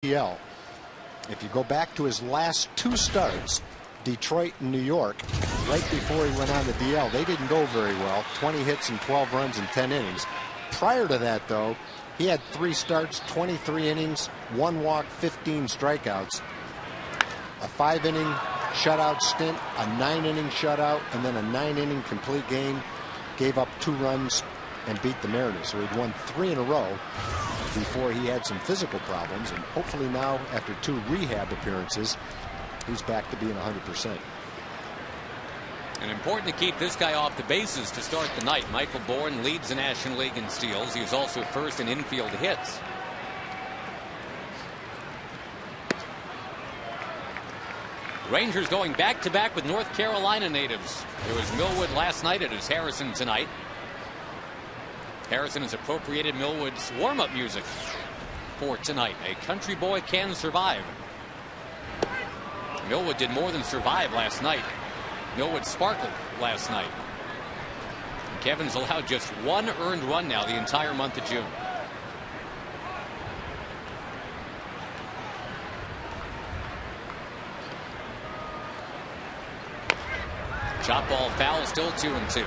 DL. If you go back to his last two starts, Detroit and New York, right before he went on the DL, they didn't go very well. 20 hits and 12 runs in 10 innings. Prior to that, though, he had 3 starts, 23 innings, 1 walk, 15 strikeouts, a 5-inning shutout stint, a 9-inning shutout, and then a 9-inning complete game. Gave up 2 runs and beat the Mariners. So he'd won 3 in a row before he had some physical problems, and hopefully now, after 2 rehab appearances, he's back to being 100%. And important to keep this guy off the bases to start the night. Michael Bourne leads the National League in steals. He was also first in infield hits. Rangers going back-to-back with North Carolina natives. There was Millwood last night. It is Harrison tonight. Harrison has appropriated Millwood's warm-up music for tonight. A country boy can survive. Millwood did more than survive last night. Millwood sparkled last night. Kevin's allowed just 1 earned run now the entire month of June. Chop ball foul, still 2-2.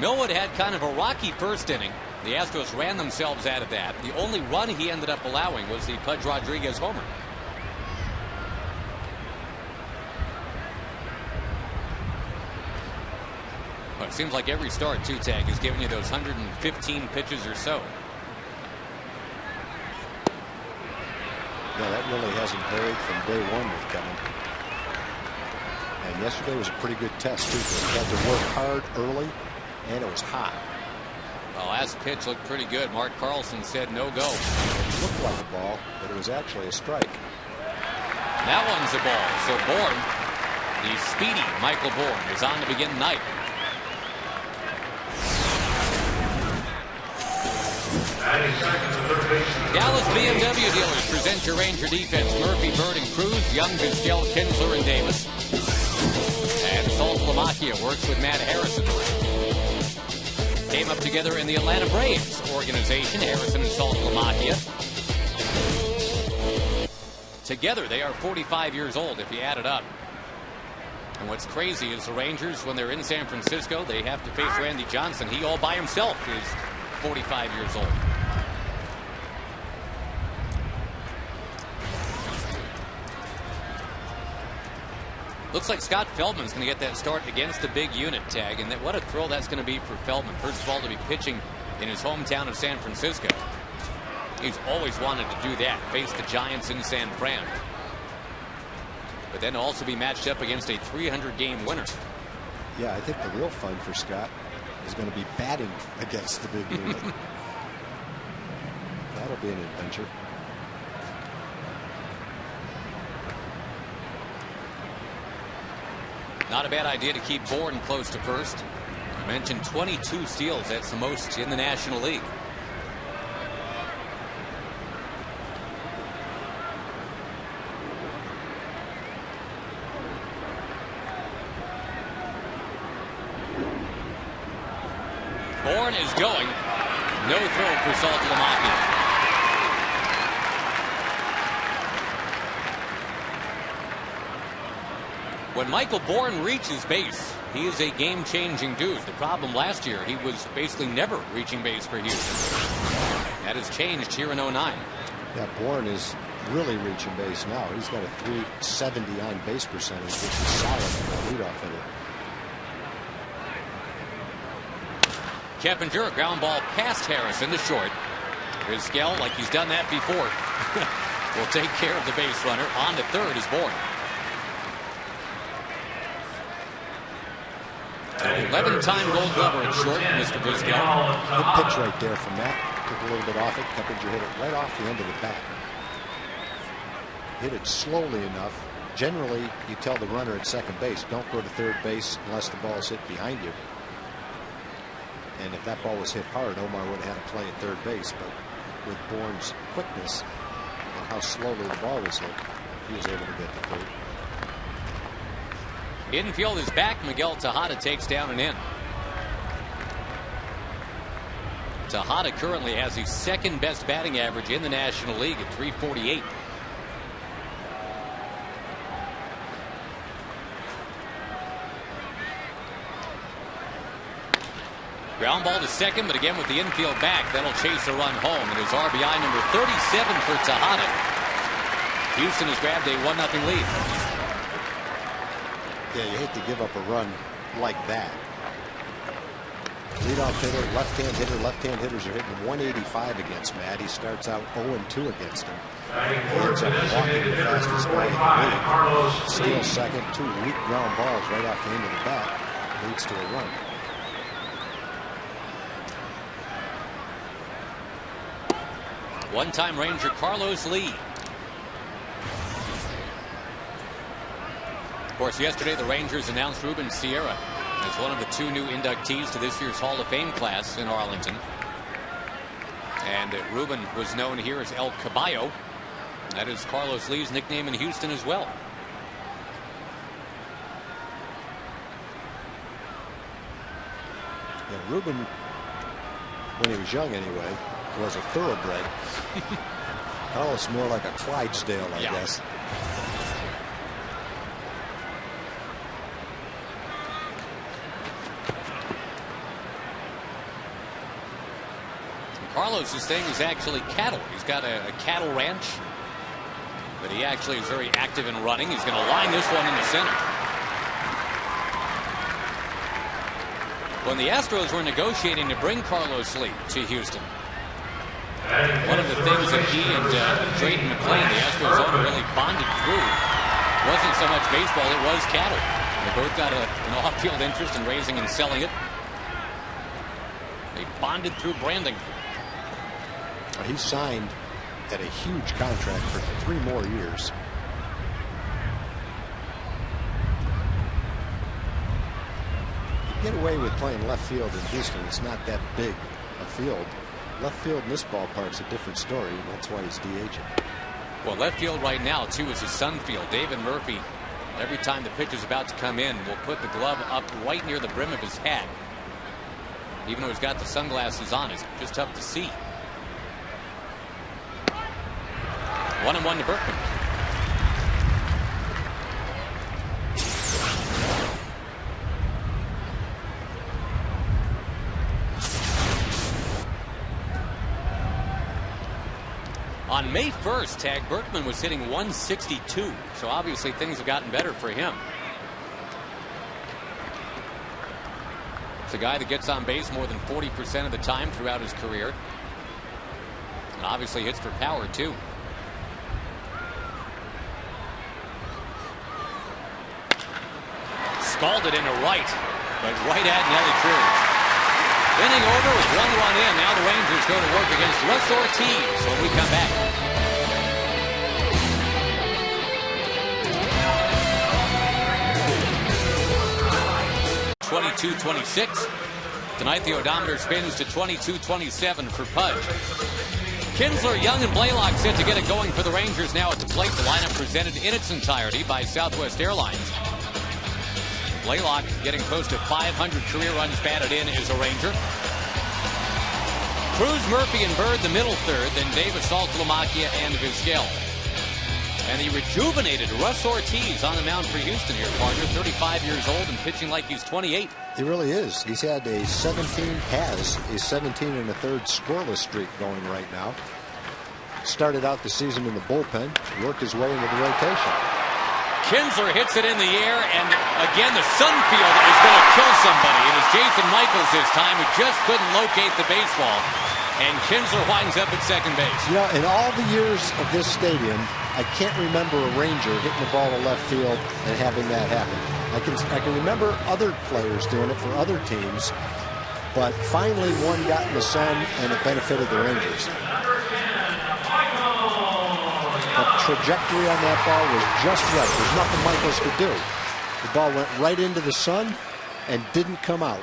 Millwood had kind of a rocky first inning. The Astros ran themselves out of that. The only run he ended up allowing was the Pudge Rodriguez homer. Well, it seems like every start, Tag, is giving you those 115 pitches or so. Yeah, that really hasn't varied from day one with Kevin. And yesterday was a pretty good test, too. He had to work hard early, and it was hot. Well, last pitch looked pretty good. Mark Carlson said no go. It looked like a ball, but it was actually a strike. That one's a ball. So Bourne, the speedy Michael Bourne, is on to begin the night. Dallas BMW dealers present your Ranger defense. Murphy, Bird, and Cruz, Young, Vizquel, Kinsler, and Davis. And Salt Lamacchia works with Matt Harrison. Came up together in the Atlanta Braves organization, Harrison and Salt Lamacchia. Together, they are 45 years old if you add it up. And what's crazy is the Rangers, when they're in San Francisco, they have to face Randy Johnson. He all by himself is 45 years old. Looks like Scott Feldman's going to get that start against the big unit, Tag, and what a thrill that's going to be for Feldman. First of all, to be pitching in his hometown of San Francisco. He's always wanted to do that, face the Giants in San Fran. But then also be matched up against a 300-game winner. Yeah, I think the real fun for Scott is going to be batting against the big unit. That'll be an adventure. Not a bad idea to keep Bourne close to first. I mentioned 22 steals. That's the most in the National League. Bourne is going. No throw for Salt Lamacchia. When Michael Bourne reaches base, he is a game-changing dude. The problem last year, he was basically never reaching base for Houston. That has changed here in 09. Yeah, Bourne is really reaching base now. He's got a .370 on base percentage, which is solid for a leadoff hitter. Keppinger, a ground ball past Harrison to short. Vizquel, like he's done that before, will take care of the base runner. On to third is Bourne. 11-time Gold Glover at short, Mr. Vizquel. Good pitch right there from Matt. Took a little bit off it. Keppinger hit it right off the end of the bat. Hit it slowly enough. Generally, you tell the runner at second base, don't go to third base unless the ball is hit behind you. And if that ball was hit hard, Omar would have had to play at third base. But with Bourne's quickness and how slowly the ball was hit, he was able to get to third. Infield is back. Miguel Tejada takes down and in. Tejada currently has the second best batting average in the National League at .348. Ground ball to second, but again with the infield back, that'll chase a run home. It is RBI number 37 for Tejada. Houston has grabbed a 1-0 lead. Yeah, you hate to give up a run like that. Leadoff hitter, left-hand hitter. Left-hand hitters are hitting 185 against Matt. He starts out 0-2 against him. He ends up walking the fastest guy in the league. Steals second, 2 weak ground balls right off the end of the bat. Leads to a run. One-time Ranger Carlos Lee. Of course, yesterday the Rangers announced Ruben Sierra as one of the 2 new inductees to this year's Hall of Fame class in Arlington. And Ruben was known here as El Caballo. That is Carlos Lee's nickname in Houston as well. Yeah, Ruben, when he was young anyway, was a thoroughbred. Carlos more like a Clydesdale, I guess. Carlos's thing is actually cattle. He's got a cattle ranch, but he actually is very active in running. He's going to line this one in the center. When the Astros were negotiating to bring Carlos Lee to Houston, one of the things that he and Drayton McClain, the Astros owner, really bonded through wasn't so much baseball, it was cattle. They both got an off-field interest in raising and selling it. They bonded through branding. He signed at a huge contract for 3 more years. You get away with playing left field in Houston. It's not that big a field. Left field in this ballpark's a different story, and that's why he's DHing. Well, left field right now, too, is his son field. David Murphy, every time the pitch is about to come in, will put the glove up right near the brim of his hat. Even though he's got the sunglasses on, it's just tough to see. 1-1 to Berkman. On May 1st, Tag, Berkman was hitting 162, so obviously things have gotten better for him. It's a guy that gets on base more than 40% of the time throughout his career. And obviously hits for power, too. Scalded into right, but right at Nelly Cruz. Inning over with 1 run in. Now the Rangers go to work against Russ Ortiz when we come back. .22-26. Tonight the odometer spins to 22-27 for Pudge. Kinsler, Young, and Blaylock set to get it going for the Rangers now at the plate. The lineup presented in its entirety by Southwest Airlines. Blaylock getting close to 500 career runs batted in is a Ranger. Cruz, Murphy, and Bird the middle third. Then Davis, Saltalamacchia, and Vizquel. And the rejuvenated Russ Ortiz on the mound for Houston here, partner. 35 years old and pitching like he's 28. He really is. He's had a 17 and a third scoreless streak going right now. Started out the season in the bullpen, worked his way into the rotation. Kinsler hits it in the air, and again the sun field is going to kill somebody. It is Jason Michaels this time, who just couldn't locate the baseball. And Kinsler winds up at second base. You know, in all the years of this stadium, I can't remember a Ranger hitting the ball to left field and having that happen. I can remember other players doing it for other teams, but finally one got in the sun and it benefited the Rangers. The trajectory on that ball was just right. There's nothing Michaels could do. The ball went right into the sun and didn't come out.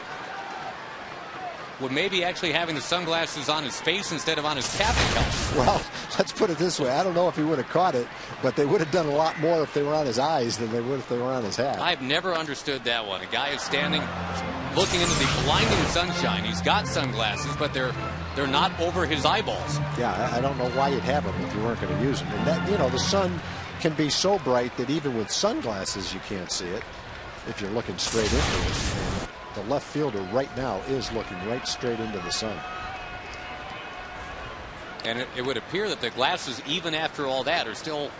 Would maybe actually having the sunglasses on his face instead of on his cap help? Well, let's put it this way. I don't know if he would have caught it, but they would have done a lot more if they were on his eyes than they would if they were on his hat. I've never understood that one. A guy is standing looking into the blinding sunshine. He's got sunglasses, but they're They're not over his eyeballs. Yeah, I don't know why you'd have them if you weren't going to use them. And that, you know, the sun can be so bright that even with sunglasses you can't see it if you're looking straight into it. And the left fielder right now is looking right straight into the sun. And it would appear that the glasses, even after all that, are still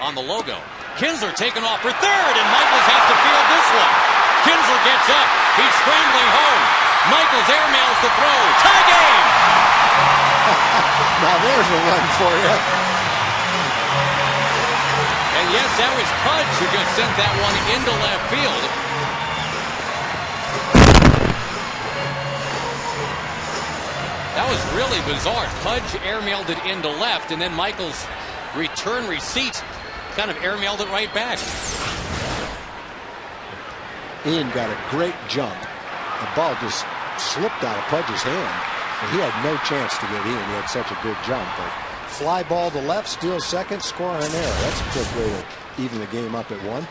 on the logo. Kinsler taken off for third, and Michaels has to field this one. Kinsler gets up. He's scrambling home. Michaels airmails the throw. Tie game! Now there's a run for you. And yes, that was Pudge who just sent that one into left field. That was really bizarre. Pudge airmailed it into left, and then Michaels' return receipt kind of airmailed it right back. Ian got a great jump. The ball just slipped out of Pudge's hand. And he had no chance to get Ian. He had such a good jump. But fly ball to left, steal second, score on an error. That's a quick way to even the game up at 1.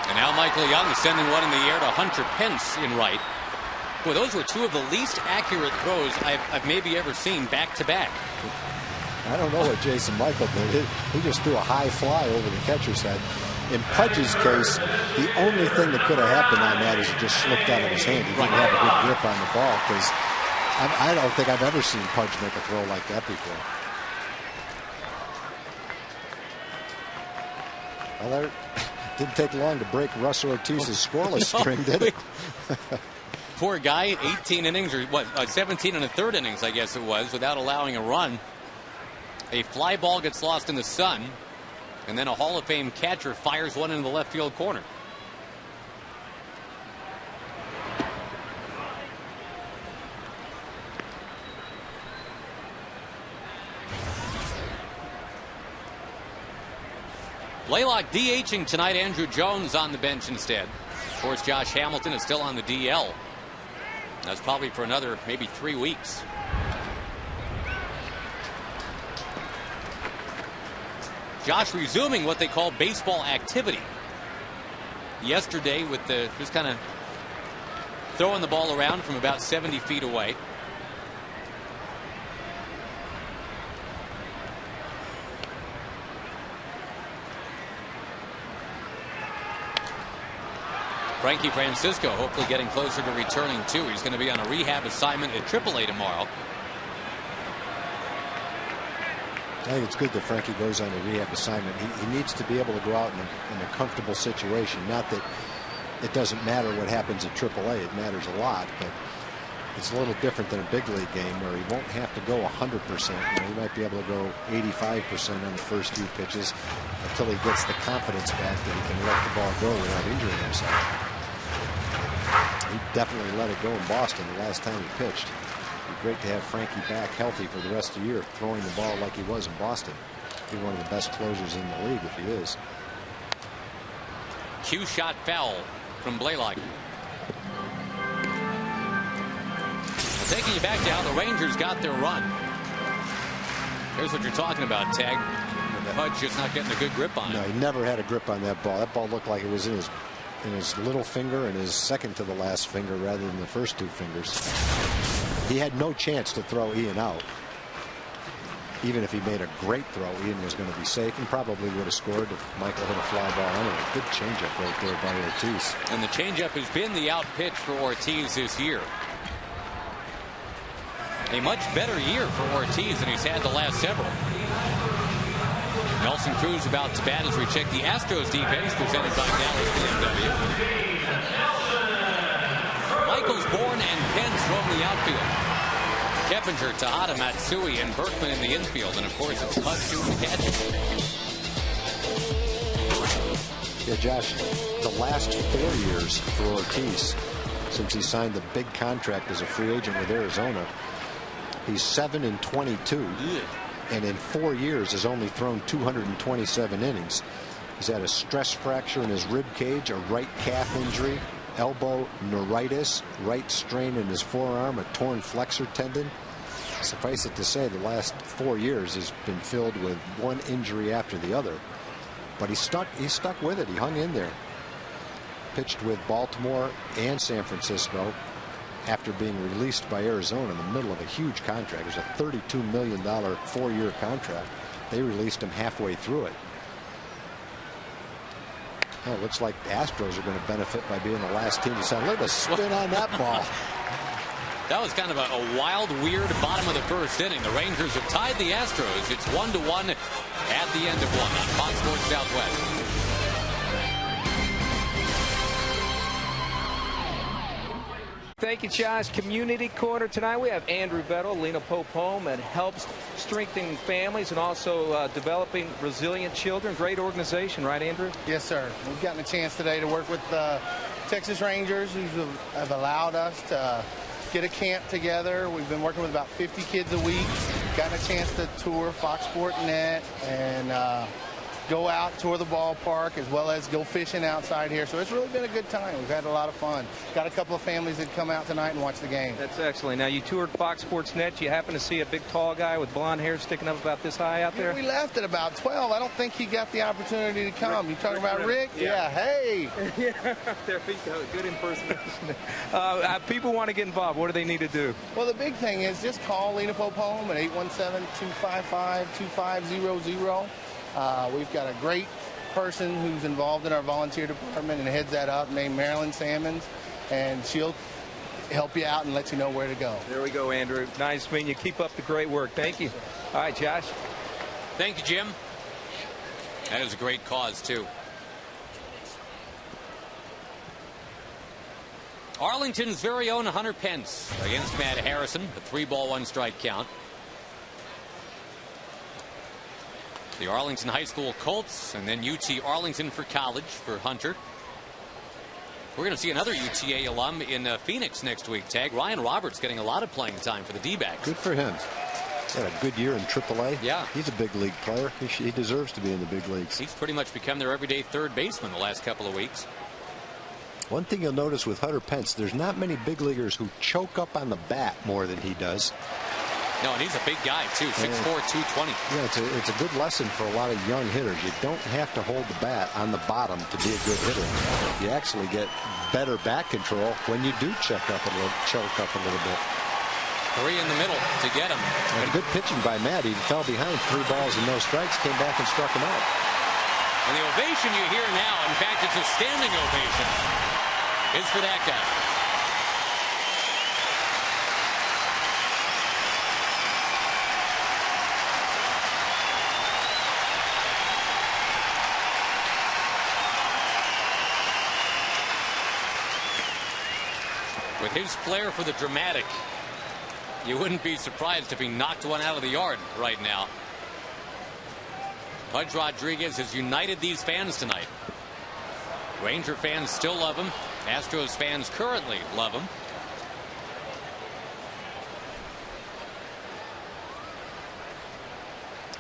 And now Michael Young is sending one in the air to Hunter Pence in right. Boy, those were two of the least accurate throws I've maybe ever seen back to back. I don't know what Jason Michael did. He just threw a high fly over the catcher's head. In Pudge's case, the only thing that could have happened on that is it just slipped out of his hand. He didn't have a good grip on the ball, because I don't think I've ever seen Pudge make a throw like that before. Well, it didn't take long to break Russ Ortiz's scoreless string, did it? Poor guy, 18 innings, or what, 17 and a third innings, I guess it was, without allowing a run. A fly ball gets lost in the sun, and then a Hall of Fame catcher fires one into the left field corner. Blaylock DHing tonight. Andrew Jones on the bench instead. Of course, Josh Hamilton is still on the DL. That's probably for another maybe 3 weeks. Josh resuming what they call baseball activity. Yesterday with the just kind of throwing the ball around from about 70 feet away. Frankie Francisco hopefully getting closer to returning too. He's going to be on a rehab assignment at AAA tomorrow. I think it's good that Frankie goes on a rehab assignment. He needs to be able to go out in a comfortable situation. Not that it doesn't matter what happens at AAA. It matters a lot, but it's a little different than a big league game where he won't have to go 100%. You know, he might be able to go 85% on the first few pitches until he gets the confidence back that he can let the ball go without injuring himself. He definitely let it go in Boston the last time he pitched. It'd be great to have Frankie back healthy for the rest of the year, throwing the ball like he was in Boston. Be one of the best closers in the league if he is. Cue shot foul from Blaylock. Taking you back to how the Rangers got their run. Here's what you're talking about, Tag. Pudge just not getting a good grip on it. No, he never had a grip on that ball. That ball looked like it was in his little finger and his second to the last finger rather than the first two fingers. He had no chance to throw Ian out. Even if he made a great throw, Ian was going to be safe and probably would have scored if Michael hit a fly ball anyway. Good changeup right there by Ortiz. And the changeup has been the out pitch for Ortiz this year. A much better year for Ortiz than he's had the last several. Nelson Cruz about to bat as we check the Astros defense presented by Dallas BMW. Michaels, Bourne, and Pence roam the outfield. Keppinger, Tejada, Matsui, and Berkman in the infield. And, of course, it's Pudge shooting the catch. Yeah, Josh, the last 4 years for Ortiz, since he signed the big contract as a free agent with Arizona, he's 7-22. And in 4 years has only thrown 227 innings. He's had a stress fracture in his rib cage, a right calf injury, elbow neuritis, right strain in his forearm, a torn flexor tendon. Suffice it to say, the last 4 years has been filled with one injury after the other. But he stuck with it. He hung in there. pitched with Baltimore and San Francisco after being released by Arizona in the middle of a huge contract. It was a $32 million 4-year contract. They released him halfway through it. Oh, it looks like the Astros are going to benefit by being the last team to sign. Look at the spin on that ball. That was kind of a wild, weird bottom of the first inning. The Rangers have tied the Astros. It's 1-1 at the end of one on Fox Sports Southwest. Thank you, Josh. Community Corner tonight. We have Andrew Vettel, Lena Pope home, and helps strengthening families and also developing resilient children. Great organization, right, Andrew? Yes, sir. We've gotten a chance today to work with Texas Rangers, who have allowed us to get a camp together. We've been working with about 50 kids a week. Gotten a chance to tour Fox Sport Net and go out, tour the ballpark, as well as go fishing outside here. So it's really been a good time. We've had a lot of fun. Got a couple of families that come out tonight and watch the game. That's excellent. Now, you toured Fox Sports Net. You happen to see a big, tall guy with blonde hair sticking up about this high out there? Yeah, we left at about 12. I don't think he got the opportunity to come. You talking about Rick? Yeah, hey. Yeah, there we go. Good impersonation. People want to get involved. What do they need to do? Well, the big thing is just call Lena Pope home at 817-255-2500. We've got a great person who's involved in our volunteer department and heads that up, named Marilyn Sammons, and she'll help you out and let you know where to go. There we go, Andrew. Nice meeting you. Keep up the great work. Thank you. All right, Josh. Thank you, Jim. That is a great cause, too. Arlington's very own Hunter Pence against Matt Harrison. A 3-ball, 1-strike count. The Arlington High School Colts, and then UT Arlington for college for Hunter. We're going to see another UTA alum in Phoenix next week, Tag. Ryan Roberts getting a lot of playing time for the D-backs. Good for him. Had a good year in AAA. Yeah. He's a big league player. He deserves to be in the big leagues. He's pretty much become their everyday third baseman the last couple of weeks. One thing you'll notice with Hunter Pence, there's not many big leaguers who choke up on the bat more than he does. No, and he's a big guy, too. 6'4", 220. Yeah, it's a good lesson for a lot of young hitters. You don't have to hold the bat on the bottom to be a good hitter. You actually get better bat control when you do choke up a little bit. 3 in the middle to get him. And good pitching by Matt. He fell behind 3 balls and no strikes, came back and struck him out. And the ovation you hear now, in fact, it's a standing ovation, is for that guy. With his flair for the dramatic, you wouldn't be surprised if he knocked one out of the yard right now. Pudge Rodriguez has united these fans tonight. Ranger fans still love him. Astros fans currently love him.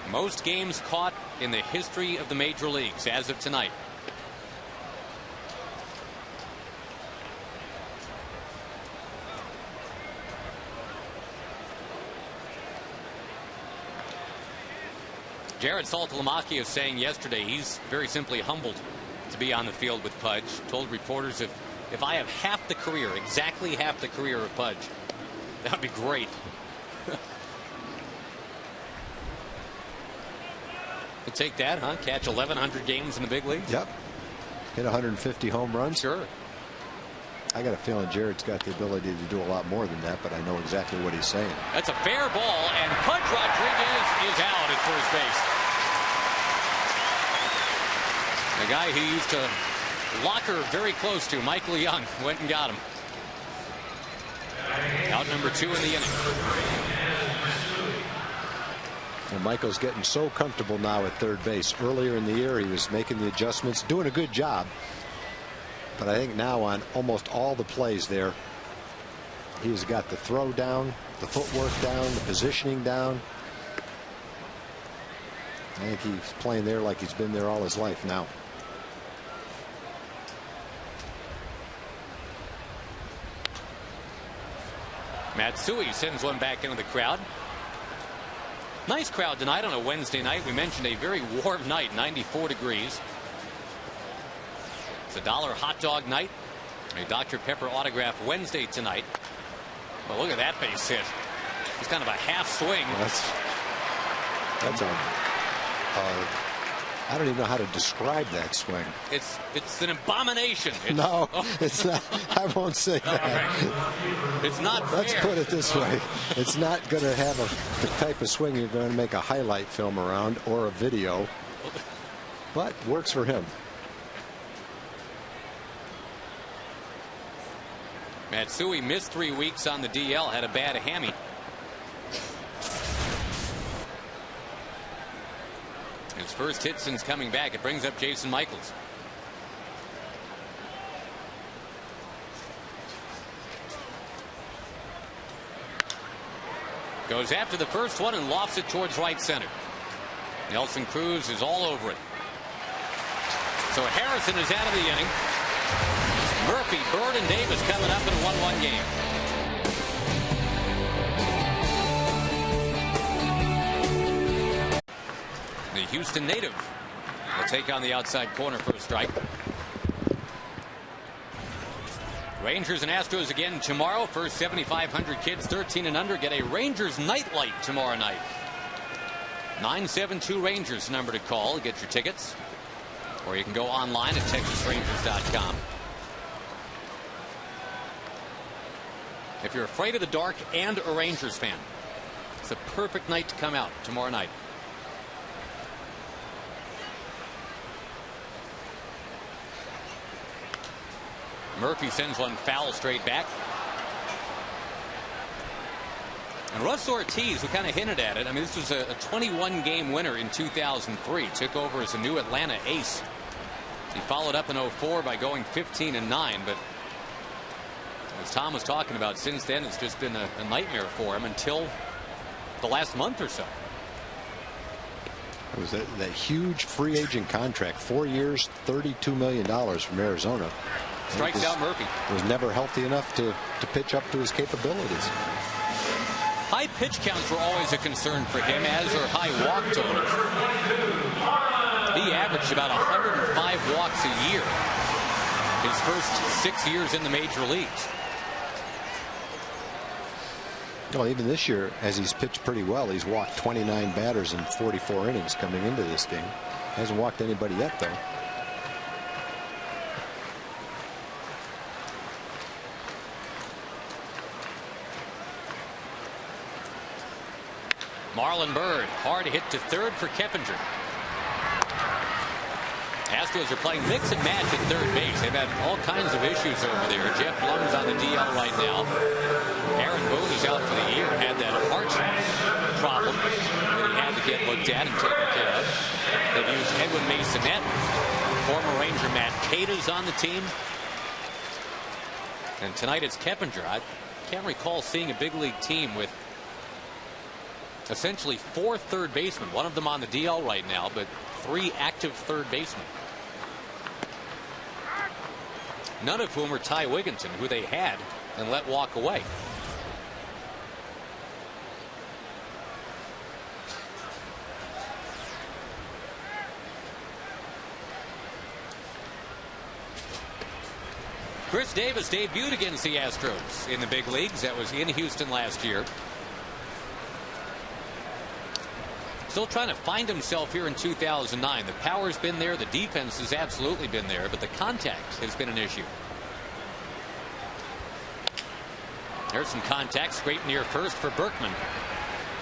Most games caught in the history of the major leagues as of tonight. Jared Saltalamacchia is saying yesterday he's very simply humbled to be on the field with Pudge. Told reporters if I have half the career, exactly half the career of Pudge, that would be great. We'll take that, huh? Catch 1,100 games in the big leagues? Yep. Hit 150 home runs? Sure. I got a feeling Jared's got the ability to do a lot more than that, but I know exactly what he's saying. That's a fair ball, and Pudge Rodriguez is out at first base. The guy who used to lock her very close to, Michael Young, went and got him. Out number 2 in the inning. And Michael's getting so comfortable now at third base. Earlier in the year, he was making the adjustments, doing a good job. But I think now on almost all the plays there, he's got the throw down, the footwork down, the positioning down. I think he's playing there like he's been there all his life now. Matsui sends one back into the crowd. Nice crowd tonight on a Wednesday night. We mentioned a very warm night, 94 degrees. It's a $1 hot dog night. A Dr. Pepper autograph Wednesday tonight. Well, look at that base hit. It's kind of a half swing. That's I don't even know how to describe that swing. It's an abomination. It's not. I won't say that. Right. It's not fair. Let's put it this way. It's not going to have the type of swing you're going to make a highlight film around or a video. But works for him. Matsui missed 3 weeks on the DL, had a bad hammy. His first hit since coming back. It brings up Jason Michaels. Goes after the first one and lofts it towards right center. Nelson Cruz is all over it. So Harrison is out of the inning. Murphy, Bird, and Davis coming up in a 1-1 game. The Houston native will take on the outside corner for a strike. Rangers and Astros again tomorrow. First 7,500 kids 13 and under get a Rangers nightlight tomorrow night. 972 Rangers number to call to get your tickets. Or you can go online at TexasRangers.com. If you're afraid of the dark and a Rangers fan, it's a perfect night to come out tomorrow night. Murphy sends one foul straight back. And Russ Ortiz, we kind of hinted at it. I mean, this was a 21-game winner in 2003. Took over as a new Atlanta ace. He followed up in 04 by going 15-9. But as Tom was talking about, since then it's just been a nightmare for him until the last month or so. It was that huge free agent contract, 4 years, $32 million from Arizona. Strikes out Murphy. Was never healthy enough to pitch up to his capabilities. High pitch counts were always a concern for him, as are high walk totals. He averaged about 105 walks a year his first 6 years in the major leagues. Well, even this year, as he's pitched pretty well, he's walked 29 batters in 44 innings coming into this game. Hasn't walked anybody yet, though. Marlon Byrd, hard hit to third for Keppinger. Astros are playing mix and match at third base. They've had all kinds of issues over there. Jeff Blum's on the DL right now. Aaron Boone is out for the year. Had that heart problem that he had to get looked at and taken care of. They've used Edwin Masonette. Former Ranger Matt Cada's on the team. And tonight it's Keppinger. I can't recall seeing a big league team with essentially 4 third basemen, one of them on the DL right now, but 3 active third basemen. None of whom are Ty Wigginton, who they had and let walk away. Chris Davis debuted against the Astros in the big leagues. That was in Houston last year. Still trying to find himself here in 2009. The power's been there. The defense has absolutely been there. But the contact has been an issue. There's some contact straight near first for Berkman.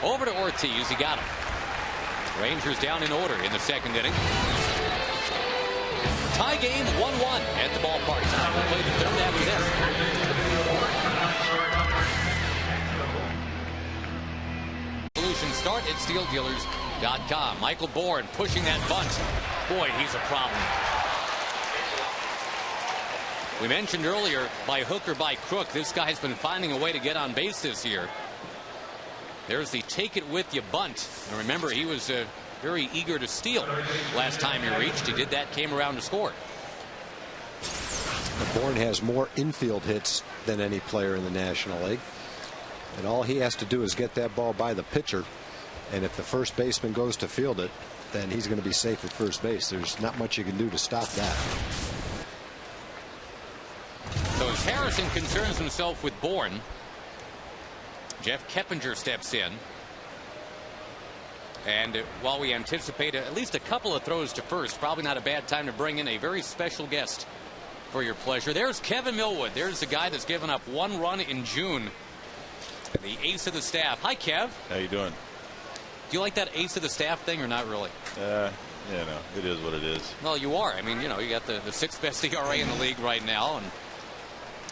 Over to Ortiz. He got him. Rangers down in order in the second inning. Tie game 1-1 at the ballpark tonight. We'll play the third after this. Start at SteelDealers.com. Michael Bourne pushing that bunt. Boy, he's a problem. We mentioned earlier, by hook or by crook, this guy's been finding a way to get on base this year. There's the take it with you bunt. And remember, he was very eager to steal last time he reached. He did that, came around to score. Bourne has more infield hits than any player in the National League. And all he has to do is get that ball by the pitcher. And if the first baseman goes to field it, then he's going to be safe at first base. There's not much you can do to stop that. Harrison concerns himself with Bourne. Jeff Keppinger steps in. And while we anticipate at least a couple of throws to first, probably not a bad time to bring in a very special guest for your pleasure. There's Kevin Millwood. There's the guy that's given up 1 run in June. The ace of the staff. Hi, Kev. How you doing? Do you like that ace of the staff thing or not really? You know, it is what it is. Well, you are. I mean, you know, you got the 6th best ERA in the league right now, and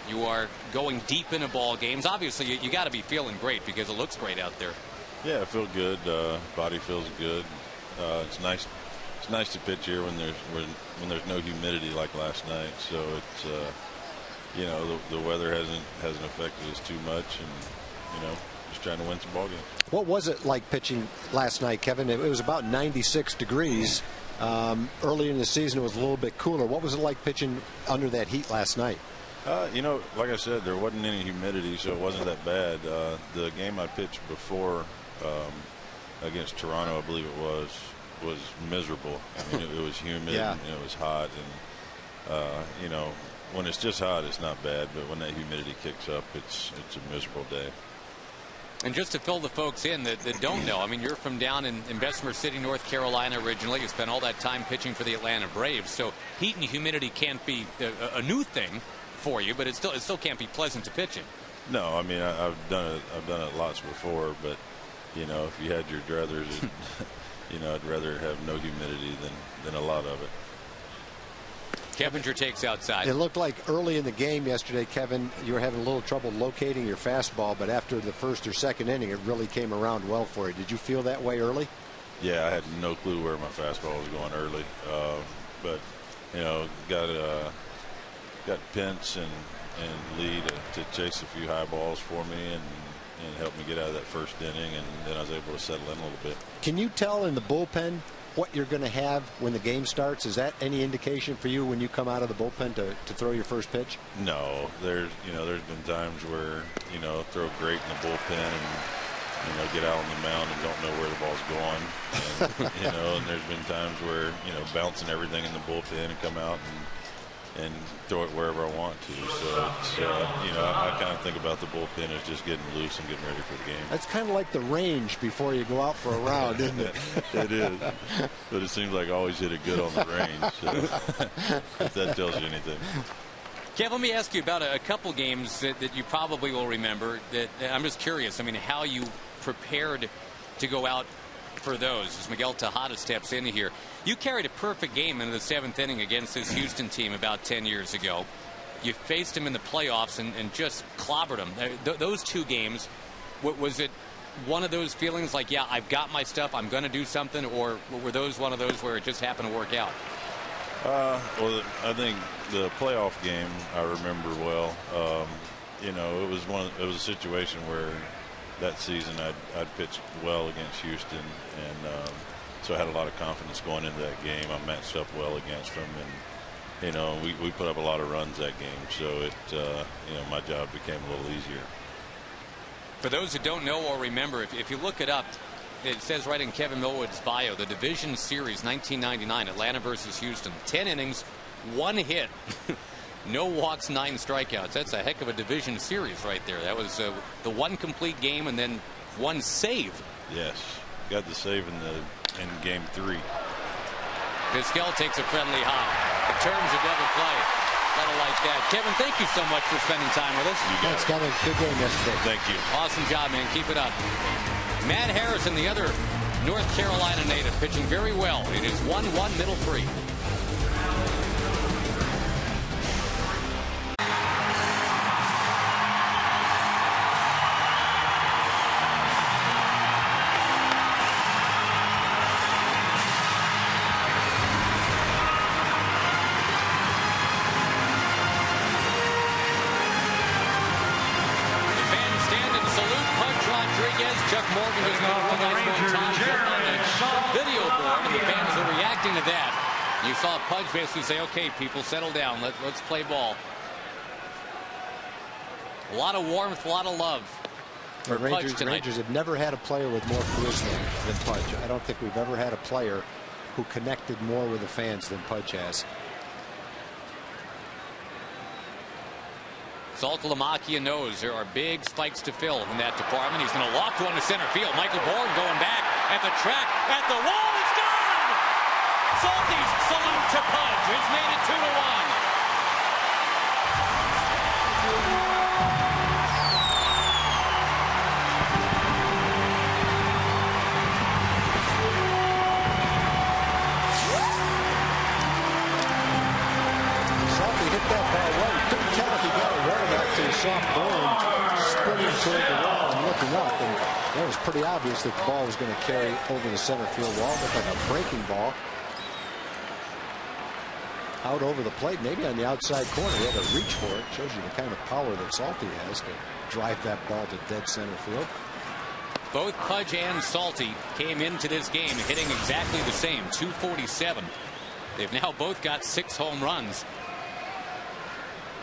you are going deep into ball games. Obviously, you got to be feeling great because it looks great out there. Yeah, I feel good. Body feels good. It's nice. It's nice to pitch here when there's no humidity like last night. So it's you know, the weather hasn't affected us too much, and you know, just trying to win some ball games. What was it like pitching last night, Kevin? It was about 96 degrees. Early in the season, it was a little bit cooler. What was it like pitching under that heat last night? You know, like I said, there wasn't any humidity, so it wasn't that bad. The game I pitched before against Toronto, I believe it was miserable. I mean, it was humid and it was hot, and you know, when it's just hot, it's not bad, but when that humidity kicks up, it's a miserable day. And just to fill the folks in that don't know, I mean, you're from down in Bessemer City, North Carolina originally. You spent all that time pitching for the Atlanta Braves, so heat and humidity can't be a new thing for you, but it still can't be pleasant to pitch in. No, I mean, I've done it lots before, but you know, if you had your druthers, you know, I'd rather have no humidity than a lot of it. Keppinger takes outside. It looked like early in the game yesterday, Kevin, you were having a little trouble locating your fastball, but after the 1st or 2nd inning, it really came around well for you. Did you feel that way early? Yeah, I had no clue where my fastball was going early, but you know, got Pence and Lee to chase a few high balls for me and help me get out of that 1st inning, and then I was able to settle in a little bit. Can you tell in the bullpen what you're going to have when the game starts? Is that any indication for you when you come out of the bullpen to throw your first pitch? No, there's been times where, you know, throw great in the bullpen and, you know, get out on the mound and don't know where the ball's going. And, you know, and there's been times where, you know, bouncing everything in the bullpen and come out and throw it wherever I want to. So it's, you know, I kind of think about the bullpen as just getting loose and getting ready for the game. That's kind of like the range before you go out for a round, isn't it? It is. But it seems like I always hit it good on the range. So if that tells you anything. Kev, let me ask you about a couple games that you probably will remember. That I'm just curious. I mean, how you prepared to go out for those as Miguel Tejada steps in here. You carried a perfect game into the 7th inning against this Houston team about 10 years ago. You faced him in the playoffs and just clobbered him. Those 2 games, was it one of those feelings like, yeah, I've got my stuff, I'm going to do something, or were those one of those where it just happened to work out? Well, I think the playoff game I remember well. You know, it was a situation where that season I'd pitched well against Houston, and so I had a lot of confidence going into that game. I matched up well against them, and you know, we put up a lot of runs that game, so it you know, my job became a little easier. For those who don't know or remember, if you look it up, it says right in Kevin Millwood's bio, the Division Series 1999, Atlanta versus Houston, 10 innings, 1 hit. No walks, 9 strikeouts. That's a heck of a division series right there. That was the 1 complete game and then 1 save. Yes, got the save in game 3. Vizquel takes a friendly hop. Turns a double play. Gotta like that. Kevin, thank you so much for spending time with us. Thanks, Kevin. Good game yesterday. Thank you. Awesome job, man. Keep it up. Matt Harrison, the other North Carolina native, pitching very well. It is 1-1 middle 3. You saw Pudge basically say, okay, people, settle down. Let's play ball. A lot of warmth, a lot of love for Pudge tonight. Rangers have never had a player with more charisma than Pudge. I don't think we've ever had a player who connected more with the fans than Pudge has. Saltalamacchia knows there are big spikes to fill in that department. He's going to loft one to center field. Michael Bourne going back at the track, at the wall. It's gone! Salty's salute to Pudge has made it 2-1. Soft burn, spinning toward the wall and looking up, and it was pretty obvious that the ball was going to carry over the center field wall. It looked like a breaking ball out over the plate, maybe on the outside corner. He had to reach for it. Shows you the kind of power that Salty has to drive that ball to dead center field. Both Pudge and Salty came into this game hitting exactly the same, 247. They've now both got 6 home runs.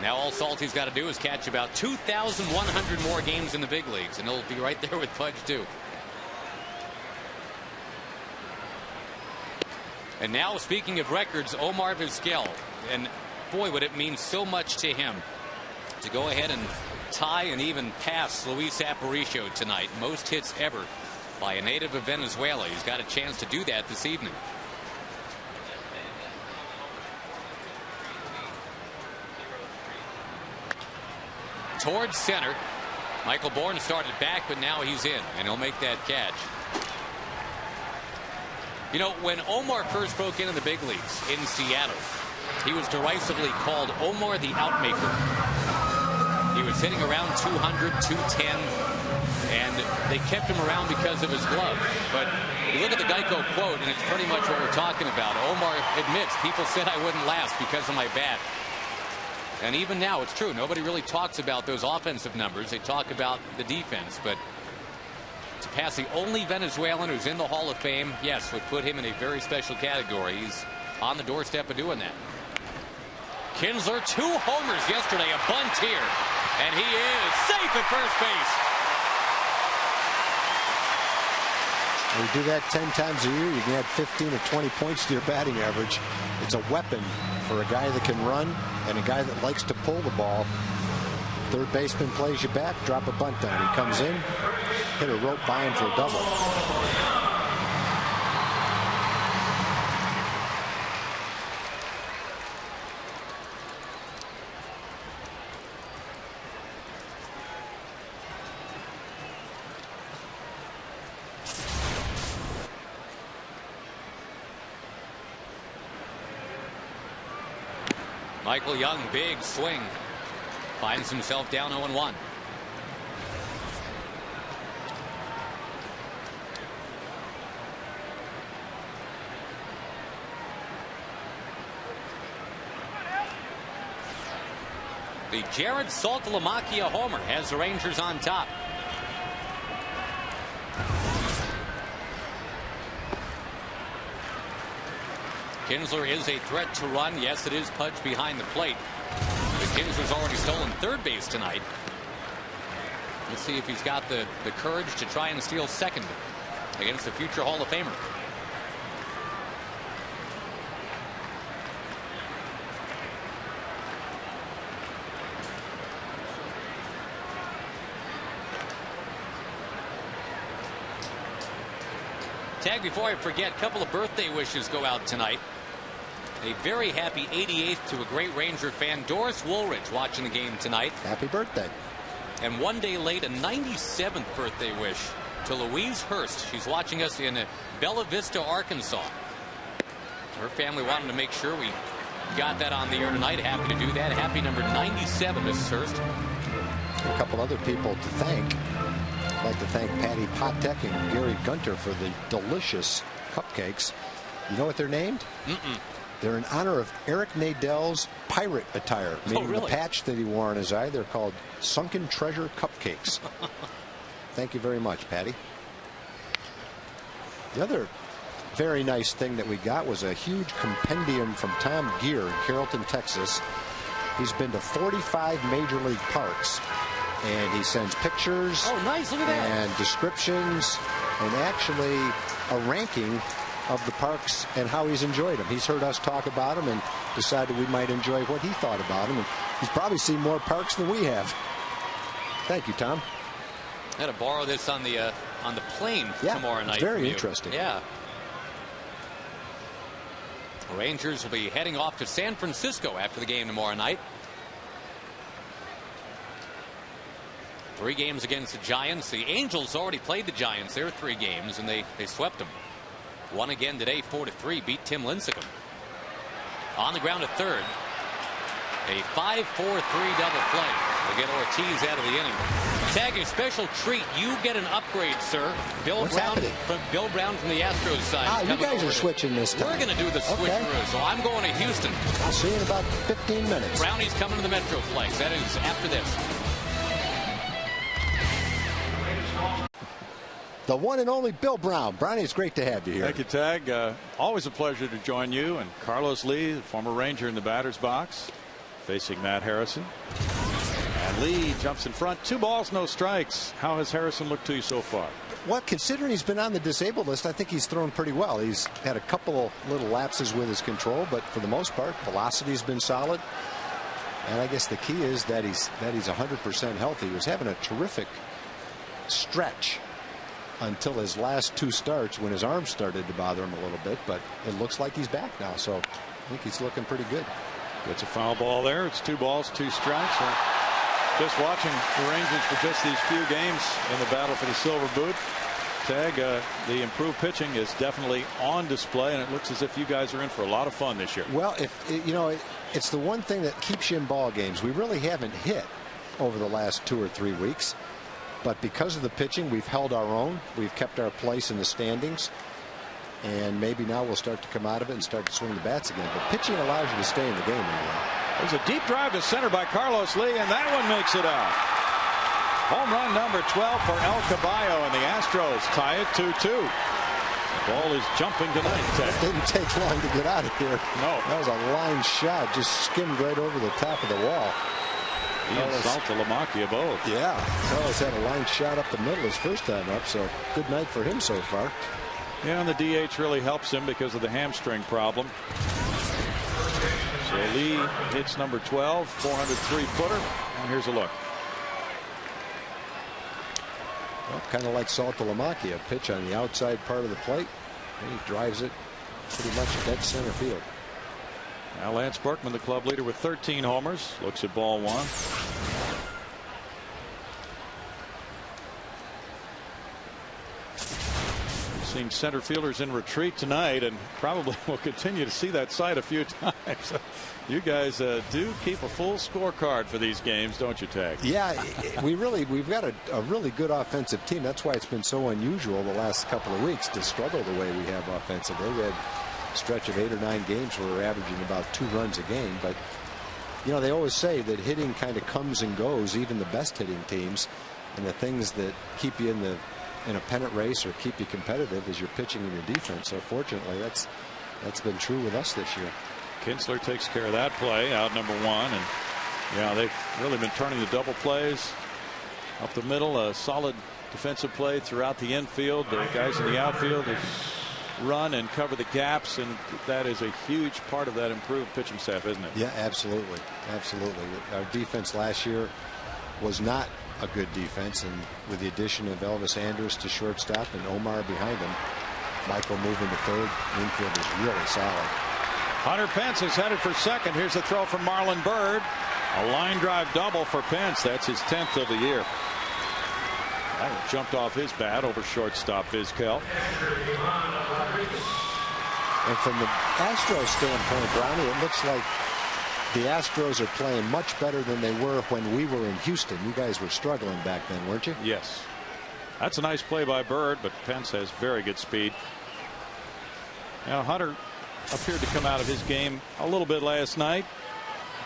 Now all Salty's got to do is catch about 2,100 more games in the big leagues, and he'll be right there with Pudge too. And now, speaking of records, Omar Vizquel, and boy, would it mean so much to him to go ahead and tie and even pass Luis Aparicio tonight. Most hits ever by a native of Venezuela. He's got a chance to do that this evening. Towards center. Michael Bourne started back, but now he's in, and he'll make that catch. You know, when Omar first broke into the big leagues in Seattle, he was derisively called Omar the Outmaker. He was hitting around 200, 210, and they kept him around because of his glove. But you look at the Geico quote, and it's pretty much what we're talking about. Omar admits, people said I wouldn't last because of my bat. And even now, it's true. Nobody really talks about those offensive numbers. They talk about the defense. But to pass the only Venezuelan who's in the Hall of Fame, yes, would put him in a very special category. He's on the doorstep of doing that. Kinsler, 2 homers yesterday, a bunt here. And he is safe at first base. When you do that 10 times a year, you can add 15 or 20 points to your batting average. It's a weapon for a guy that can run and a guy that likes to pull the ball. Third baseman plays you back, drop a bunt down. He comes in, hit a rope by him for a double. Michael Young, big swing. Finds himself down 0-1. The Jared Saltalamacchia homer has the Rangers on top. Kinsler is a threat to run. Yes, it is Pudge behind the plate. But Kinsler's already stolen third base tonight. Let's see if he's got the courage to try and steal second against the future Hall of Famer. Tag, before I forget, a couple of birthday wishes go out tonight. A very happy 88th to a great Ranger fan, Doris Woolridge, watching the game tonight. Happy birthday. And one day late, a 97th birthday wish to Louise Hurst. She's watching us in Bella Vista, Arkansas. Her family wanted to make sure we got that on the air tonight. Happy to do that. Happy number 97, Mrs. Hurst. A couple other people to thank. I'd like to thank Patty Potek and Gary Gunter for the delicious cupcakes. You know what they're named? They're in honor of Eric Nadell's pirate attire, meaning the patch that he wore on his eye. They're called Sunken Treasure Cupcakes. Thank you very much, Patty. The other very nice thing that we got was a huge compendium from Tom Gear in Carrollton, Texas. He's been to 45 major league parks, and he sends pictures nice. Look at that. And descriptions and actually a ranking of the parks and how he's enjoyed them. He's heard us talk about them and decided we might enjoy what he thought about them. And he's probably seen more parks than we have. Thank you, Tom. I had to borrow this on the plane tomorrow night. Very interesting. Yeah. Rangers will be heading off to San Francisco after the game tomorrow night. 3 games against the Giants. The Angels already played the Giants. Their 3 games, and they swept them. Won again today, 4-3. Beat Tim Lincecum. On the ground at third. A 5-4-3 double play to get Ortiz out of the inning. Tag, a special treat. You get an upgrade, sir. Bill Brown from the Astros side. You guys are switching this time. We're going to do the switcheroo, so I'm going to Houston. I'll see you in about 15 minutes. Brownie's coming to the Metroplex. That is after this. The one and only Bill Brown. Brownie, it's great to have you here. Thank you, Tag. Always a pleasure to join you and Carlos Lee, the former Ranger, in the batter's box, facing Matt Harrison. And Lee jumps in front. 2 balls, no strikes. How has Harrison looked to you so far? Well, considering he's been on the disabled list, I think he's thrown pretty well. He's had a couple of little lapses with his control, but for the most part, velocity's been solid. And I guess the key is that he's 100% healthy. He was having a terrific stretch until his last 2 starts when his arm started to bother him a little bit, but it looks like he's back now, so I think he's looking pretty good. Gets a foul ball there. It's 2 balls, 2 strikes. Just watching the Rangers for just these few games in the battle for the Silver Boot. Tag, the improved pitching is definitely on display, and it looks as if you guys are in for a lot of fun this year. Well, it's the one thing that keeps you in ball games. We really haven't hit over the last 2 or 3 weeks. But because of the pitching, we've held our own. We've kept our place in the standings. And maybe now we'll start to come out of it and start to swing the bats again. But pitching allows you to stay in the game anyway. There's a deep drive to center by Carlos Lee, and that one makes it out. Home run number 12 for El Caballo, and the Astros tie it 2-2. The ball is jumping tonight. It didn't take long to get out of here. No. That was a line shot. Just skimmed right over the top of the wall. He and Saltalamacchia both. Yeah. Carlos had a line shot up the middle his first time up, so good night for him so far. Yeah, and the DH really helps him because of the hamstring problem. So Lee hits number 12, 403-footer, and here's a look. Well, kind of like Saltalamacchia, pitch on the outside part of the plate, and he drives it pretty much dead center field. Now Lance Berkman, the club leader with 13 homers, looks at ball 1. We've seen center fielders in retreat tonight, and probably will continue to see that sight a few times. You guys do keep a full scorecard for these games, don't you, Tag? Yeah, we've got a really good offensive team. That's why it's been so unusual the last couple of weeks to struggle the way we have offensively. We had stretch of 8 or 9 games where we're averaging about 2 runs a game, but they always say that hitting kind of comes and goes, even the best hitting teams, and the things that keep you in a pennant race or keep you competitive is your pitching and your defense. So fortunately that's been true with us this year. Kinsler takes care of that play, out number 1, and yeah, they've really been turning the double plays up the middle. A solid defensive play throughout the infield. The guys in the outfield run and cover the gaps, and that is a huge part of that improved pitching staff, isn't it? Yeah, absolutely. Our defense last year was not a good defense, and with the addition of Elvis Andrus to shortstop and Omar behind him, Michael moving to third, infield is really solid. Hunter Pence is headed for second. Here's a throw from Marlon Byrd. A line drive double for Pence. That's his 10th of the year. That jumped off his bat over shortstop Vizquel. And from the Astros standpoint, Brownie, it looks like the Astros are playing much better than they were when we were in Houston. You guys were struggling back then, weren't you? Yes. That's a nice play by Byrd, but Pence has very good speed. Now Hunter appeared to come out of his game a little bit last night,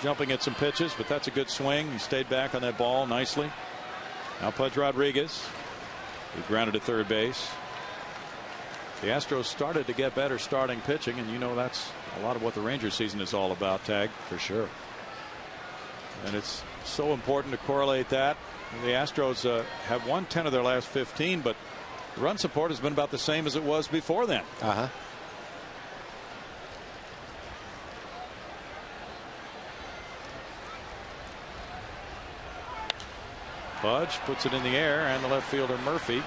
jumping at some pitches, but that's a good swing. He stayed back on that ball nicely. Now Pudge Rodriguez, who grounded to third base. The Astros started to get better starting pitching, and that's a lot of what the Rangers season is all about, Tag. For sure. And it's so important to correlate that. The Astros have won 10 of their last 15, but the run support has been about the same as it was before then. Pudge puts it in the air, and the left fielder Murphy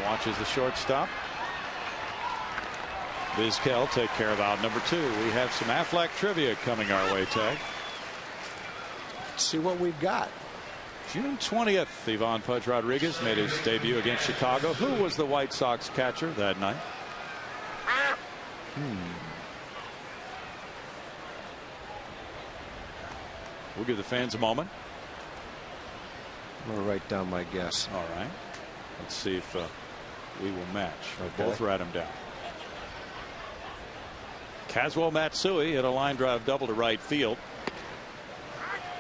watches the shortstop. Vizquel take care of out number 2. We have some Affleck trivia coming our way, Tag. Let's see what we've got. June 20th, Ivan Pudge Rodriguez made his debut against Chicago. Who was the White Sox catcher that night? We'll give the fans a moment. I'm going to write down my guess. All right. Let's see if we will match. Okay. Both write them down. Kazuo Matsui hit a line drive double to right field.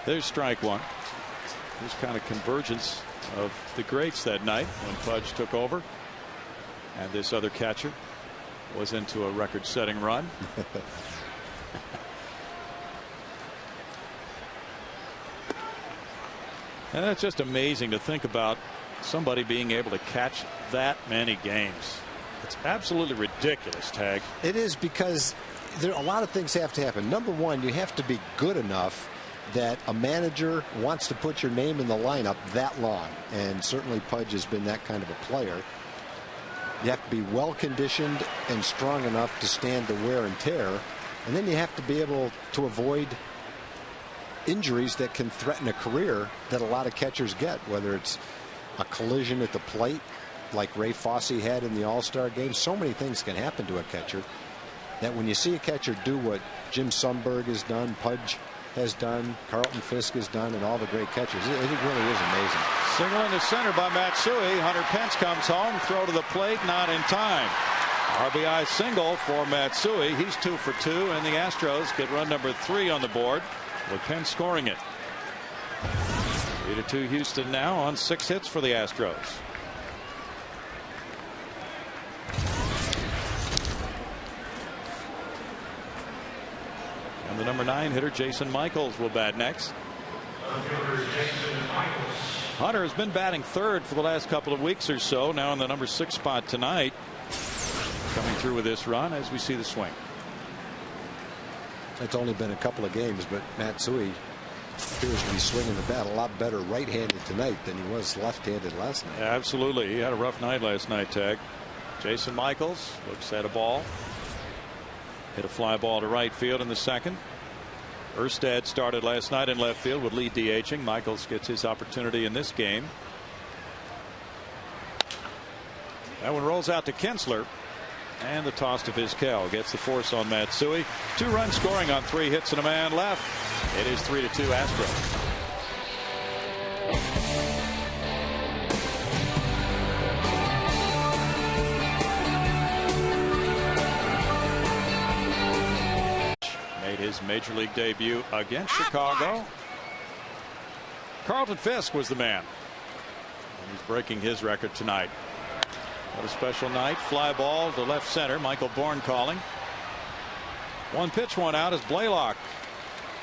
There's strike 1. There's kind of convergence of the greats that night when Pudge took over. And this other catcher was into a record-setting run. And that's just amazing to think about, somebody being able to catch that many games. It's absolutely ridiculous, Tag. It is, because a lot of things have to happen. Number one, you have to be good enough that a manager wants to put your name in the lineup that long. And certainly Pudge has been that kind of a player. You have to be well conditioned and strong enough to stand the wear and tear. And then you have to be able to avoid injuries that can threaten a career that a lot of catchers get, whether it's a collision at the plate like Ray Fosse had in the All-Star game. So many things can happen to a catcher that when you see a catcher do what Jim Sundberg has done, Pudge has done, Carlton Fisk has done, and all the great catchers, it really is amazing. Single into center by Matsui. Hunter Pence comes home. Throw to the plate, not in time. RBI single for Matsui. He's 2 for 2, and the Astros get run number 3 on the board, with Pence scoring it. 3-2 Houston now on 6 hits for the Astros. And the number 9 hitter, Jason Michaels, will bat next. Hunter has been batting 3rd for the last couple of weeks or so. Now in the number 6 spot tonight. Coming through with this run as we see the swing. It's only been a couple of games, but Matsui appears to be swinging the bat a lot better right-handed tonight than he was left-handed last night. Yeah, absolutely. He had a rough night last night, Tag. Jason Michaels looks at a ball. Hit a fly ball to right field in the second. Erstad started last night in left field with lead DHing. Michaels gets his opportunity in this game. That one rolls out to Kinsler. And the toss to Vizquel gets the force on Matsui. 2 runs scoring on 3 hits and a man left. It is 3-2 Astros. Made his major league debut against Chicago. Carlton Fisk was the man. And he's breaking his record tonight. What a special night. Fly ball to left center. Michael Bourne calling. 1 pitch, 1 out as Blaylock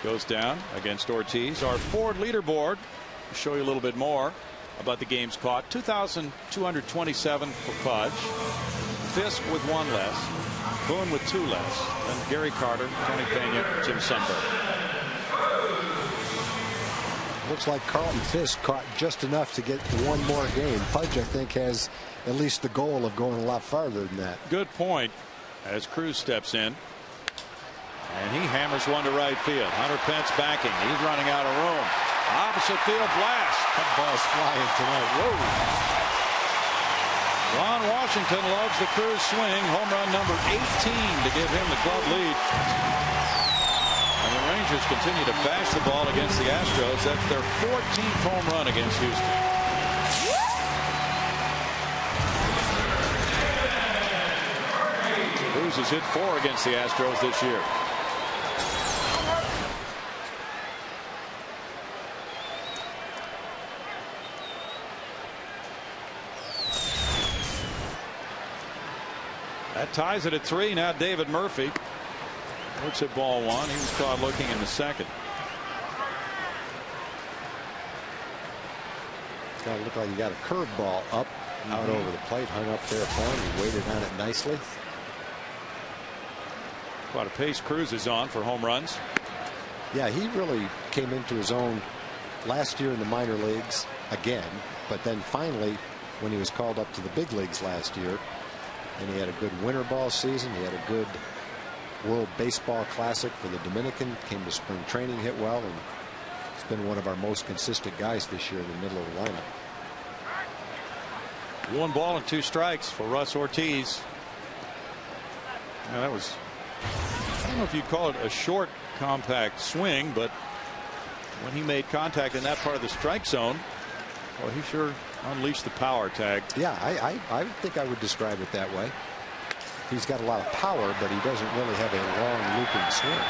goes down against Ortiz. Our Ford leaderboard. I'll show you a little bit more about the games caught. 2,227 for Pudge. Fisk with 1 less. Boone with 2 less. Then Gary Carter, Tony Pena, Jim Sundberg. Looks like Carlton Fisk caught just enough to get 1 more game. Pudge, I think, has at least the goal of going a lot farther than that. Good point as Cruz steps in. And he hammers 1 to right field. Hunter Pence backing. He's running out of room. Opposite field blast. That ball's flying tonight. Whoa. Ron Washington loves the Cruz swing. Home run number 18 to give him the club lead. And the Rangers continue to bash the ball against the Astros. That's their 14th home run against Houston. Cruz has hit 4 against the Astros this year. That ties it at 3. Now David Murphy looks at ball 1. He was caught looking in the second. It's got to look like he got a curveball up out over the plate, hung up there for him. He waited on it nicely. Quite a pace Cruz is on for home runs. Yeah, he really came into his own last year in the minor leagues. again. But then finally, when he was called up to the big leagues last year, and he had a good winter ball season, he had a good World Baseball Classic for the Dominican, came to spring training, hit well, and he's been one of our most consistent guys this year in the middle of the lineup. 1 ball and 2 strikes for Russ Ortiz. Now that was, I don't know if you'd call it a short, compact swing, but when he made contact in that part of the strike zone, well, he sure unleashed the power, Tag. Yeah, I think I would describe it that way. He's got a lot of power, but he doesn't really have a long looping swing.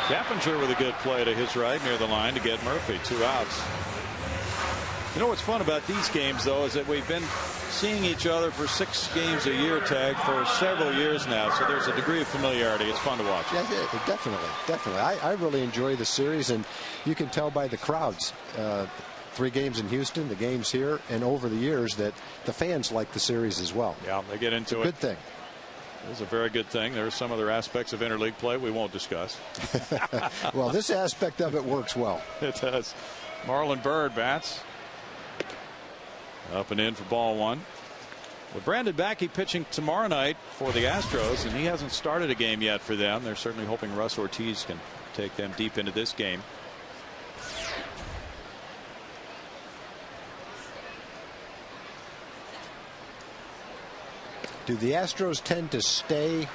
Cappinger with a good play to his right near the line to get Murphy 2 outs. You know what's fun about these games, though, is that we've been seeing each other for 6 games a year, Tag, for several years now. So there's a degree of familiarity. It's fun to watch. Yeah, definitely. I really enjoy the series, and you can tell by the crowds. 3 games in Houston, the games here, and over the years that the fans like the series as well. Yeah, they get into it. Good thing. It's a very good thing. There are some other aspects of interleague play we won't discuss. Well, this aspect of it works well. It does. Marlon Byrd bats. Up and in for ball 1. With Brandon Backey pitching tomorrow night for the Astros, and he hasn't started a game yet for them. They're certainly hoping Russ Ortiz can take them deep into this game. Do the Astros tend to stay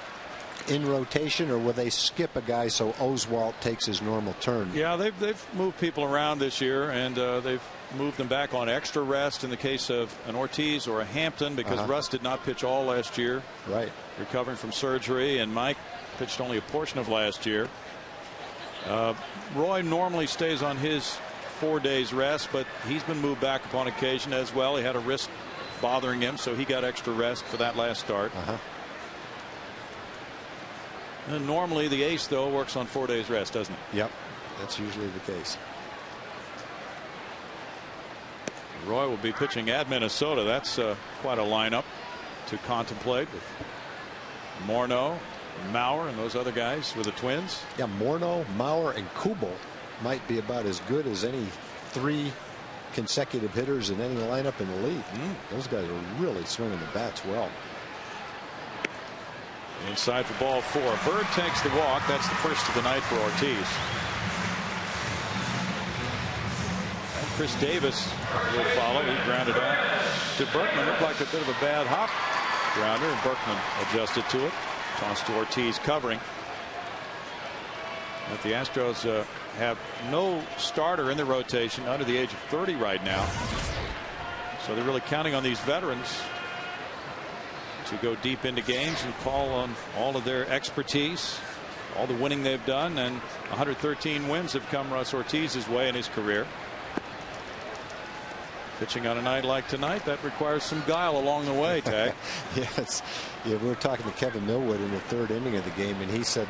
in rotation, or will they skip a guy so Oswalt takes his normal turn? Yeah, they've moved people around this year, and they've moved them back on extra rest in the case of an Ortiz or a Hampton, because Russ did not pitch all last year. Right. Recovering from surgery, and Mike pitched only a portion of last year. Roy normally stays on his 4 days rest, but he's been moved back upon occasion as well. He had a wrist bothering him, so he got extra rest for that last start. And normally the ace, though, works on 4 days rest, doesn't it? Yep, that's usually the case. Roy will be pitching at Minnesota. That's quite a lineup to contemplate with Morneau, Mauer, and those other guys with the Twins. Yeah, Morneau, Mauer, and Kubel might be about as good as any 3 consecutive hitters in any lineup in the league. Those guys are really swinging the bats well. Inside for ball 4. Bird takes the walk. That's the first of the night for Ortiz. And Chris Davis will follow. He grounded out to Berkman. Looked like a bit of a bad hop grounder, and Berkman adjusted to it. Toss to Ortiz covering. But the Astros have no starter in the rotation under the age of 30 right now. So they're really counting on these veterans to go deep into games and call on all of their expertise, all the winning they've done, and 113 wins have come Russ Ortiz's way in his career. Pitching on a night like tonight, that requires some guile along the way, Tag. Yes. Yeah, we were talking to Kevin Millwood in the 3rd inning of the game, and he said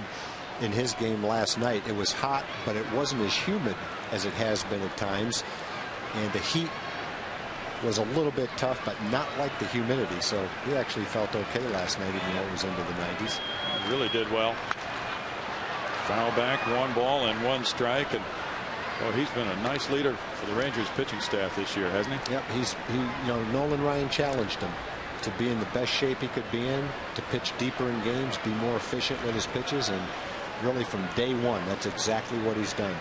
in his game last night it was hot, but it wasn't as humid as it has been at times, and the heat was a little bit tough, but not like the humidity. So he actually felt okay last night, even though it was into the 90s. He really did well. Foul back, 1 ball and 1 strike, and well, he's been a nice leader for the Rangers pitching staff this year, hasn't he? Yep, you know, Nolan Ryan challenged him to be in the best shape he could be in, to pitch deeper in games, be more efficient with his pitches, and really from day 1, that's exactly what he's done.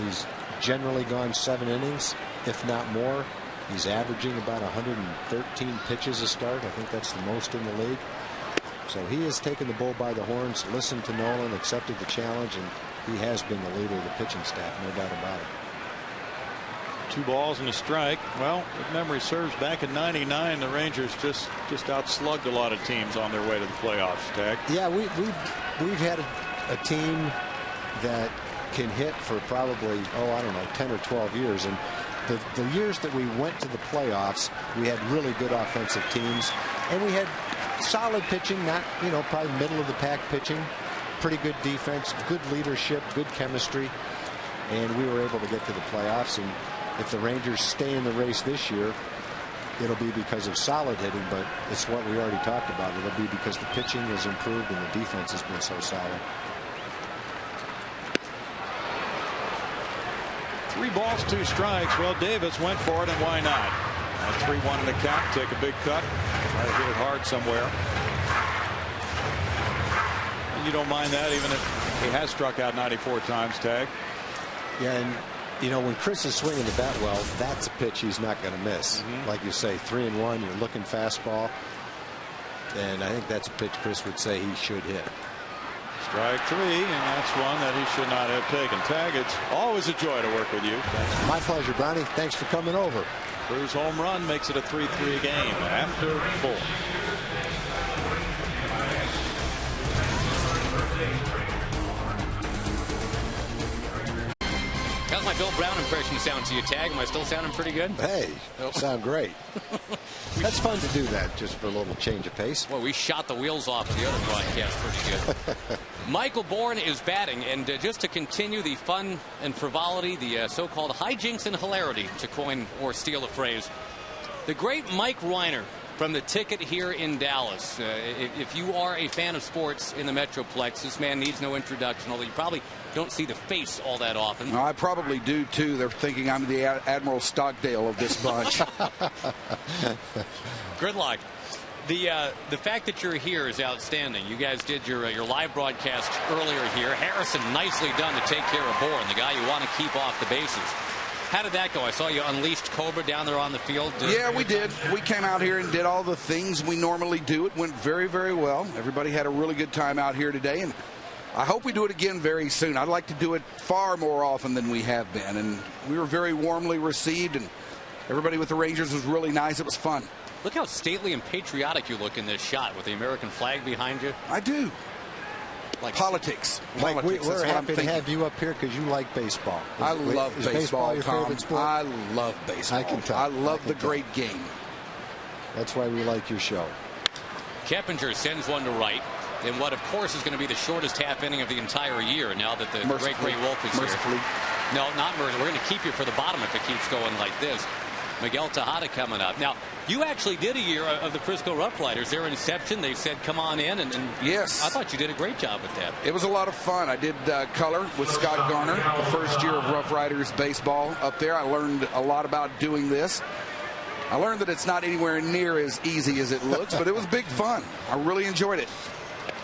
He's generally gone 7 innings, if not more. He's averaging about 113 pitches a start. I think that's the most in the league. So he has taken the bull by the horns, listened to Nolan, accepted the challenge, and he has been the leader of the pitching staff, no doubt about it. 2 balls and a strike. Well, if memory serves, back in '99, the Rangers just outslugged a lot of teams on their way to the playoffs, Tag. Yeah, we've had a team that can hit for probably, I don't know, 10 or 12 years, and the years that we went to the playoffs, we had really good offensive teams, and we had solid pitching, not, probably middle of the pack pitching, pretty good defense, good leadership, good chemistry, and we were able to get to the playoffs. And if the Rangers stay in the race this year, it'll be because of solid hitting, but it's what we already talked about. It'll be because the pitching has improved and the defense has been so solid. 3 balls, 2 strikes. Well, Davis went for it, and why not? At 3-1 in the count, take a big cut, try to hit it hard somewhere. And you don't mind that, even if he has struck out 94 times, Tag. Yeah, and you know, when Chris is swinging the bat well, that's a pitch he's not going to miss. Like you say, 3-1, you're looking fastball. And I think that's a pitch Chris would say he should hit. Strike 3, and that's one that he should not have taken. Tag, it's always a joy to work with you. Thanks. My pleasure, Brownie. Thanks for coming over. Cruz home run makes it a 3-3 game after 4. How's my Bill Brown impression sound to you, Tag? Am I still sounding pretty good? Hey, sound great. That's fun to do that just for a little change of pace. Well, we shot the wheels off of the other broadcast pretty good. Michael Bourne is batting, and just to continue the fun and frivolity, the so-called hijinks and hilarity, to coin or steal a phrase, the great Mike Reiner from the Ticket here in Dallas. If you are a fan of sports in the Metroplex, this man needs no introduction, although you probably don't see the face all that often. No, I probably do, too. They're thinking I'm the Admiral Stockdale of this bunch. Good luck. The fact that you're here is outstanding. You guys did your live broadcast earlier here. Harrison, nicely done to take care of Bourne, the guy you want to keep off the bases. How did that go? I saw you unleashed Cobra down there on the field. Yeah, we did. We came out here and did all the things we normally do. It went very, very well. Everybody had a really good time out here today, and I hope we do it again very soon. I'd like to do it far more often than we have been, and we were very warmly received, and everybody with the Rangers was really nice. It was fun. Look how stately and patriotic you look in this shot with the American flag behind you. I do. Like politics. Mike, we're happy to have you up here because you like baseball. I love baseball, your Tom. favorite sport? I love baseball. I can tell. I love the great game. That's why we like your show. Keppinger sends one to right in what, of course, is going to be the shortest half inning of the entire year now that the great Gray Wolf is here. No, not mercifully. We're going to keep you for the bottom if it keeps going like this. Miguel Tejada coming up. Now, you actually did a year of the Frisco Rough Riders. Their inception, they said, come on in. And yes, I thought you did a great job with that. It was a lot of fun. I did color with Scott Garner, the first year of Rough Riders baseball up there. I learned a lot about doing this. I learned that it's not anywhere near as easy as it looks, but it was big fun. I really enjoyed it.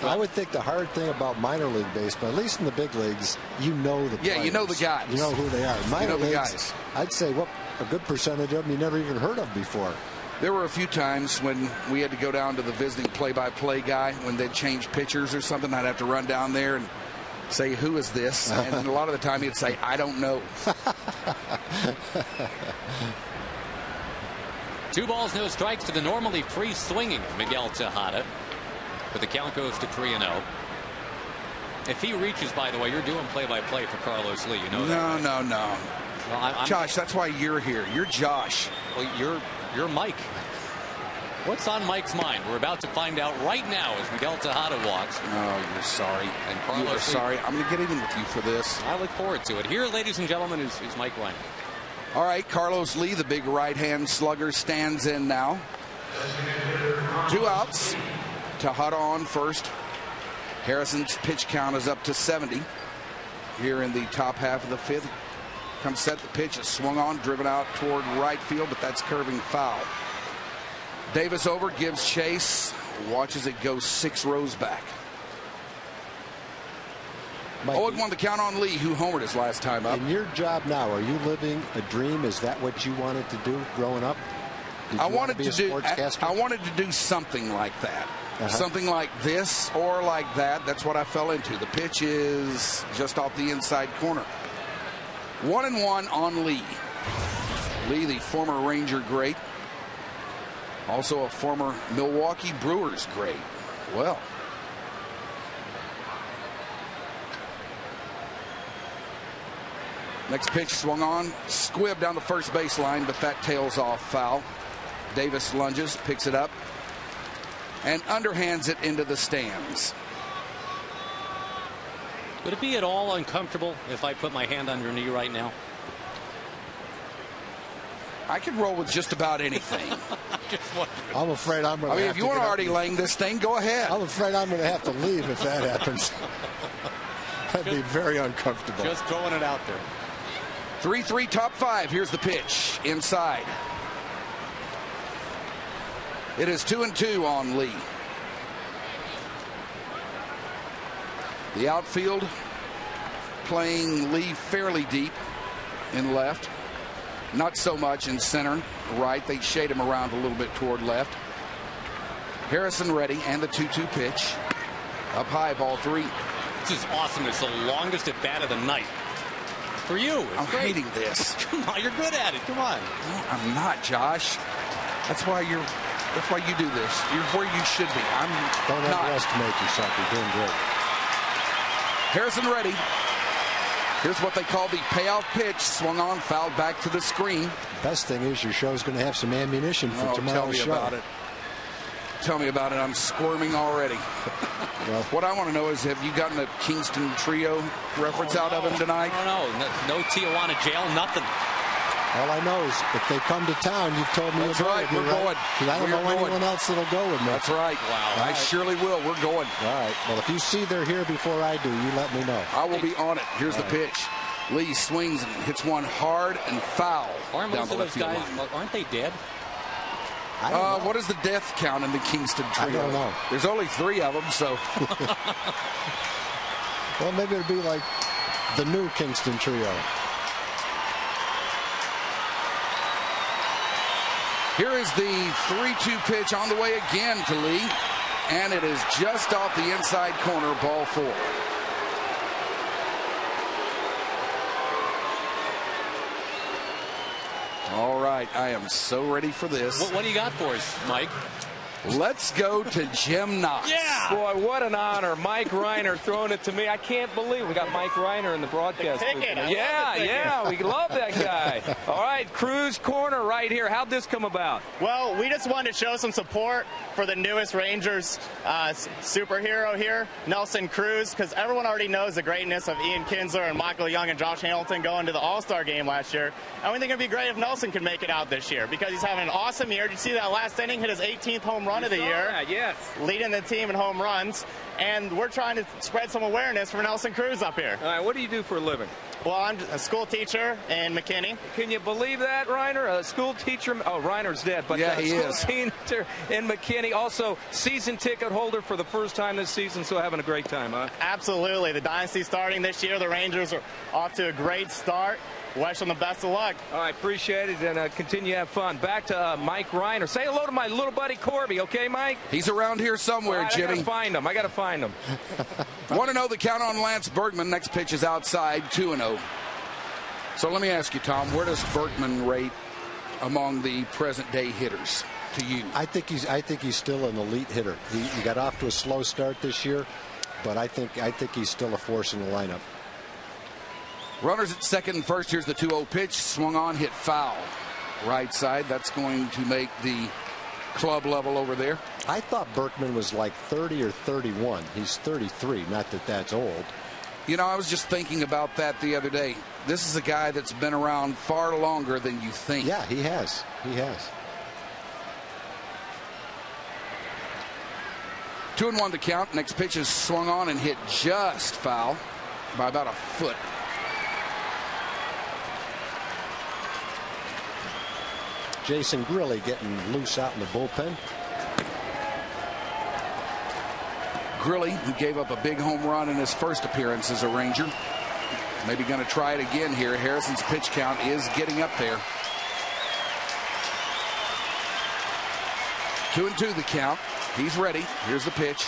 I would think the hard thing about minor league baseball, at least in the big leagues, you know the players. Yeah, you know the guys. You know who they are. Minor leagues, guys. I'd say a good percentage of them you never even heard of before. There were a few times when we had to go down to the visiting play-by-play guy when they'd change pitchers or something. I'd have to run down there and say, who is this? And a lot of the time he'd say, I don't know. 2 balls, no strikes to the normally free-swinging Miguel Tejada. But the count goes to 3-0. If he reaches, by the way, you're doing play-by-play for Carlos Lee. You know that, right? No. Well, Josh, that's why you're here. You're Josh. Well, you're Mike. What's on Mike's mind? We're about to find out right now as Miguel Tejada walks. Oh, you're sorry. And Carlos Lee, sorry. I'm going to get even with you for this. I look forward to it. Here, ladies and gentlemen, is Mike Reiner. All right, Carlos Lee, the big right-hand slugger, stands in now. 2 outs. Tejada on first. Harrison's pitch count is up to 70 here in the top half of the 5th. Comes set, the pitch is swung on, driven out toward right field, but that's curving foul. Davis over, gives chase, watches it go 6 rows back. 0-1 the count on Lee, who homered his last time up. In your job now, are you living a dream? Is that what you wanted to do growing up? I wanted to do something like that. Something like this or like that. That's what I fell into. The pitch is just off the inside corner. 1-1 on Lee. Lee, the former Ranger great. Also a former Milwaukee Brewers great. Well. Next pitch swung on. Squibb down the first baseline, but that tails off foul. Davis lunges, picks it up, and underhands it into the stands. Would it be at all uncomfortable if I put my hand on your knee right now? I could roll with just about anything. I'm afraid I'm going to. I mean, if you want to already laying this thing, go ahead. I'm afraid I'm going to have to leave if that happens. That'd be very uncomfortable. Just throwing it out there. 3-3 top 5. Here's the pitch inside. It is 2-2 on Lee. The outfield playing Lee fairly deep in left. Not so much in center, right. They shade him around a little bit toward left. Harrison ready, and the 2-2 pitch. Up high, ball 3. This is awesome. It's the longest at bat of the night. For you. I'm hating this. Come on, you're good at it. Come on. No, I'm not, Josh. That's why you do this. You're where you should be. I'm Don't not. underestimate yourself. You're doing great. Harrison ready. Here's what they call the payoff pitch. Swung on, fouled back to the screen. Best thing is your show's going to have some ammunition for tomorrow's tell me show. about it. Tell me about it. I'm squirming already. Well, what I want to know is, have you gotten a Kingston Trio reference out of him tonight? No Tijuana jail, nothing. all I know is if they come to town, you've told me That's about right. it. We're going. Because I don't know anyone else that'll go with me. That's right. Wow. I surely will. We're going. All right. Well, if you see they're here before I do, you let me know. I will be on it. Here's the pitch. Lee swings and hits one hard and foul. Aren't down most the of left those field guys, line. aren't they dead? I don't know. What is the death count in the Kingston Trio? I don't know. There's only 3 of them, so. Well, maybe it'd be like the new Kingston Trio. Here is the 3-2 pitch on the way again to Lee, and it is just off the inside corner, ball 4. All right, I am so ready for this. What do you got for us, Mike? Let's go to Jim Knox. Yeah! Boy, what an honor. Mike Reiner throwing it to me. I can't believe we got Mike Reiner in the broadcast. Yeah, we love that guy. All right, Cruz Corner right here. How'd this come about? Well, we just wanted to show some support for the newest Rangers superhero here, Nelson Cruz, because everyone already knows the greatness of Ian Kinsler and Michael Young and Josh Hamilton going to the All-Star game last year. And we think it'd be great if Nelson could make it out this year because he's having an awesome year. Did you see that last inning? Hit his 18th home run of the year. Yes. Leading the team in home runs. And we're trying to spread some awareness for Nelson Cruz up here. All right, what do you do for a living? Well, I'm a school teacher in McKinney. Can you believe that, Reiner? A school teacher. Oh, Reiner's dead, but yeah, he is. School teacher in McKinney. Also, season ticket holder for the first time this season, so having a great time, huh? Absolutely. The dynasty starting this year. The Rangers are off to a great start. Wish them the best of luck. All right, appreciate it, and continue to have fun. Back to Mike Reiner. Say hello to my little buddy Corby, okay, Mike? He's around here somewhere, right, Jimmy. I got to find him. Want to know the count on Lance Bergman? Next pitch is outside, 2-0. So let me ask you, Tom, where does Bergman rate among the present-day hitters to you? I think he's still an elite hitter. He got off to a slow start this year, but I think he's still a force in the lineup. Runners at second and first. Here's the 2-0 pitch. Swung on, hit foul. Right side. That's going to make the club level over there. I thought Berkman was like 30 or 31. He's 33. Not that that's old. You know, I was just thinking about that the other day. This is a guy that's been around far longer than you think. Yeah, he has. He has. 2-1 to count. Next pitch is swung on and hit just foul by about a foot. Jason Grilly getting loose out in the bullpen. Grilly, who gave up a big home run in his first appearance as a Ranger. Maybe going to try it again here. Harrison's pitch count is getting up there. 2-2 the count. He's ready. Here's the pitch.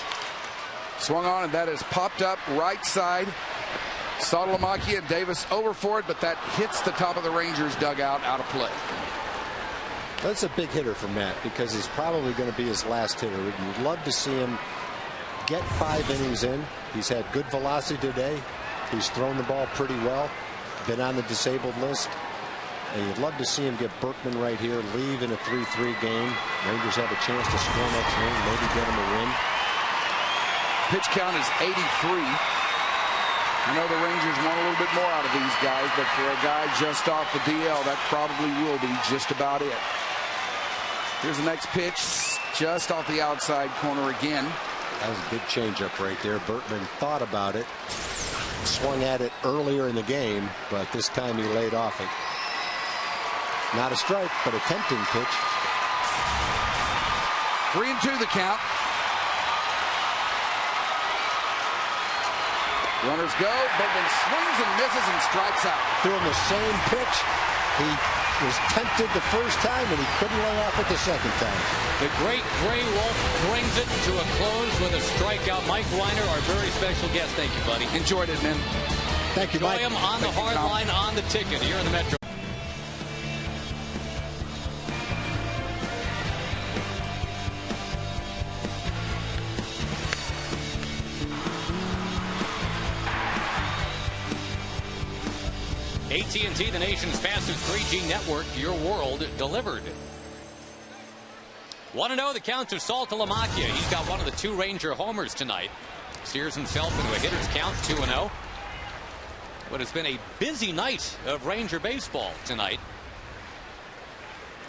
Swung on, and that is popped up right side. Saltalamacchia and Davis over for it, but that hits the top of the Rangers dugout, out of play. That's a big hitter for Matt because he's probably going to be his last hitter. You'd love to see him get 5 innings in. He's had good velocity today. He's thrown the ball pretty well. Been on the disabled list. And you'd love to see him get Berkman right here, leave in a 3-3 game. Rangers have a chance to score next inning, maybe get him a win. Pitch count is 83. I know the Rangers want a little bit more out of these guys, but for a guy just off the DL, that probably will be just about it. Here's the next pitch, just off the outside corner again. That was a big changeup right there. Berkman thought about it. swung at it earlier in the game, but this time he laid off it. Not a strike, but a tempting pitch. 3-2 the count. Runners go. Bowman swings and misses and strikes out. Doing the same pitch. He was tempted the first time, and he couldn't lay off it the second time. The great Gray Wolf brings it to a close with a strikeout. Mike Weiner, our very special guest. Thank you, buddy. Enjoyed it, man. Thank you, Enjoy Mike. him on the hard line, on the ticket here in the Metro. AT&T, the nation's fastest 3G network, your world delivered. 1-0 the count to Saltalamacchia. He's got one of the 2 Ranger homers tonight. Steers himself into a hitter's count, 2-0. But it's been a busy night of Ranger baseball tonight.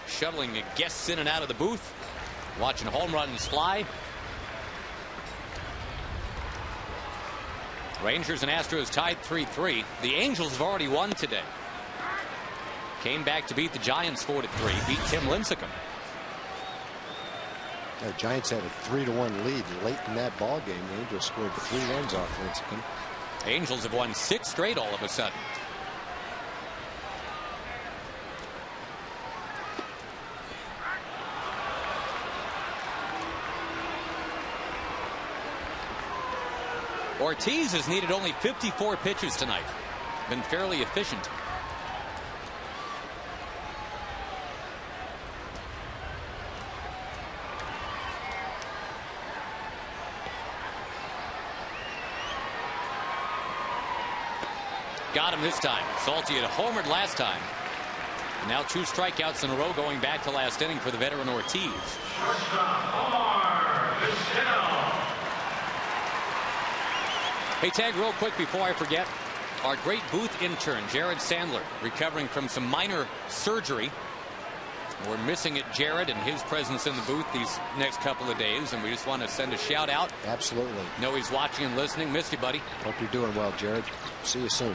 Shuttling guests in and out of the booth, watching home runs fly. Rangers and Astros tied 3-3. The Angels have already won today. Came back to beat the Giants 4-3. Beat Tim Lincecum. The Giants had a 3-1 lead late in that ball game. The Angels scored 3 runs off Lincecum. Angels have won 6 straight all of a sudden. Ortiz has needed only 54 pitches tonight. Been fairly efficient. Got him this time. Salty had homered last time. And now 2 strikeouts in a row going back to last inning for the veteran Ortiz. Hey, Tag, real quick before I forget, our great booth intern, Jared Sandler, recovering from some minor surgery. We're missing it, Jared, and his presence in the booth these next couple of days, and we just want to send a shout out. Absolutely. Know he's watching and listening. Missed you, buddy. Hope you're doing well, Jared. See you soon.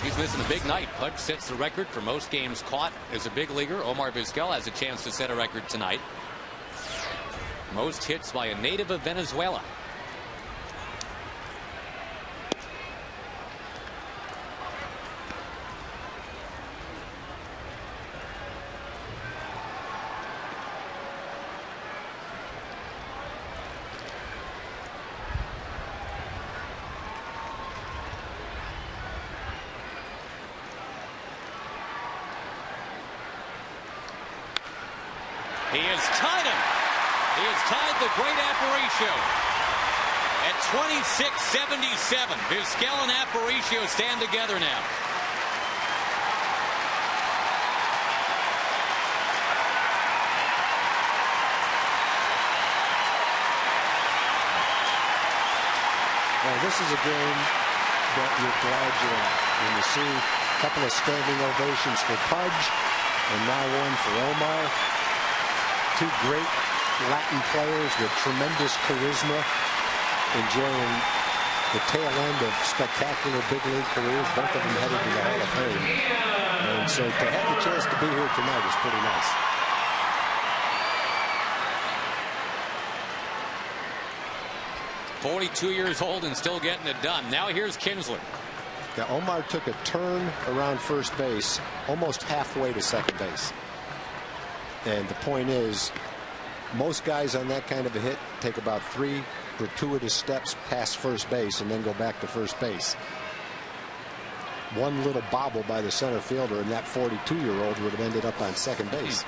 He's missing a big night. Pudge sets the record for most games caught as a big leaguer. Omar Vizquel has a chance to set a record tonight. Most hits by a native of Venezuela. He has tied him. He has tied the great Aparicio at 26-77. Vizquel and Aparicio stand together now. Well, this is a game that you're glad you're at. When you see a couple of standing ovations for Pudge and now one for Omar. 2 great Latin players with tremendous charisma, enjoying the tail end of spectacular big league careers, both of them headed to the Hall of Fame. And so to have the chance to be here tonight is pretty nice. .42 years old and still getting it done. Now here's Kinsler. Yeah, Omar took a turn around first base, almost halfway to second base. And the point is, most guys on that kind of a hit take about 3 gratuitous steps past first base and then go back to first base. One little bobble by the center fielder and that 42-year-old would have ended up on second base.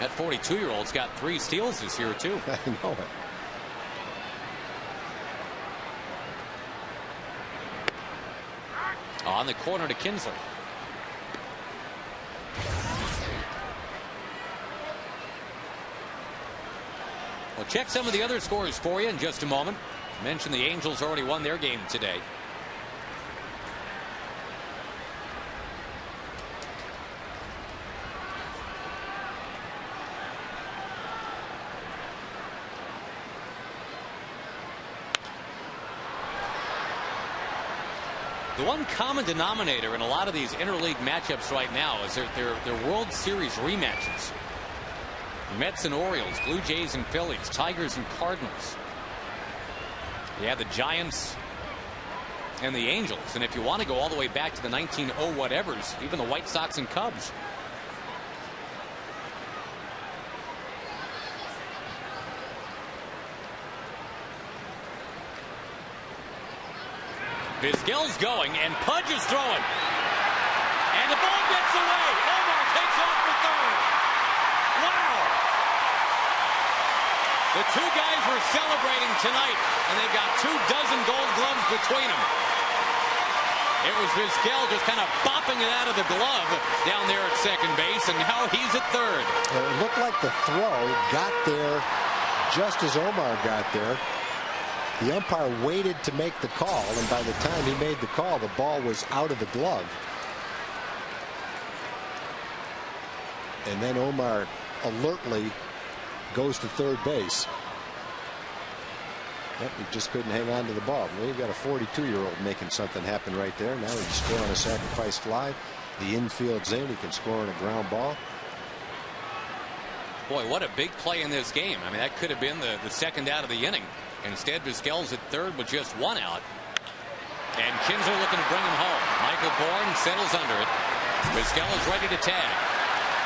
That 42-year-old's got 3 steals this year, too. I know it. On the corner to Kinsler. We'll check some of the other scores for you in just a moment. I mentioned the Angels already won their game today. The one common denominator in a lot of these interleague matchups right now is they're World Series rematches. Mets and Orioles, Blue Jays and Phillies, Tigers and Cardinals. You have the Giants and the Angels. And if you want to go all the way back to the 1900 whatevers, even the White Sox and Cubs. Vizquel's going, and Pudge is throwing. And the ball gets away. Omar takes off for third. Wow. The two guys were celebrating tonight, and they've got 24 Gold Gloves between them. It was Vizquel just kind of bopping it out of the glove down there at second base, and now he's at third. It looked like the throw got there just as Omar got there. The umpire waited to make the call, and by the time he made the call, the ball was out of the glove. And then Omar alertly goes to third base. Yep, he just couldn't hang on to the ball. Well, you've got a 42-year-old making something happen right there. Now he can score on a sacrifice fly. The infield's in. He can score on a ground ball. Boy, what a big play in this game. I mean, that could have been the second out of the inning. Instead, Vizquel's at third with just one out. And Kinsler looking to bring him home. Michael Bourne settles under it. Vizquel is ready to tag.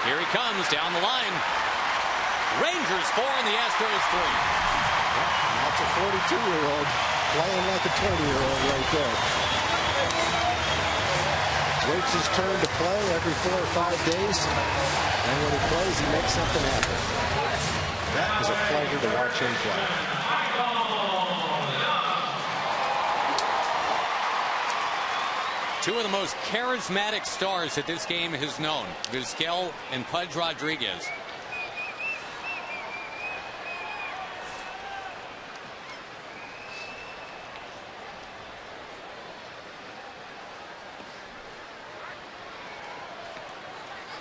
Here he comes down the line. Rangers 4 and the Astros 3. That's a 42-year-old playing like a 20-year-old right there. Waits his turn to play every 4 or 5 days. And when he plays, he makes something happen. That is a pleasure to watch him play. Two of the most charismatic stars that this game has known, Vizquel and Pudge Rodriguez.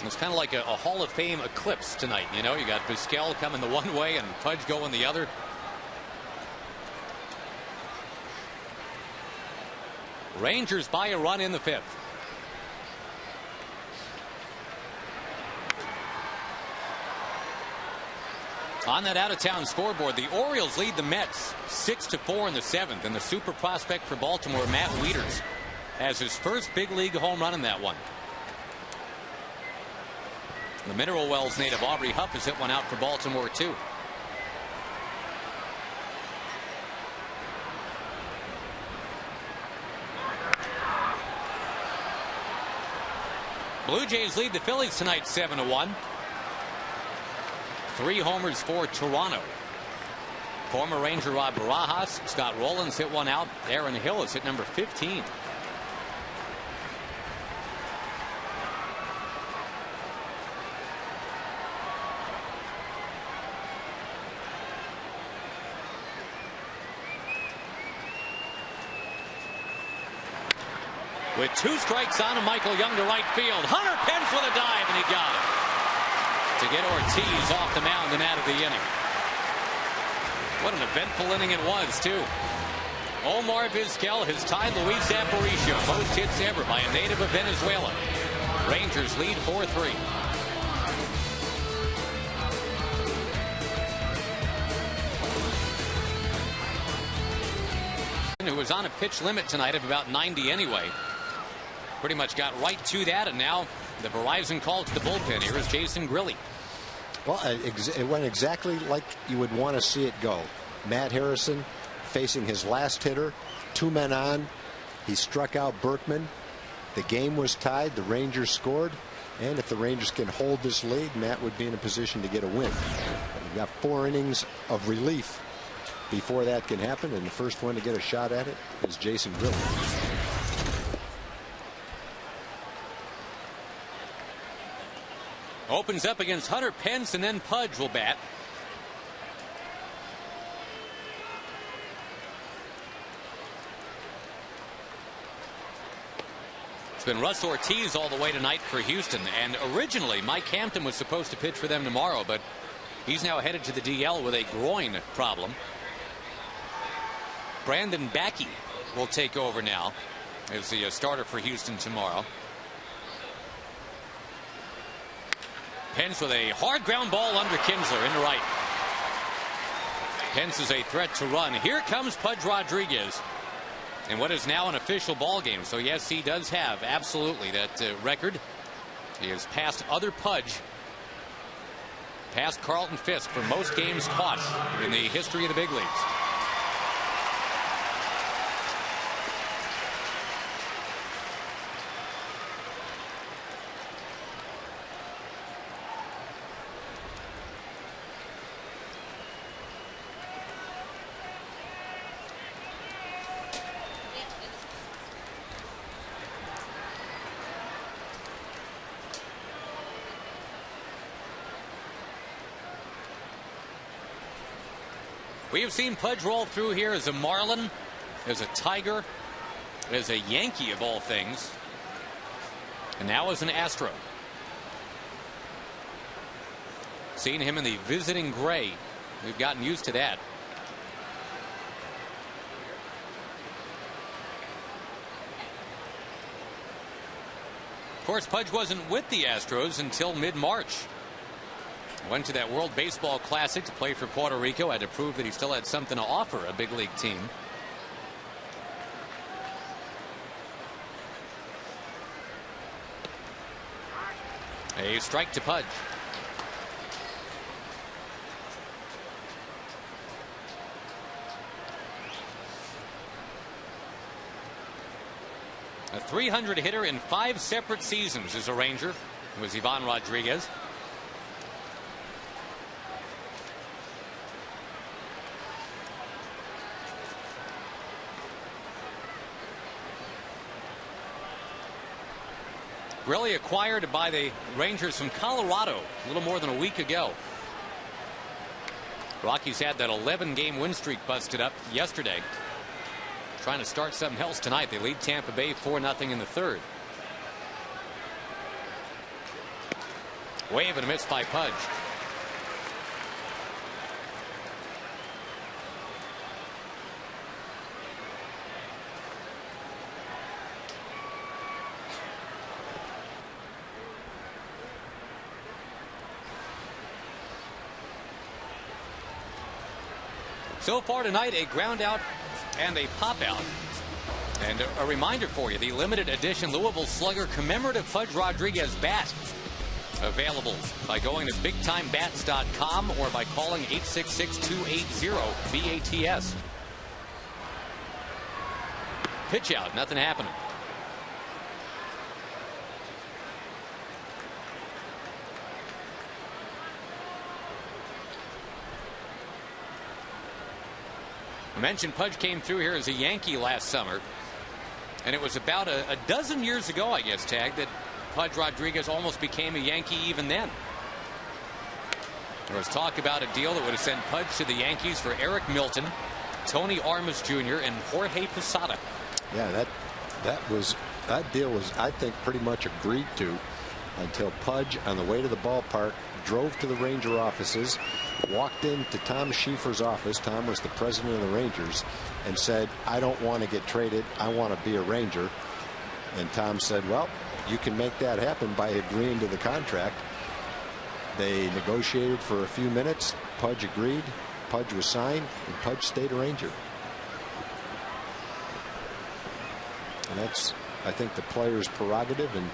It's kind of like a Hall of Fame eclipse tonight. You know, you got Vizquel coming the one way and Pudge going the other. Rangers by a run in the 5th. On that out-of-town scoreboard, the Orioles lead the Mets 6-4 in the 7th, and the super prospect for Baltimore, Matt Wieters, has his first big league home run in that one. The Mineral Wells native Aubrey Huff has hit one out for Baltimore too. Blue Jays lead the Phillies tonight 7-1. 3 homers for Toronto. Former Ranger Rob Barajas, Scott Rowlands hit one out. Aaron Hill is hit number 15. With 2 strikes on him, Michael Young to right field. Hunter Pence with a dive, and he got it to get Ortiz off the mound and out of the inning. What an eventful inning it was, too. Omar Vizquel has tied Luis Aparicio most hits ever by a native of Venezuela. Rangers lead 4-3. Who was on a pitch limit tonight of about 90 anyway. Pretty much got right to that, and now the Verizon call to the bullpen. Here is Jason Grilli. Well, it went exactly like you would want to see it go. Matt Harrison facing his last hitter, 2 men on. He struck out Berkman. The game was tied. The Rangers scored. And if the Rangers can hold this lead, Matt would be in a position to get a win. But you've got 4 innings of relief before that can happen, and the first one to get a shot at it is Jason Grilli. Opens up against Hunter Pence, and then Pudge will bat. It's been Russ Ortiz all the way tonight for Houston, and originally Mike Hampton was supposed to pitch for them tomorrow, but he's now headed to the DL with a groin problem. Brandon Backey will take over now is the starter for Houston tomorrow. Pence with a hard ground ball under Kinsler into right. Pence is a threat to run. Here comes Pudge Rodriguez in what is now an official ball game. So yes, he does have absolutely that record. He has passed other Pudge, past Carlton Fisk for most games caught in the history of the big leagues. We have seen Pudge roll through here as a Marlin, as a Tiger, as a Yankee of all things, and now as an Astro. Seeing him in the visiting gray, we've gotten used to that. Of course, Pudge wasn't with the Astros until mid-March. Went to that World Baseball Classic to play for Puerto Rico. Had to prove that he still had something to offer a big league team. A strike to Pudge. A 300 hitter in 5 separate seasons as a Ranger. It was Ivan Rodriguez. Really acquired by the Rangers from Colorado a little more than a week ago. Rockies had that 11-game win streak busted up yesterday. Trying to start something else tonight. They lead Tampa Bay 4-0 in the third. Wave and a miss by Pudge. So far tonight, a ground out and a pop out. And a reminder for you, the limited edition Louisville Slugger commemorative Pudge Rodriguez bat. Available by going to BigTimeBats.com or by calling 866-280-BATS. Pitch out, nothing happening. I mentioned Pudge came through here as a Yankee last summer, and it was about a dozen years ago, I guess, Tag, that Pudge Rodriguez almost became a Yankee even then. There was talk about a deal that would have sent Pudge to the Yankees for Eric Milton, Tony Armas Jr., and Jorge Posada. Yeah, that deal was, I think, pretty much agreed to until Pudge, on the way to the ballpark, drove to the Ranger offices, walked into Tom Schieffer's office. Tom was the president of the Rangers, and said, I don't want to get traded. I want to be a Ranger. And Tom said, well, you can make that happen by agreeing to the contract. They negotiated for a few minutes. Pudge agreed. Pudge was signed, and Pudge stayed a Ranger. And that's, I think, the player's prerogative. And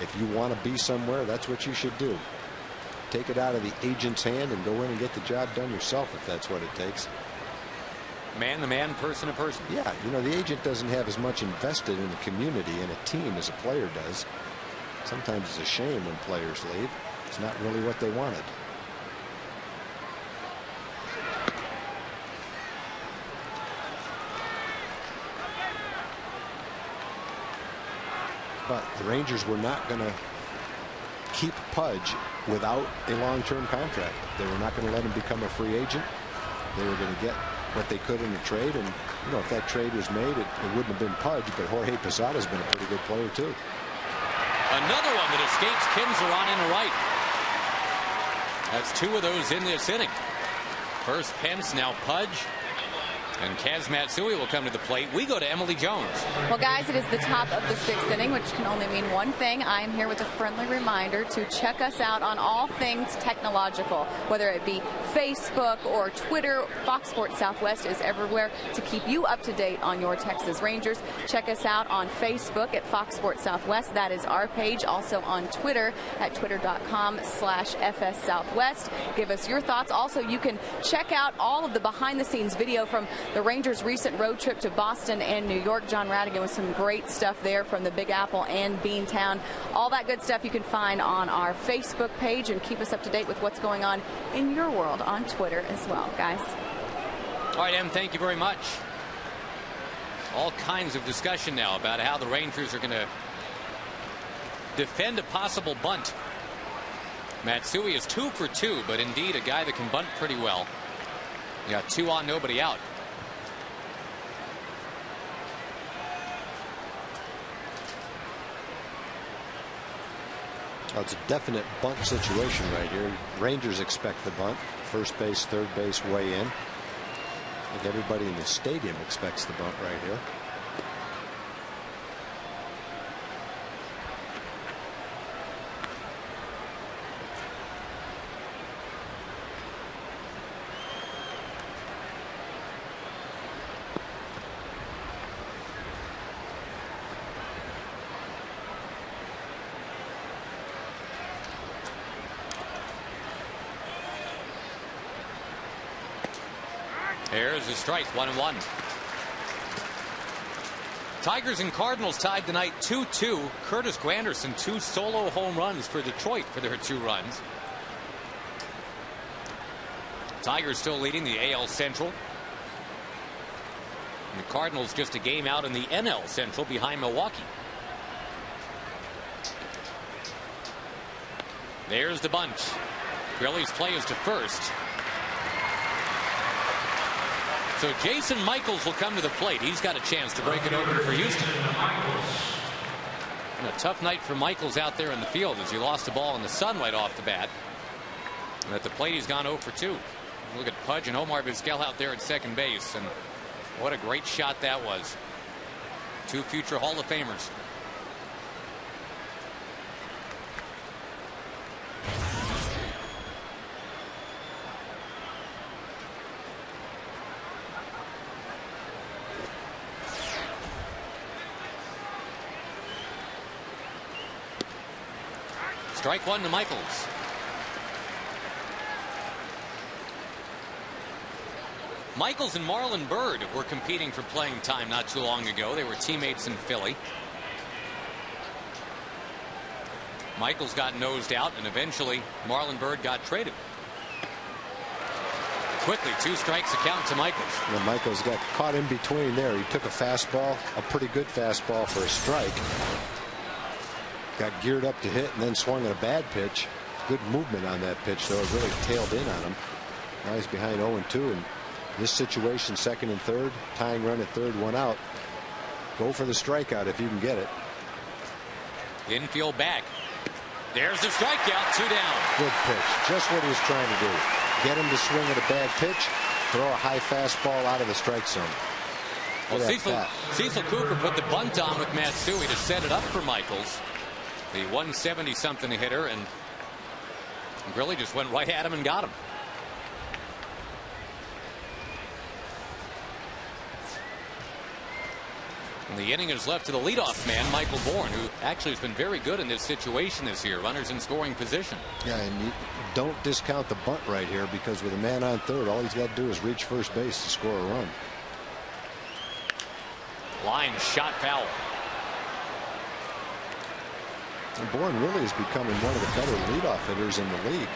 if you want to be somewhere, that's what you should do. Take it out of the agent's hand and go in and get the job done yourself if that's what it takes. Man to man, person to person. Yeah, you know, the agent doesn't have as much invested in the community and a team as a player does. Sometimes it's a shame when players leave. It's not really what they wanted. But the Rangers were not going to keep Pudge without a long-term contract. They were not going to let him become a free agent. They were going to get what they could in the trade, and you know, if that trade was made, it wouldn't have been Pudge, but Jorge Posada's been a pretty good player too. Another one that escapes Kinsler on into right. That's 2 of those in this inning. First Pence, now Pudge. And Kaz Matsui will come to the plate. We go to Emily Jones. Well, guys, it is the top of the 6th inning, which can only mean one thing. I am here with a friendly reminder to check us out on all things technological, whether it be Facebook or Twitter. Fox Sports Southwest is everywhere to keep you up to date on your Texas Rangers. Check us out on Facebook at Fox Sports Southwest. That is our page. Also on Twitter at twitter.com/FS Southwest. Give us your thoughts. Also, you can check out all of the behind-the-scenes video from the Rangers' recent road trip to Boston and New York. John Radigan with some great stuff there from the Big Apple and Beantown. All that good stuff you can find on our Facebook page, and keep us up to date with what's going on in your world on Twitter as well, guys. All right, Em, thank you very much. All kinds of discussion now about how the Rangers are going to defend a possible bunt. Matsui is 2 for 2, but indeed a guy that can bunt pretty well. You got 2 on, nobody out. Oh, it's a definite bunt situation right here. Rangers expect the bunt. First base, third base, way in. I think everybody in the stadium expects the bunt right here. There's a strike, 1-1. Tigers and Cardinals tied tonight 2-2. Curtis Granderson 2 solo home runs for Detroit for their 2 runs. Tigers still leading the AL Central. And the Cardinals just a game out in the NL Central behind Milwaukee. There's the bunt. Grilly's play is to first. So Jason Michaels will come to the plate. He's got a chance to break it open for Houston. And a tough night for Michaels out there in the field as he lost the ball in the sun right off the bat. And at the plate, he's gone 0 for 2. Look at Pudge and Omar Vizquel out there at second base. And what a great shot that was. 2 future Hall of Famers. Strike 1 to Michaels. Michaels and Marlon Byrd were competing for playing time not too long ago. They were teammates in Philly. Michaels got nosed out, and eventually Marlon Byrd got traded. Quickly, 2 strikes account to Michaels. Well, Michaels got caught in between there. He took a fastball, a pretty good fastball for a strike. Got geared up to hit and then swung at a bad pitch. Good movement on that pitch, though. It really tailed in on him. Now he's behind 0-2. In this situation, second and third, tying run at third, 1 out. Go for the strikeout if you can get it. Infield back. There's the strikeout, 2 down. Good pitch. Just what he was trying to do. Get him to swing at a bad pitch, throw a high fastball out of the strike zone. Well, Cecil Cooper put the bunt on with Matsui to set it up for Michaels. The 170-something hitter, and Grilly just went right at him and got him. And the inning is left to the leadoff man, Michael Bourne, who actually has been very good in this situation this year. Runners in scoring position. Yeah, and you don't discount the bunt right here, because with a man on third, all he's got to do is reach first base to score a run. Line shot foul. And Bourne really is becoming one of the better leadoff hitters in the league.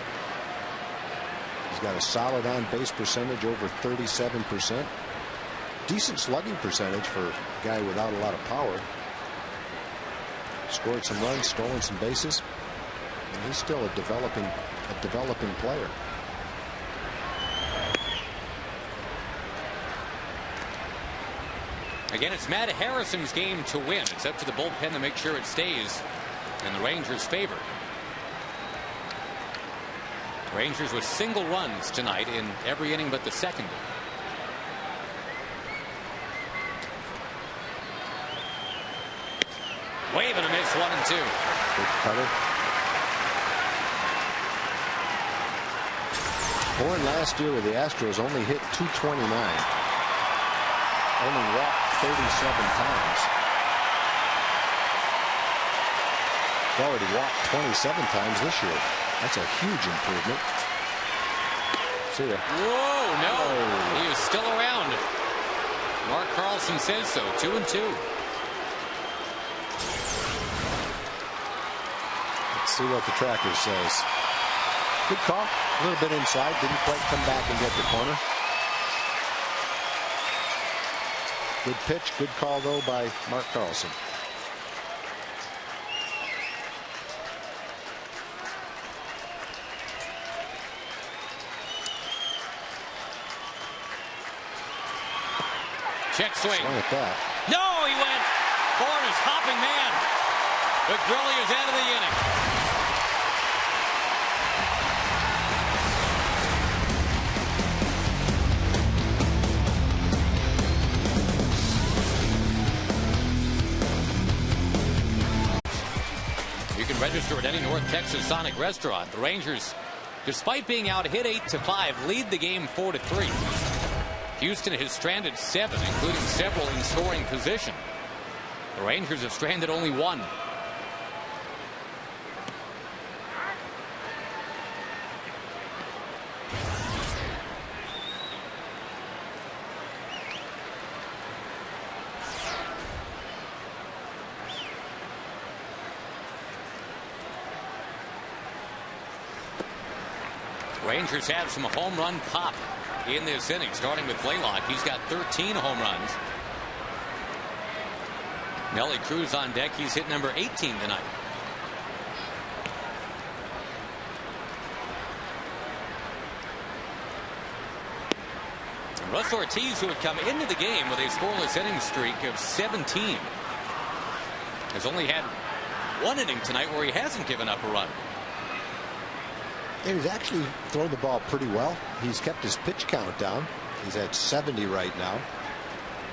He's got a solid on-base percentage, over 37%. Decent slugging percentage for a guy without a lot of power. Scored some runs, stolen some bases. And he's still a developing player. Again, it's Matt Harrison's game to win. It's up to the bullpen to make sure it stays in the Rangers' favor. Rangers with single runs tonight in every inning but the second. Wave and a miss, 1 and 2. Good cutter. Bourne last year with the Astros only hit .229. Only walked 37 times. He's already walked 27 times this year. That's a huge improvement. See ya. Whoa, no. Oh. He is still around. Mark Carlson says so. 2 and 2. Let's see what the tracker says. Good call. A little bit inside. Didn't quite come back and get the corner. Good pitch. Good call, though, by Mark Carlson. Check swing. At that. No, he went. Bourne is hopping man. But Grilli is out of the inning. You can register at any North Texas Sonic restaurant. The Rangers, despite being out hit 8-5, lead the game 4-3. Houston has stranded 7, including several in scoring position. The Rangers have stranded only 1. Rangers have some home run pop in this inning, starting with Blaylock. He's got 13 home runs. Nelly Cruz on deck. He's hit number 18 tonight. And Russ Ortiz, who had come into the game with a scoreless inning streak of 17, has only had 1 inning tonight where he hasn't given up a run. And he's actually thrown the ball pretty well. He's kept his pitch count down. He's at 70 right now.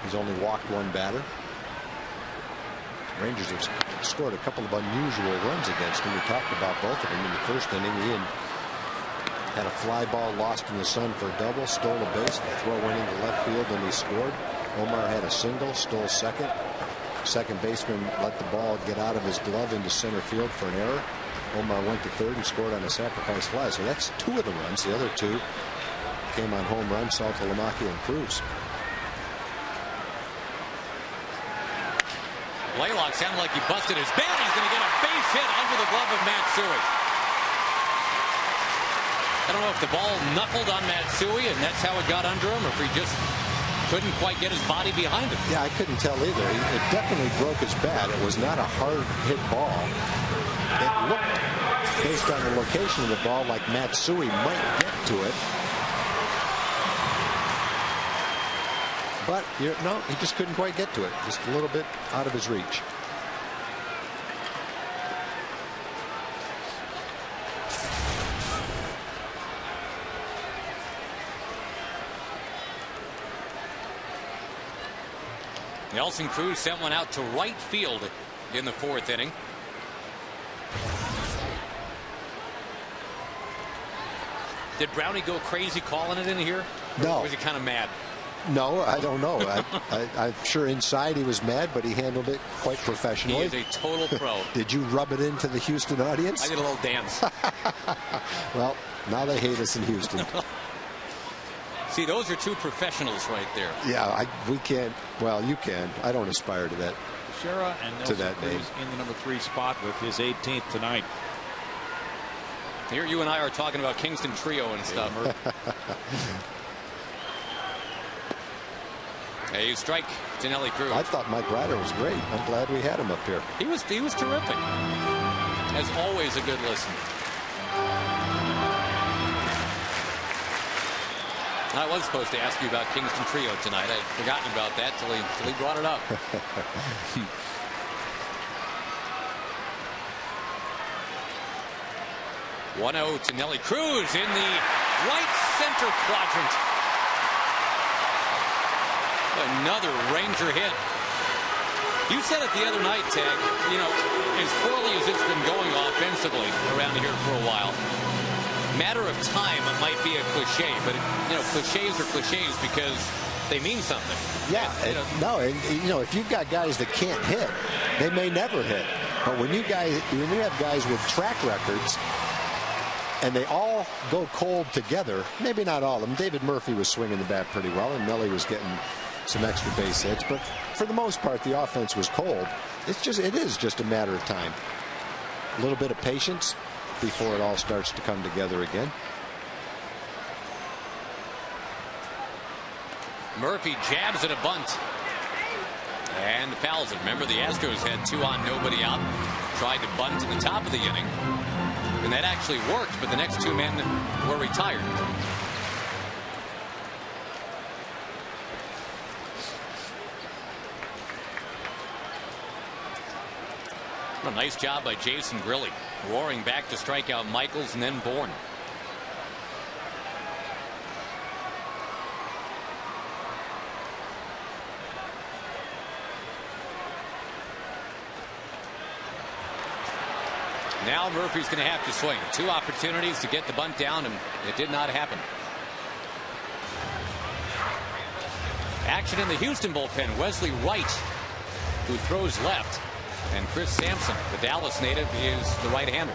He's only walked 1 batter. Rangers have scored a couple of unusual runs against him. We talked about both of them in the first inning. Ian had a fly ball lost in the sun for a double, stole a base, the throw went into left field, and he scored. Omar had a single, stole second. Second baseman let the ball get out of his glove into center field for an error. Omar went to third and scored on a sacrifice fly. So that's 2 of the runs. The other 2 came on home runs, Saltalamacchia and Cruz. Blaylock sounded like he busted his bat. He's going to get a base hit under the glove of Matsui. I don't know if the ball knuckled on Matsui and that's how it got under him, or if he just couldn't quite get his body behind him. Yeah, I couldn't tell either. It definitely broke his bat. It was not a hard hit ball. It looked, based on the location of the ball, like Matsui might get to it. But no, he just couldn't quite get to it. Just a little bit out of his reach. Nelson Cruz sent one out to right field in the 4th inning. Did Brownie go crazy calling it in here? No. Or was he kind of mad? No, I don't know. I'm sure inside he was mad, but he handled it quite professionally. He is a total pro. Did you rub it into the Houston audience? I did a little dance. Well, now they hate us in Houston. See, those are 2 professionals right there. Yeah, we can't. Well, you can. I don't aspire to that. Shera and Nelson Cruz in the number 3 spot with his 18th tonight. Here you and I are talking about Kingston Trio and stuff. A strike to Nelly Cruz. I thought Mike Ryder was great. I'm glad we had him up here. He was terrific. As always, a good listen. I was supposed to ask you about Kingston Trio tonight. I'd forgotten about that till he brought it up. 1-0 to Nelly Cruz in the right center quadrant. Another Ranger hit. You said it the other night, Tag, you know, as poorly as it's been going offensively around here for a while, matter of time might be a cliche, but, you know, cliches are cliches because they mean something. Yeah, if you've got guys that can't hit, they may never hit. But when you have guys with track records and they all go cold together, maybe not all of them. David Murphy was swinging the bat pretty well, and Millie was getting some extra base hits, but for the most part the offense was cold. It is just a matter of time, a little bit of patience before it all starts to come together again. Murphy jabs at a bunt and fouls it. Remember, the Astros had 2 on, nobody out, tried to bunt in the top of the inning, and that actually worked, but the next 2 men were retired. A nice job by Jason Grilli, roaring back to strike out Michaels and then Bourne. Now Murphy's going to have to swing. 2 opportunities to get the bunt down, and it did not happen. Action in the Houston bullpen. Wesley Wright, who throws left. And Chris Sampson, the Dallas native, is the right-hander.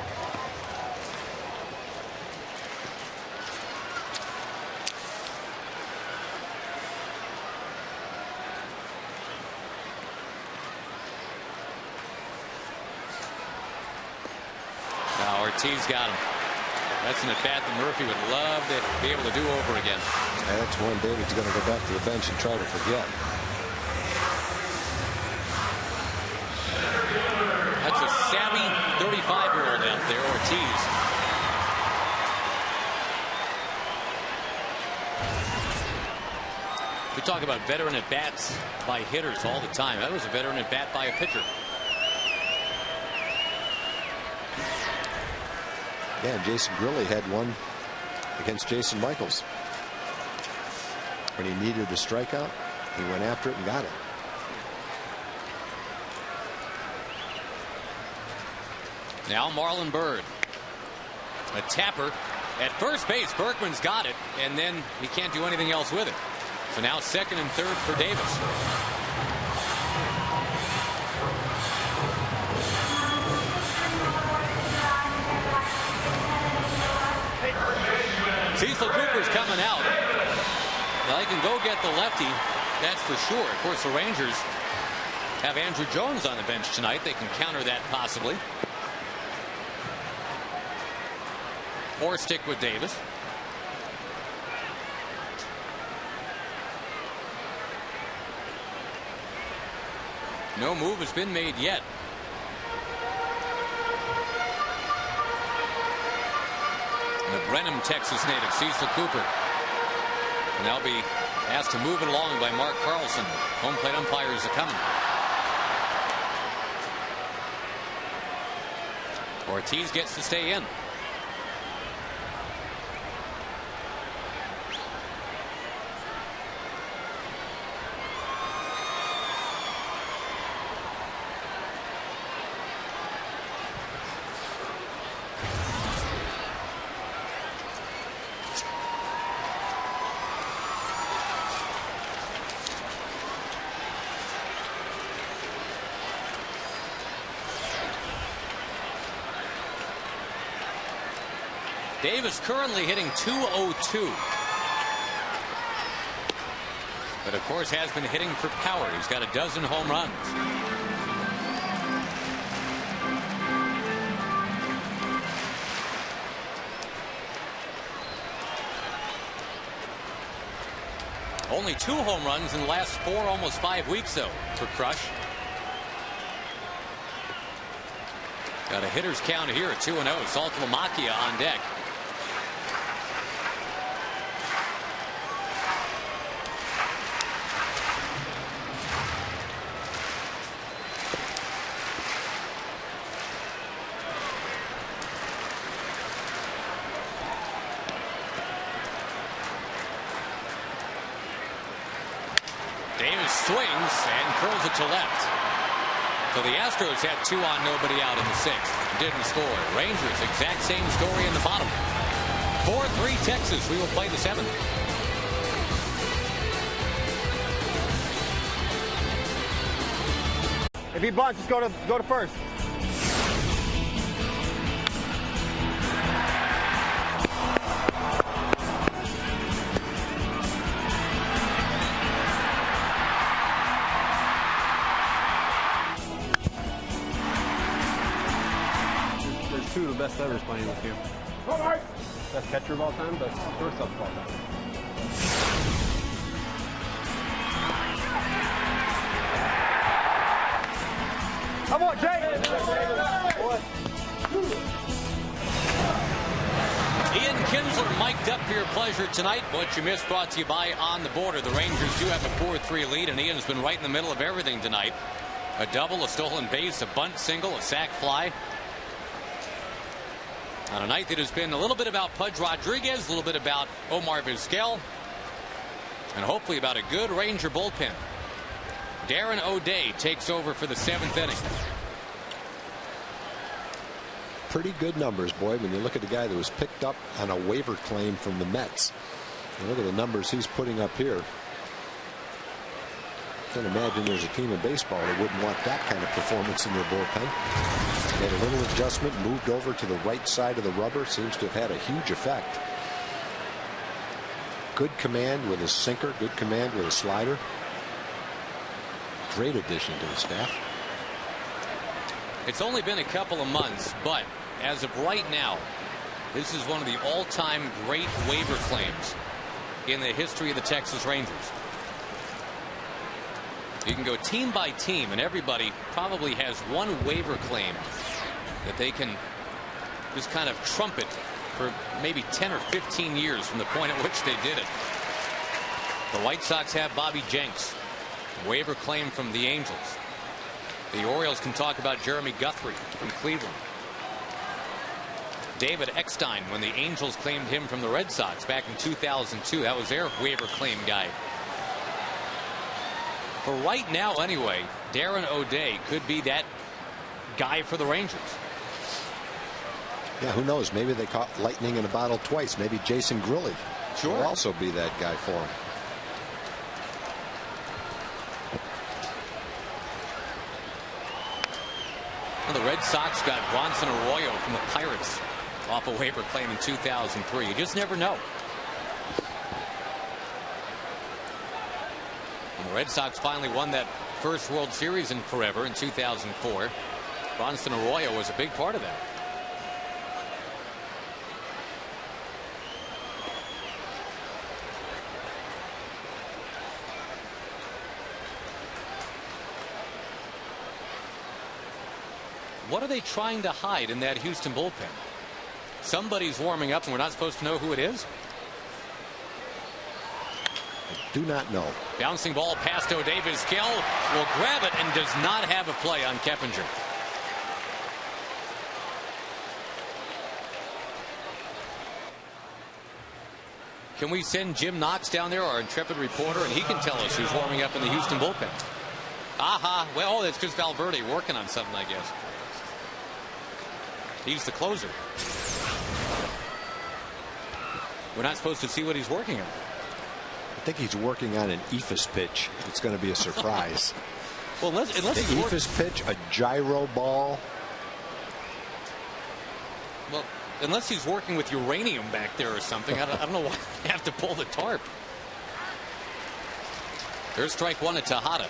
Now Ortiz got him. That's an at-bat that Murphy would love to be able to do over again. That's one David's going to go back to the bench and try to forget. That's a savvy 35-year-old out there, Ortiz. We talk about veteran at-bats by hitters all the time. That was a veteran at-bat by a pitcher. Yeah, Jason Grilli had one against Jason Michaels. When he needed the strikeout, he went after it and got it. Now Marlon Byrd. A tapper at first base. Berkman's got it, and then he can't do anything else with it. So now second and third for Davis. Cecil Cooper's coming out. Now they can go get the lefty, that's for sure. Of course, the Rangers have Andrew Jones on the bench tonight. They can counter that possibly. Or stick with Davis. No move has been made yet. The Brenham, Texas native, Cecil Cooper. And they'll be asked to move it along by Mark Carlson. Home plate umpires are coming. Ortiz gets to stay in. Davis currently hitting .202. But of course has been hitting for power. He's got a dozen home runs. Only 2 home runs in the last 4, almost 5 weeks though for Crush. Got a hitter's count here at 2-0. Saltalamacchia on deck. Davis swings and curls it to left. So the Astros had 2 on, nobody out in the 6th. Didn't score. Rangers, exact same story in the bottom. 4-3 Texas. We will play the 7th. If he bunts, just go to first. There's 2 of the best ever playing with you. Best catcher of all time, best shortstop of all time. Come on, Jay! Ian Kinsler mic'd up for your pleasure tonight. What you missed brought to you by On the Border. The Rangers do have a 4-3 lead, and Ian's been right in the middle of everything tonight. A double, a stolen base, a bunt single, a sac fly. On a night that has been a little bit about Pudge Rodriguez, a little bit about Omar Vizquel, and hopefully about a good Ranger bullpen. Darren O'Day takes over for the 7th inning. Pretty good numbers, boy, when you look at the guy that was picked up on a waiver claim from the Mets. And look at the numbers he's putting up here. Can't imagine there's a team in baseball that wouldn't want that kind of performance in their bullpen. Made a little adjustment, moved over to the right side of the rubber. Seems to have had a huge effect. Good command with his sinker, good command with a slider. Great addition to the staff. It's only been a couple of months, but as of right now, this is one of the all-time great waiver claims in the history of the Texas Rangers. You can go team by team, and everybody probably has one waiver claim that they can just kind of trumpet for maybe 10 or 15 years from the point at which they did it. The White Sox have Bobby Jenks, waiver claim from the Angels. The Orioles can talk about Jeremy Guthrie from Cleveland. David Eckstein, when the Angels claimed him from the Red Sox back in 2002. That was their waiver claim guy. For right now, anyway, Darren O'Day could be that guy for the Rangers. Yeah, who knows? Maybe they caught lightning in a bottle twice. Maybe Jason Grilli will also be that guy for him. Well, the Red Sox got Bronson Arroyo from the Pirates off a waiver claim in 2003. You just never know. And the Red Sox finally won that first World Series in forever in 2004. Bronson Arroyo was a big part of that. What are they trying to hide in that Houston bullpen? Somebody's warming up and we're not supposed to know who it is? I do not know. Bouncing ball past O'Day. Vizquel will grab it and does not have a play on Keppinger. Can we send Jim Knox down there, our intrepid reporter, and he can tell us who's warming up in the Houston bullpen? Aha. Well, it's just Valverde working on something, I guess. He's the closer. We're not supposed to see what he's working on. I think he's working on an ephus pitch. It's going to be a surprise. Well, unless the ephus pitch, a gyro ball. Well, unless he's working with uranium back there or something. I don't know why you have to pull the tarp. There's strike one at Tejada.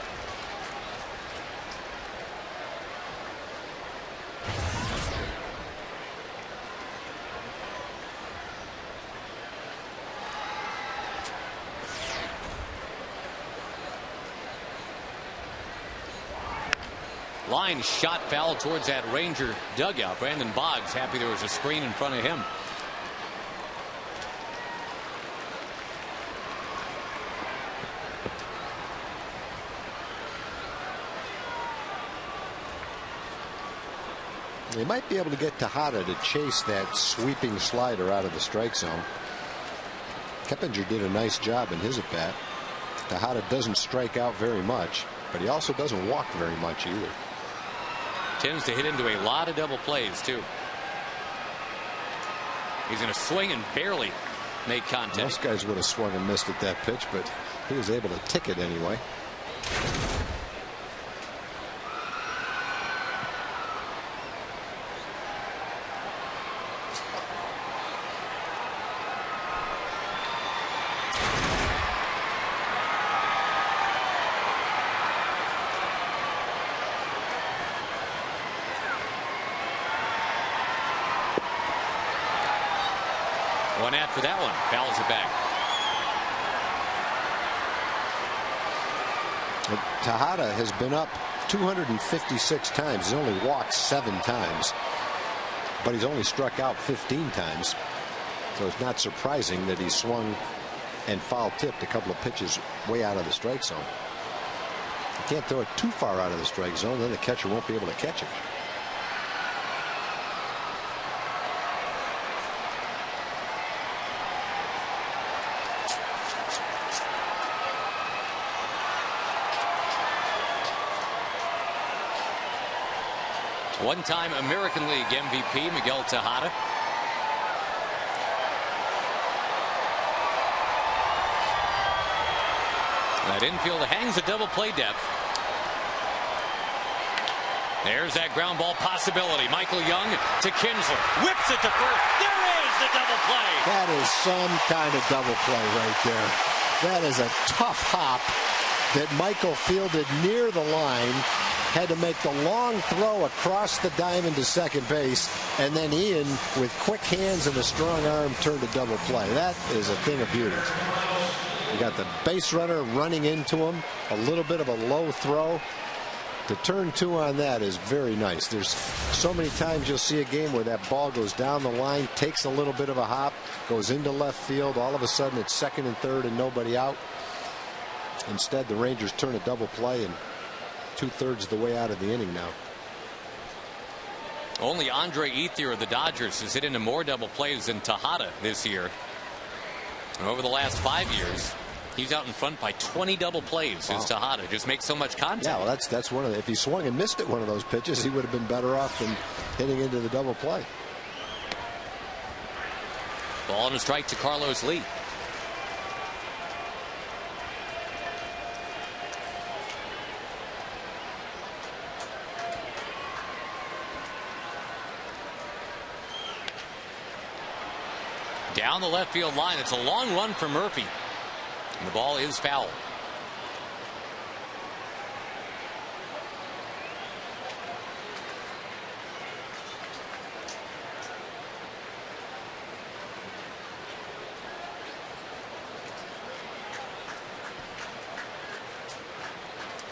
Line shot foul towards that Ranger dugout. Brandon Boggs happy there was a screen in front of him. They might be able to get Tejada to chase that sweeping slider out of the strike zone. Keppinger did a nice job in his at-bat. Tejada doesn't strike out very much, but he also doesn't walk very much either. Tends to hit into a lot of double plays, too. He's going to swing and barely make contact. Most guys would have swung and missed at that pitch, but he was able to tick it anyway. One after that one, fouls it back. Tejada has been up 256 times. He's only walked 7 times, but he's only struck out 15 times. So it's not surprising that he swung and foul tipped a couple of pitches way out of the strike zone. You can't throw it too far out of the strike zone, then the catcher won't be able to catch it. One-time American League MVP Miguel Tejada. That infield hangs a double play depth. There's that ground ball possibility. Michael Young to Kinsler. Whips it to first. There is the double play. That is some kind of double play right there. That is a tough hop that Michael fielded near the line. Had to make the long throw across the diamond to second base, and then Ian, with quick hands and a strong arm, turned a double play. That is a thing of beauty. You got the base runner running into him, a little bit of a low throw. To turn 2 on that is very nice. There's so many times you'll see a game where that ball goes down the line, takes a little bit of a hop, goes into left field. All of a sudden it's second and third and nobody out. Instead, the Rangers turn a double play and 2/3 of the way out of the inning now. Only Andre Ethier of the Dodgers has hit into more double plays than Tejada this year. And over the last 5 years, he's out in front by 20 double plays. Wow. As Tejada just makes so much contact. Yeah, well, that's one of the, if he swung and missed at one of those pitches, he would have been better off than hitting into the double play. Ball and a strike to Carlos Lee. Down the left field line. It's a long run for Murphy. And the ball is foul.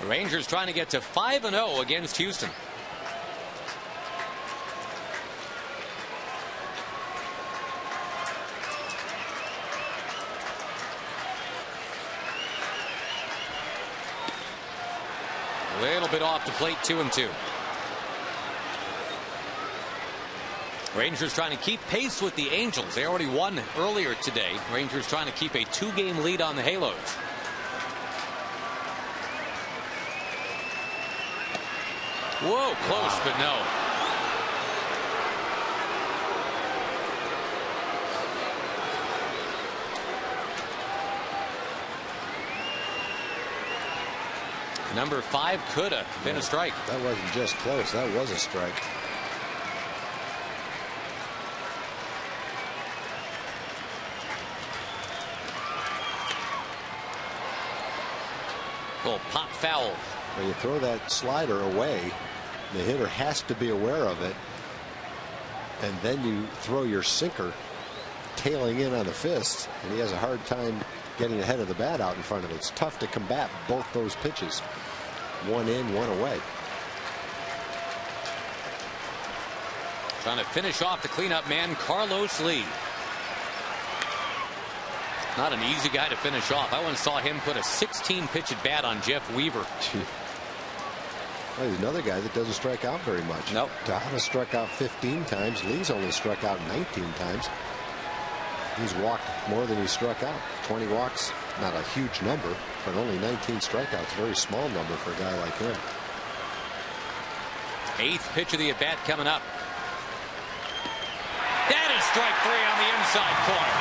The Rangers trying to get to 5-0 against Houston. A little bit off the plate, 2-2. Rangers trying to keep pace with the Angels. They already won earlier today. Rangers trying to keep a 2-game lead on the Halos. Whoa, close, but no. Number 5 could have been a strike. That wasn't just close. That was a strike. Little pop foul. When you throw that slider away, the hitter has to be aware of it. And then you throw your sinker tailing in on the fist, and he has a hard time getting ahead of the bat out in front of it. It's tough to combat both those pitches. One in, one away. Trying to finish off the cleanup man, Carlos Lee. Not an easy guy to finish off. I once saw him put a 16-pitch at bat on Jeff Weaver. Well, he's another guy that doesn't strike out very much. Nope. Tejada struck out 15 times. Lee's only struck out 19 times. He's walked more than he struck out. 20 walks, not a huge number, but only 19 strikeouts. Very small number for a guy like him. 8th pitch of the at-bat coming up. That is strike 3 on the inside corner.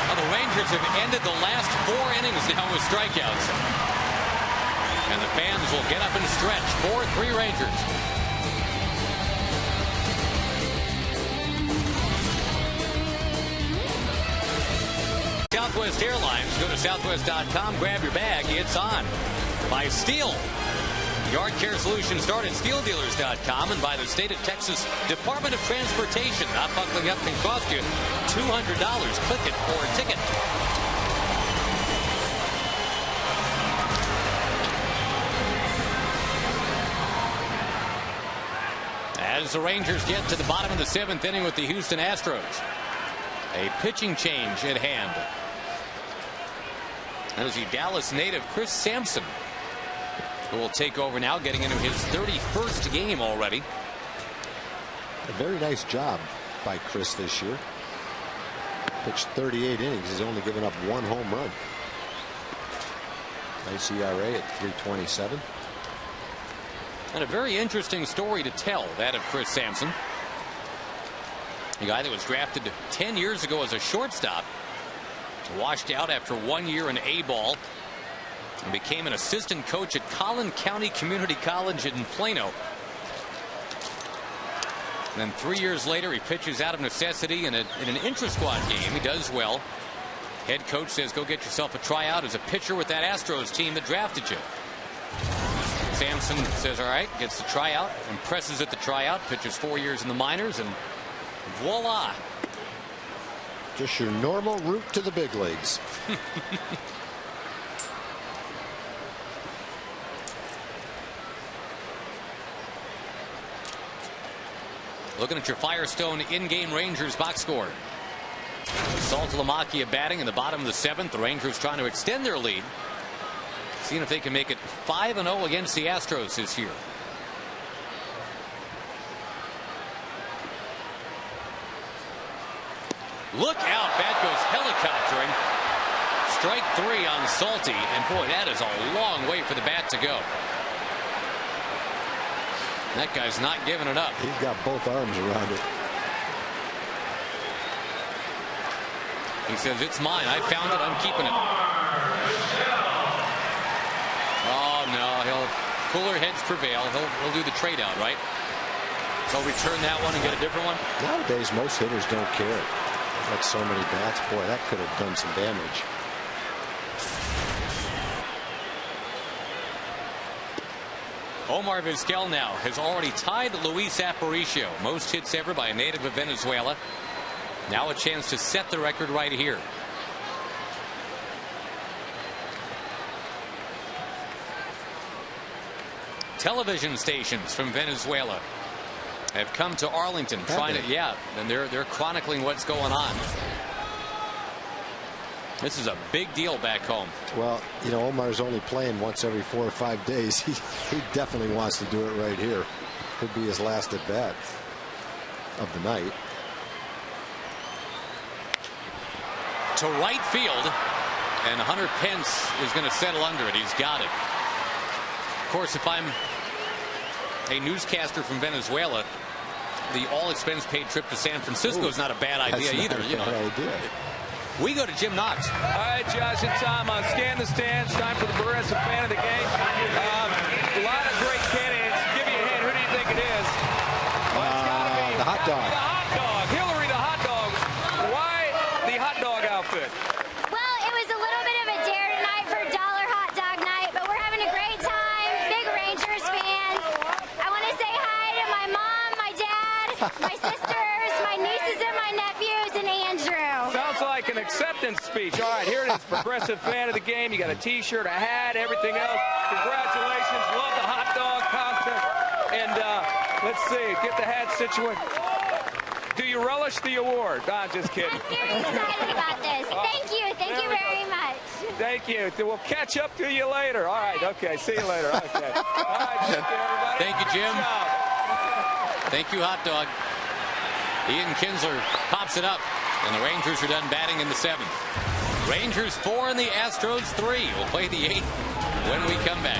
Well, the Rangers have ended the last 4 innings now with strikeouts. And the fans will get up and stretch. 4-3 Rangers. Southwest Airlines. Go to southwest.com, grab your bag. It's on. By Steel. Yard Care Solutions start at steeldealers.com, and by the state of Texas Department of Transportation. Not buckling up can cost you $200. Click it for a ticket. As the Rangers get to the bottom of the 7th inning with the Houston Astros. A pitching change at hand. That is the Dallas native Chris Sampson, who will take over now, getting into his 31st game already. A very nice job by Chris this year. Pitched 38 innings. He's only given up 1 home run. Nice ERA at 3.27. And a very interesting story to tell, that of Chris Sampson. A guy that was drafted 10 years ago as a shortstop. Washed out after 1 year in A-ball. And became an assistant coach at Collin County Community College in Plano. And then 3 years later, he pitches out of necessity in an intra-squad game. He does well. Head coach says, go get yourself a tryout as a pitcher with that Astros team that drafted you. Sampson says, all right, gets the tryout, impresses at the tryout, pitches 4 years in the minors, and voila. Just your normal route to the big leagues. Looking at your Firestone in-game Rangers box score. Saltalamacchia batting in the bottom of the 7th. The Rangers trying to extend their lead. Seeing if they can make it 5-0 against the Astros this year. Look out. Bat goes helicoptering. Strike 3 on Salty. And boy, that is a long way for the bat to go. That guy's not giving it up. He's got both arms around it. He says, it's mine. I found it. I'm keeping it. Oh, no. Cooler heads prevail. He'll do the trade out, right? He'll return that one and get a different one. Nowadays, most hitters don't care. They've got so many bats. Boy, that could have done some damage. Omar Vizquel now has already tied Luis Aparicio. Most hits ever by a native of Venezuela. Now a chance to set the record right here. Television stations from Venezuela have come to Arlington trying to, and they're chronicling what's going on. This is a big deal back home. Well, you know, Omar's only playing once every 4 or 5 days. He definitely wants to do it right here. Could be his last at bat of the night. To right field, and Hunter Pence is going to settle under it. He's got it. Of course, if I'm a newscaster from Venezuela, the all-expense-paid trip to San Francisco is not a bad idea either. You know. We go to Jim Knox. All right, Josh, it's time on Scan the Stands. Time for the Progressive Fan of the Game. A lot of great candidates. Give me a hint. Who do you think it is? Well, it's gotta be the hot dog. The hot dog. Hillary the hot dog. Why the hot dog outfit? Well, it was a little bit of a dare tonight for Dollar Hot Dog Night, but we're having a great time. Big Rangers fans. I want to say hi to my mom, my dad, my sisters, my nieces and my nephews, and Andrew. Sounds like an acceptance speech. All right, here it is. Progressive Fan of the Game. You got a T-shirt, a hat, everything else. Congratulations. Love the hot dog contest. And let's see. Get the hat situated. Do you relish the award? I'm just kidding. I'm very excited about this. Thank you. Thank you very much. Thank you. We'll catch up to you later. All right. Okay. See you later. Okay. All right. Thank you, everybody. Thank you, Jim. Thank you, hot dog. Ian Kinsler pops it up, and the Rangers are done batting in the 7th. Rangers 4 and the Astros 3. We'll play the 8th when we come back.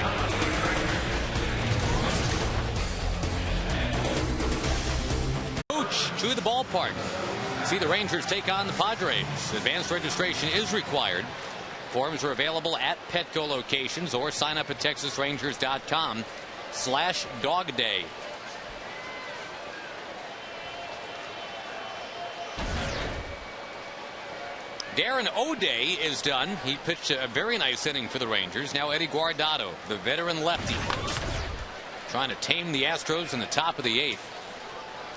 coach to the ballpark. See the Rangers take on the Padres. Advanced registration is required. Forms are available at Petco locations or sign up at TexasRangers.com/dogday. Darren O'Day is done. He pitched a very nice inning for the Rangers. Now Eddie Guardado, the veteran lefty, trying to tame the Astros in the top of the 8th.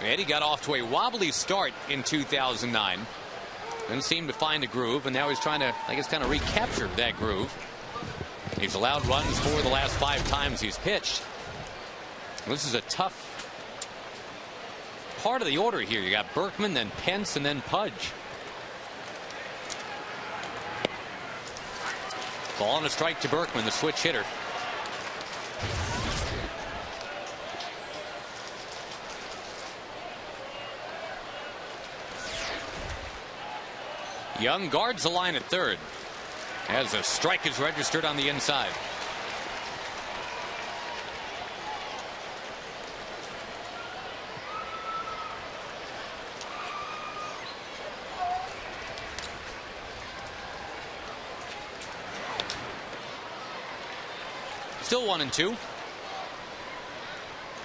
Eddie got off to a wobbly start in 2009. Didn't seem to find a groove, and now he's trying to, I guess, kind of recapture that groove. He's allowed runs 4 of the last 5 times he's pitched. This is a tough part of the order here. You got Berkman, then Pence, and then Pudge. Ball and a strike to Berkman, the switch hitter. Young guards the line at third as a strike is registered on the inside. Still 1-2.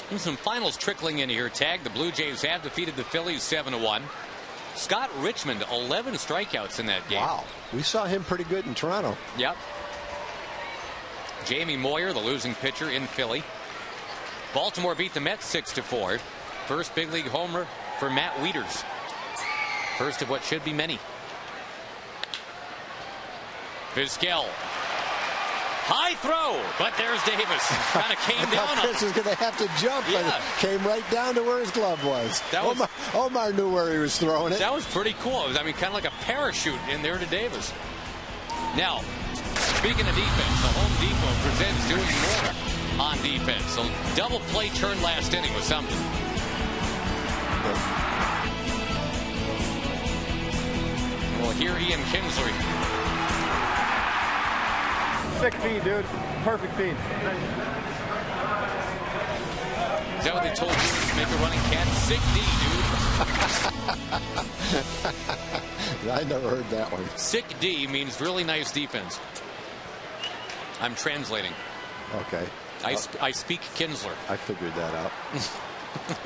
And some finals trickling in here. Tag. The Blue Jays have defeated the Phillies 7-1. Scott Richmond, 11 strikeouts in that game. Wow. We saw him pretty good in Toronto. Yep. Jamie Moyer, the losing pitcher in Philly. Baltimore beat the Mets 6-4. First big league homer for Matt Wieters. First of what should be many. Vizquel. High throw, but there's Davis. Kind of came down on Chris was going to have to jump, yeah. But came right down to where his glove was. Omar knew where he was throwing it. That was pretty cool. It was, I mean, kind of like a parachute in there to Davis. Now, speaking of defense, the Home Depot presents doing more on defense. So double play turn last inning was something. We'll hear Ian Kinsler. Sick feed, dude. Perfect feed. Is that what they told you to make a running cat? Sick D, dude. I never heard that one. Sick D means really nice defense. I'm translating. Okay. I speak Kinsler. I figured that out.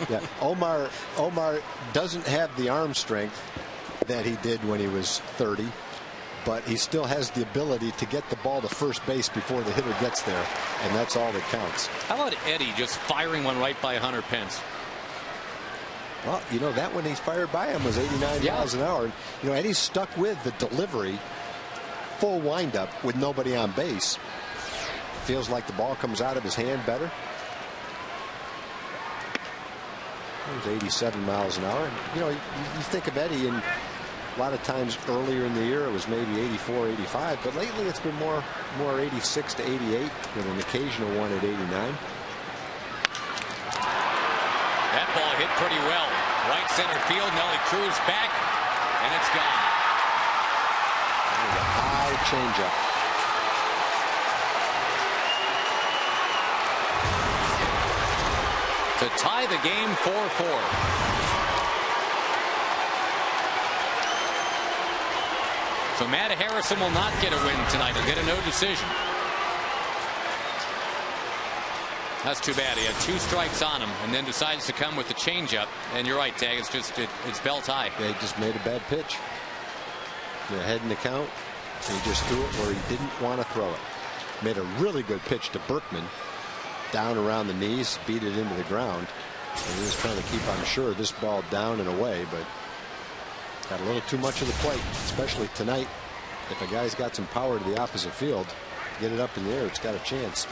Yeah. Omar doesn't have the arm strength that he did when he was 30. But he still has the ability to get the ball to first base before the hitter gets there, and that's all that counts. How about Eddie just firing one right by Hunter Pence? Well, you know, that one he's fired by him was 89 miles an hour. You know, Eddie's stuck with the delivery, full windup with nobody on base. Feels like the ball comes out of his hand better. It was 87 miles an hour. You know, you think of Eddie, and a lot of times earlier in the year it was maybe 84, 85, but lately it's been more 86 to 88 with an occasional one at 89. That ball hit pretty well. Right center field. Nelly Cruz back, and it's gone. There's a high changeup. To tie the game 4-4. So Matt Harrison will not get a win tonight. He'll get a no decision. That's too bad. He had 2 strikes on him and then decides to come with the changeup. And you're right, Tag. It's belt high. They just made a bad pitch. They're ahead in the count. And he just threw it where he didn't want to throw it. Made a really good pitch to Berkman. Down around the knees, beat it into the ground. And he was trying to keep, I'm sure, this ball down and away, but got a little too much of the plate, especially tonight. If a guy's got some power to the opposite field, get it up in the air, it's got a chance.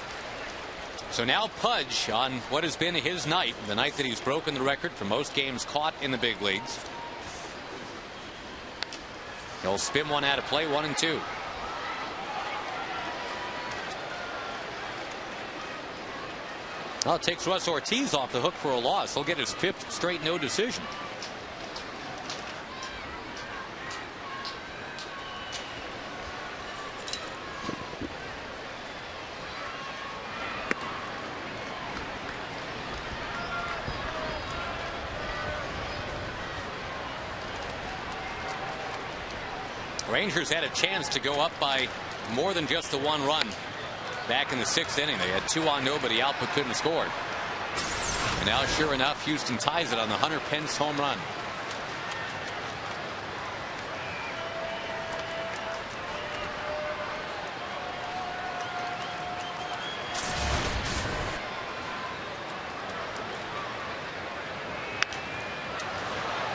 So now Pudge on what has been his night, the night that he's broken the record for most games caught in the big leagues. He'll spin one out of play, 1-2. Well, it takes Russ Ortiz off the hook for a loss. He'll get his 5th straight no decision. Rangers had a chance to go up by more than just the 1 run back in the 6th inning. They had 2 on nobody out but couldn't score. And now, sure enough, Houston ties it on the Hunter Pence home run.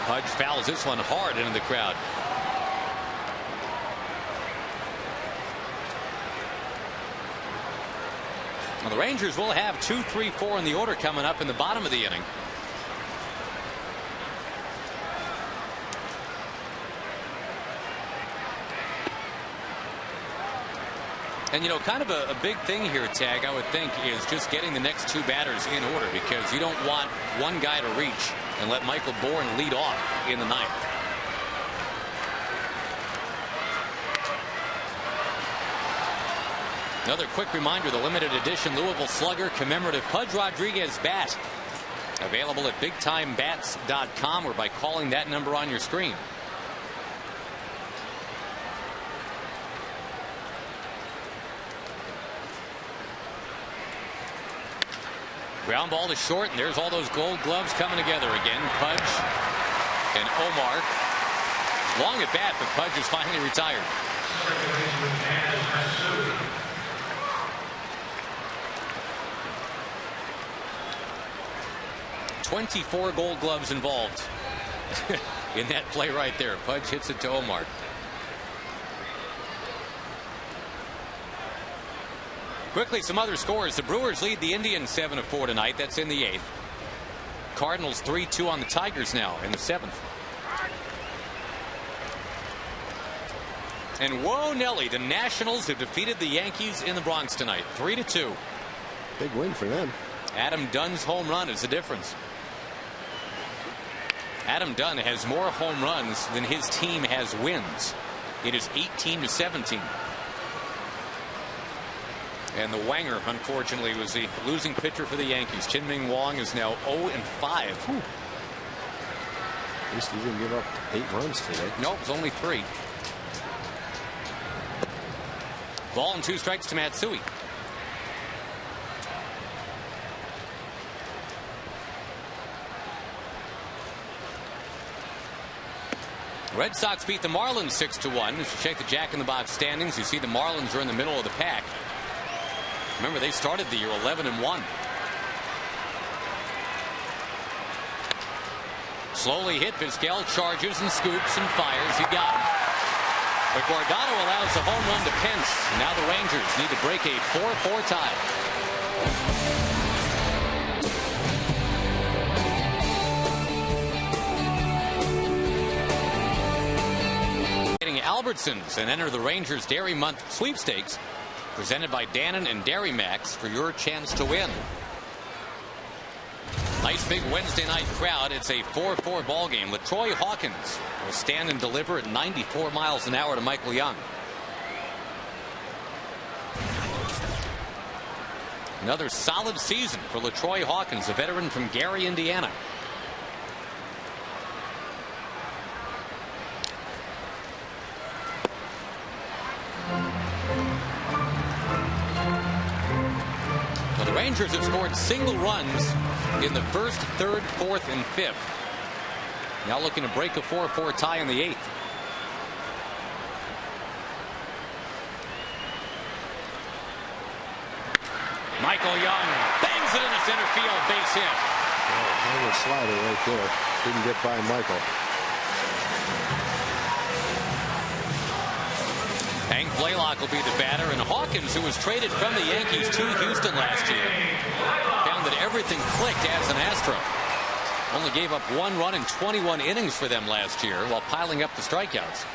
Pudge fouls this one hard into the crowd. Well, the Rangers will have 2, 3, 4 in the order coming up in the bottom of the inning. And, you know, kind of a big thing here, Tag, I would think, is just getting the next 2 batters in order, because you don't want one guy to reach and let Michael Bourne lead off in the 9th. Another quick reminder, the limited edition Louisville Slugger commemorative Pudge Rodriguez bat. Available at BigTimeBats.com or by calling that number on your screen. Ground ball to short, and there's all those Gold Gloves coming together again. Pudge and Omar. Long at bat, but Pudge is finally retired. "24 Gold Gloves involved in that play right there. Pudge hits it to Omar. Quickly, some other scores. The Brewers lead the Indians 7-4 tonight. That's in the 8th. Cardinals 3-2 on the Tigers now in the 7th. And whoa, Nelly, the Nationals have defeated the Yankees in the Bronx tonight, 3-2. Big win for them. Adam Dunn's home run is the difference. Adam Dunn has more home runs than his team has wins. It is 18-17. And the Wanger, unfortunately, was the losing pitcher for the Yankees. Chien-Ming Wang is now 0-5. At least he didn't give up 8 runs today. Nope, it was only 3. Ball and 2 strikes to Matsui. Red Sox beat the Marlins 6-1. As you check the Jack in the Box standings, you see the Marlins are in the middle of the pack. Remember, they started the year 11-1. Slowly hit. Vizquel charges and scoops and fires. He got him. But Guardado allows a home run to Pence. Now the Rangers need to break a 4-4 tie. Albertsons and enter the Rangers Dairy Month sweepstakes presented by Dannon and Dairy Max for your chance to win. Nice big Wednesday night crowd. It's a 4-4 ball game. LaTroy Hawkins will stand and deliver at 94 miles an hour to Michael Young. Another solid season for LaTroy Hawkins, a veteran from Gary, Indiana. The Rangers have scored single runs in the 1st, 3rd, 4th, and 5th. Now looking to break a 4-4 tie in the 8th. Michael Young bangs it into center field, base hit. Oh, slider right there. Didn't get by Michael. Hank Blaylock will be the batter, and Hawkins, who was traded from the Yankees to Houston last year, found that everything clicked as an Astro. Only gave up 1 run in 21 innings for them last year while piling up the strikeouts.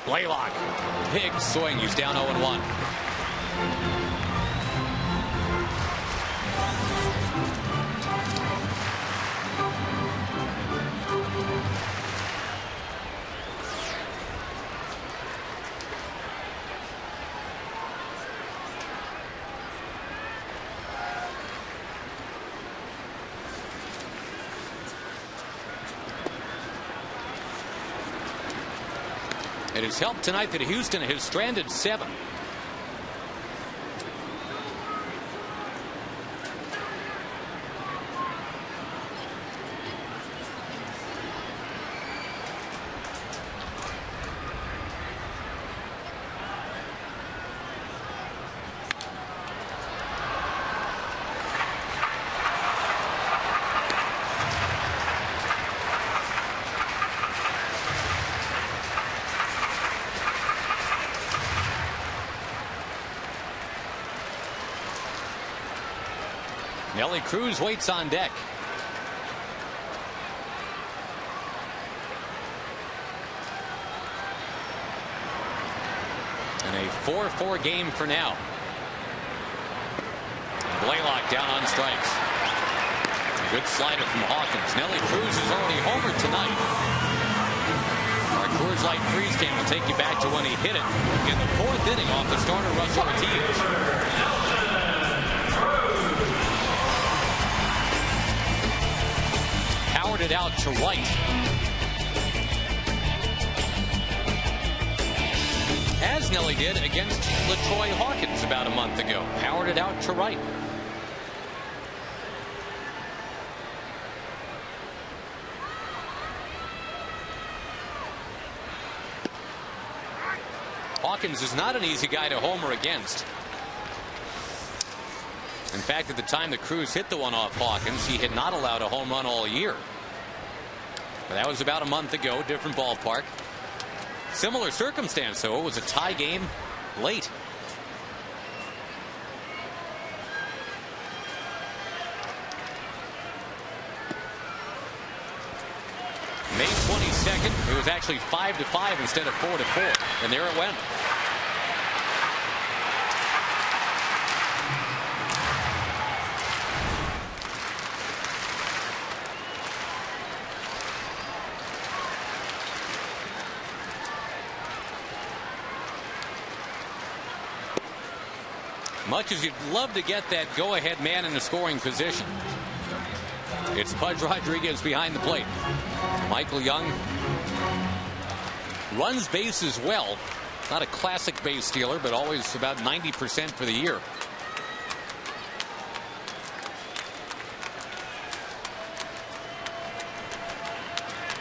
Blaylock, big swing. He's down 0-1. It has helped tonight that Houston has stranded 7. Nelly Cruz waits on deck. And a 4-4 game for now. Blaylock down on strikes. A good slider from Hawkins. Nelly Cruz is already homered tonight. Our Coors Light freeze can will take you back to when he hit it in the 4th inning off the starter Russell Ortiz. Powered it out to right. As Nelly did against LaTroy Hawkins about a month ago. Powered it out to right. Hawkins is not an easy guy to homer against. In fact, at the time the Cruz hit the one off Hawkins, he had not allowed a home run all year. But that was about a month ago, different ballpark. Similar circumstance, though. It was a tie game late. May 22nd, it was actually 5-5 instead of 4-4. And there it went. Much as you'd love to get that go-ahead man in the scoring position, it's Pudge Rodriguez behind the plate. Michael Young runs bases well. Not a classic base stealer, but always about 90% for the year.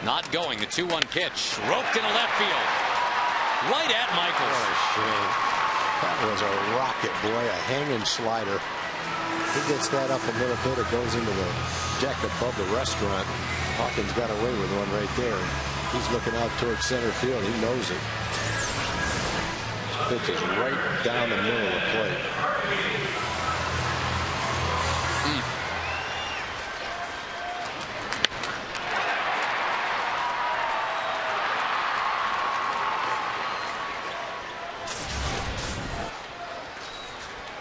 Not going. The 2-1 pitch. Roped into left field. Right at Michaels. That was a rocket, boy, a hanging slider. He gets that up a little bit. It goes into the deck above the restaurant. Hawkins got away with one right there. He's looking out towards center field. He knows it. This pitch is right down the middle of the plate.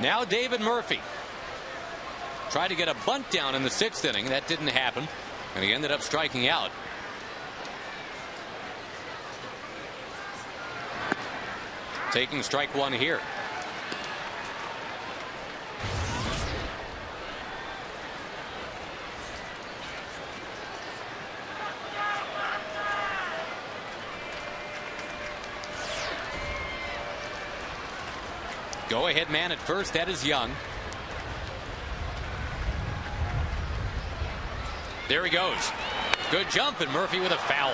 Now David Murphy tried to get a bunt down in the 6th inning. That didn't happen, and he ended up striking out. Taking strike 1 here. Go-ahead man at first. That is Young. There he goes. Good jump, and Murphy with a foul.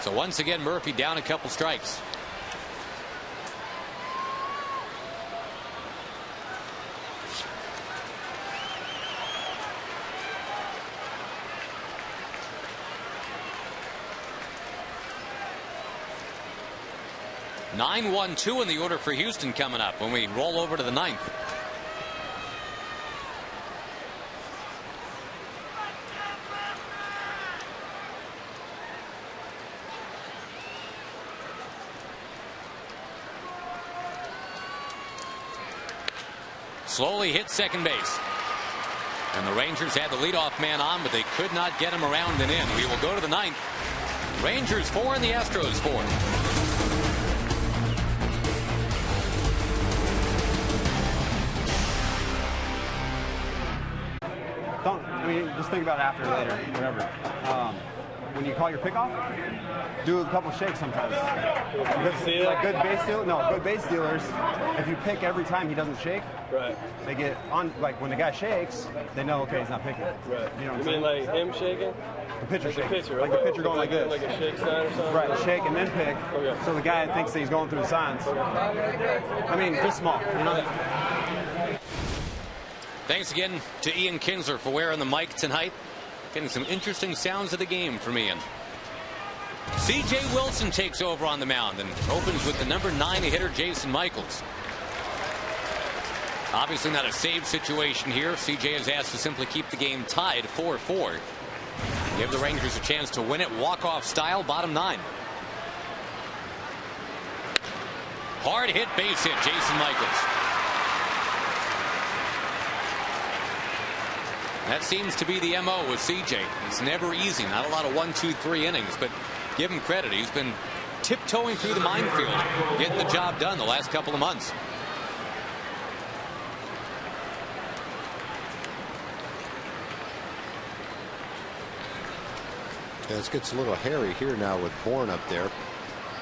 So once again, Murphy down a couple strikes. Nine 1-2 in the order for Houston coming up when we roll over to the 9th. Slowly hit second base. And the Rangers had the leadoff man on, but they could not get him around and in. We will go to the 9th. Rangers 4 and the Astros 4. I mean, just think about it after, later, whatever. When you call your pickoff, do a couple shakes sometimes. Because, like good base dealers, if you pick every time he doesn't shake, right, they get on. Like when the guy shakes, they know, okay, he's not picking. Right. You know what You mean like him shaking? The pitcher like shaking. The pitcher, like the pitcher going like this. Like a shake sign or something? Right, shake and then pick. Okay. So the guy thinks that he's going through the signs. I mean, just small, you know? Thanks again to Ian Kinsler for wearing the mic tonight. Getting some interesting sounds of the game from Ian. C.J. Wilson takes over on the mound and opens with the number 9 hitter, Jason Michaels. Obviously not a save situation here. C.J. is asked to simply keep the game tied 4-4. Give the Rangers a chance to win it walk-off style, bottom 9. Hard hit, base hit, Jason Michaels. That seems to be the MO with CJ. It's never easy. Not a lot of 1, 2, 3 innings, but give him credit. He's been tiptoeing through the minefield, getting the job done the last couple of months. Yeah, this gets a little hairy here now with Bourne up there.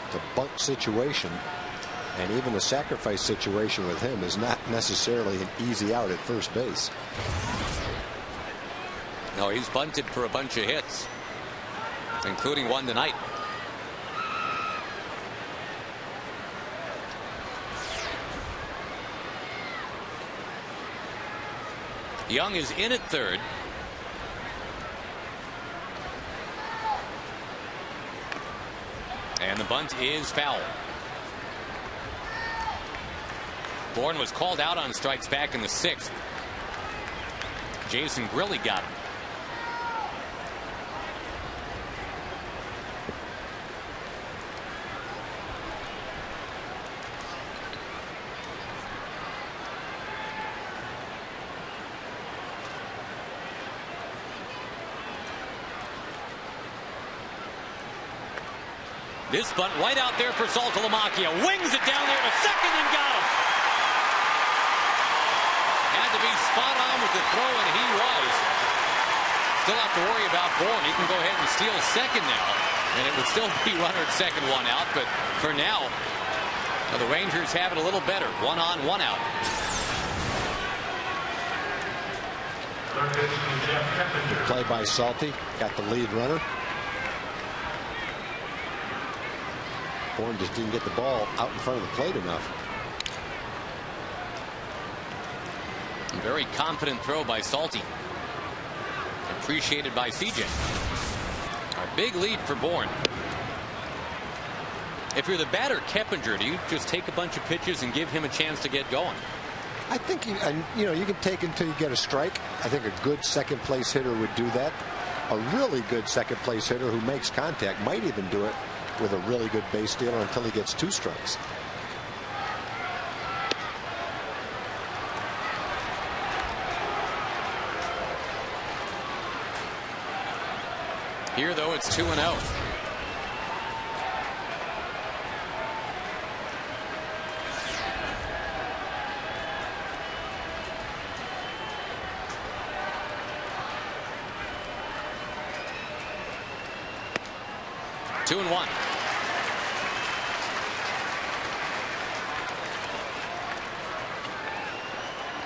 It's a bunt situation, and even a sacrifice situation with him is not necessarily an easy out at first base. No, he's bunted for a bunch of hits, including one tonight. Young is in at third. And the bunt is foul. Bourne was called out on strikes back in the 6th. Jason Grilli got him. This bunt right out there for Saltalamacchia. Wings it down there to second and got him. Had to be spot on with the throw, and he was. Still have to worry about Bourne. He can go ahead and steal second now, and it would still be runner at second, one out. But for now, the Rangers have it a little better. 1 on, 1 out. Play by Salty. Got the lead runner. Bourne just didn't get the ball out in front of the plate enough. A very confident throw by Salty. Appreciated by CJ. A big lead for Bourne. If you're the batter, Keppinger, do you just take a bunch of pitches and give him a chance to get going? I think you can take until you get a strike. I think a good second place hitter would do that. A really good second place hitter who makes contact might even do it with a really good base stealer until he gets 2 strikes. Here, though, it's 2-0. Two and 1.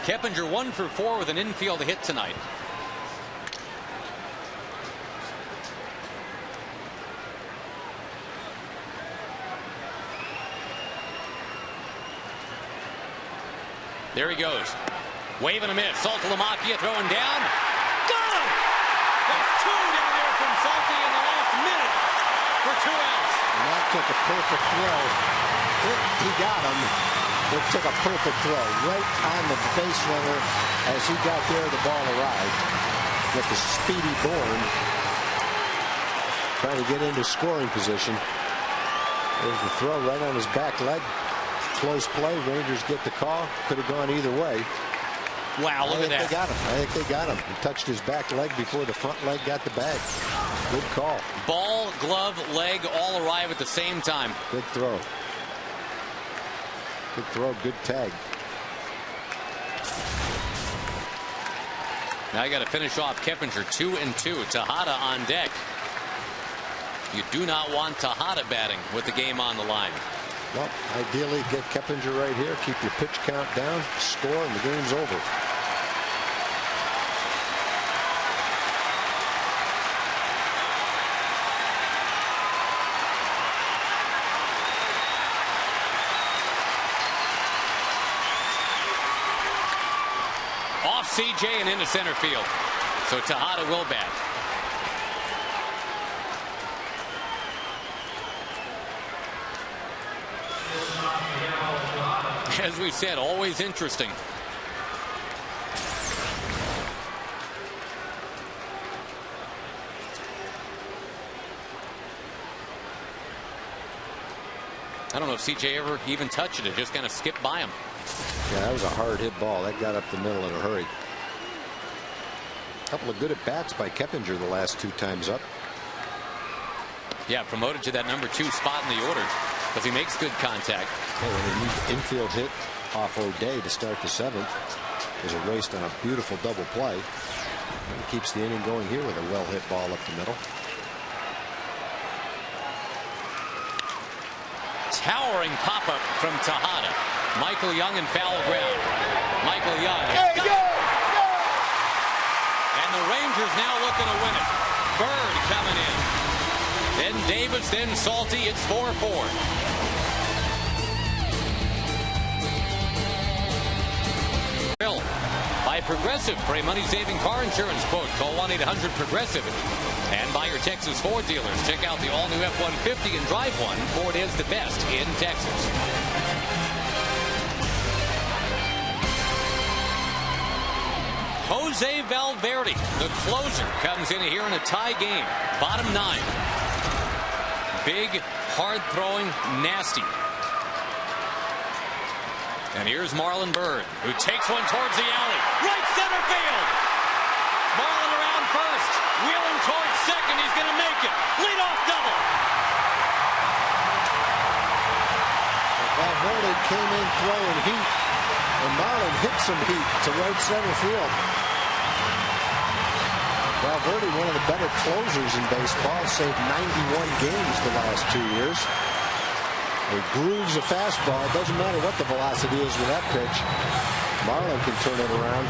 Keppinger 1 for 4 with an infield hit tonight. There he goes. Wave and a miss. Saltalamacchia throwing down. Got him! That's 2 down there from Salty in the last minute for 2 outs. And that took a perfect throw. He got him. It took a perfect throw right on the base runner. As he got there, the ball arrived with the speedy Bourne trying to get into scoring position. There's the throw right on his back leg. Close play. Rangers get the call. Could have gone either way. Wow, look at that. They got him. I think they got him. He touched his back leg before the front leg got the bag. Good call. Ball, glove, leg all arrive at the same time. Good throw. Good throw. Good tag. Now you got to finish off Keppinger. 2-2. Tejada on deck. You do not want Tejada batting with the game on the line. Well, ideally get Keppinger right here, keep your pitch count down, score, and the game's over. Off CJ and into center field. So Tejada will bat. As we said, always interesting. I don't know if CJ ever even touched it. It just kind of skipped by him. Yeah, that was a hard hit ball. That got up the middle in a hurry. A couple of good at bats by Keppinger the last 2 times up. Yeah, promoted to that number 2 spot in the order because he makes good contact. Hey, when he needs infield hit off O'Day to start the 7th. Is erased on a beautiful double play. And keeps the inning going here with a well hit ball up the middle. Towering pop-up from Tejada. Michael Young in foul ground. Michael Young. And the Rangers now looking to win it. Bird coming in. Then Davis, then Salty. It's 4-4. By Progressive for a money-saving car insurance quote. Call 1-800-PROGRESSIVE. And by your Texas Ford dealers. Check out the all-new F-150 and drive one. Ford is the best in Texas. Jose Valverde, the closer, comes in here in a tie game. Bottom 9. Big, hard-throwing, nasty. And here's Marlon Byrd, who takes one towards the alley. Right center field. Marlon around first. Wheeling towards second. He's going to make it. Leadoff double. Valverde came in throwing heat. And Marlon hit some heat to right center field. Valverde, one of the better closers in baseball, saved 91 games the last 2 years. He grooves a fastball. It doesn't matter what the velocity is with that pitch. Marlon can turn it around.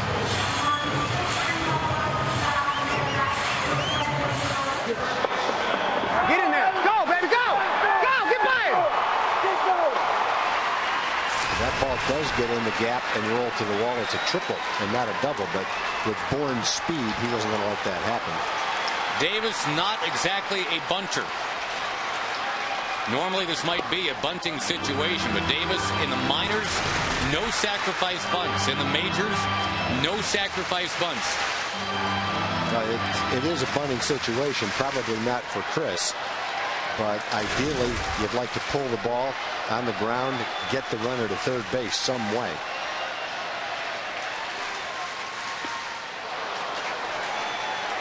Get in there. Go, baby, go. Go, get by him. That ball does get in the gap and roll to the wall. It's a triple and not a double, but with Bourne's speed, he wasn't going to let that happen. Davis not exactly a bunter. Normally this might be a bunting situation, but Davis in the minors, no sacrifice bunts. In the majors, no sacrifice bunts. It is a bunting situation, probably not for Chris. But ideally, you'd like to pull the ball on the ground, get the runner to third base some way.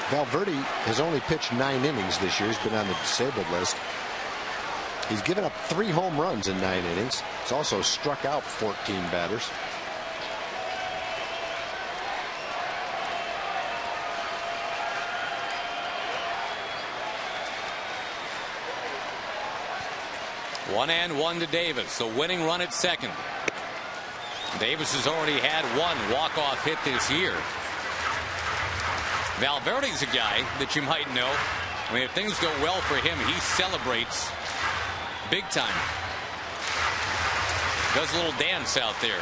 Valverde has only pitched 9 innings this year. He's been on the disabled list. He's given up 3 home runs in 9 innings. He's also struck out 14 batters. One and one to Davis. The winning run at second. Davis has already had 1 walk-off hit this year. Valverde's a guy that you might know. I mean, if things go well for him, he celebrates big time. Does a little dance out there.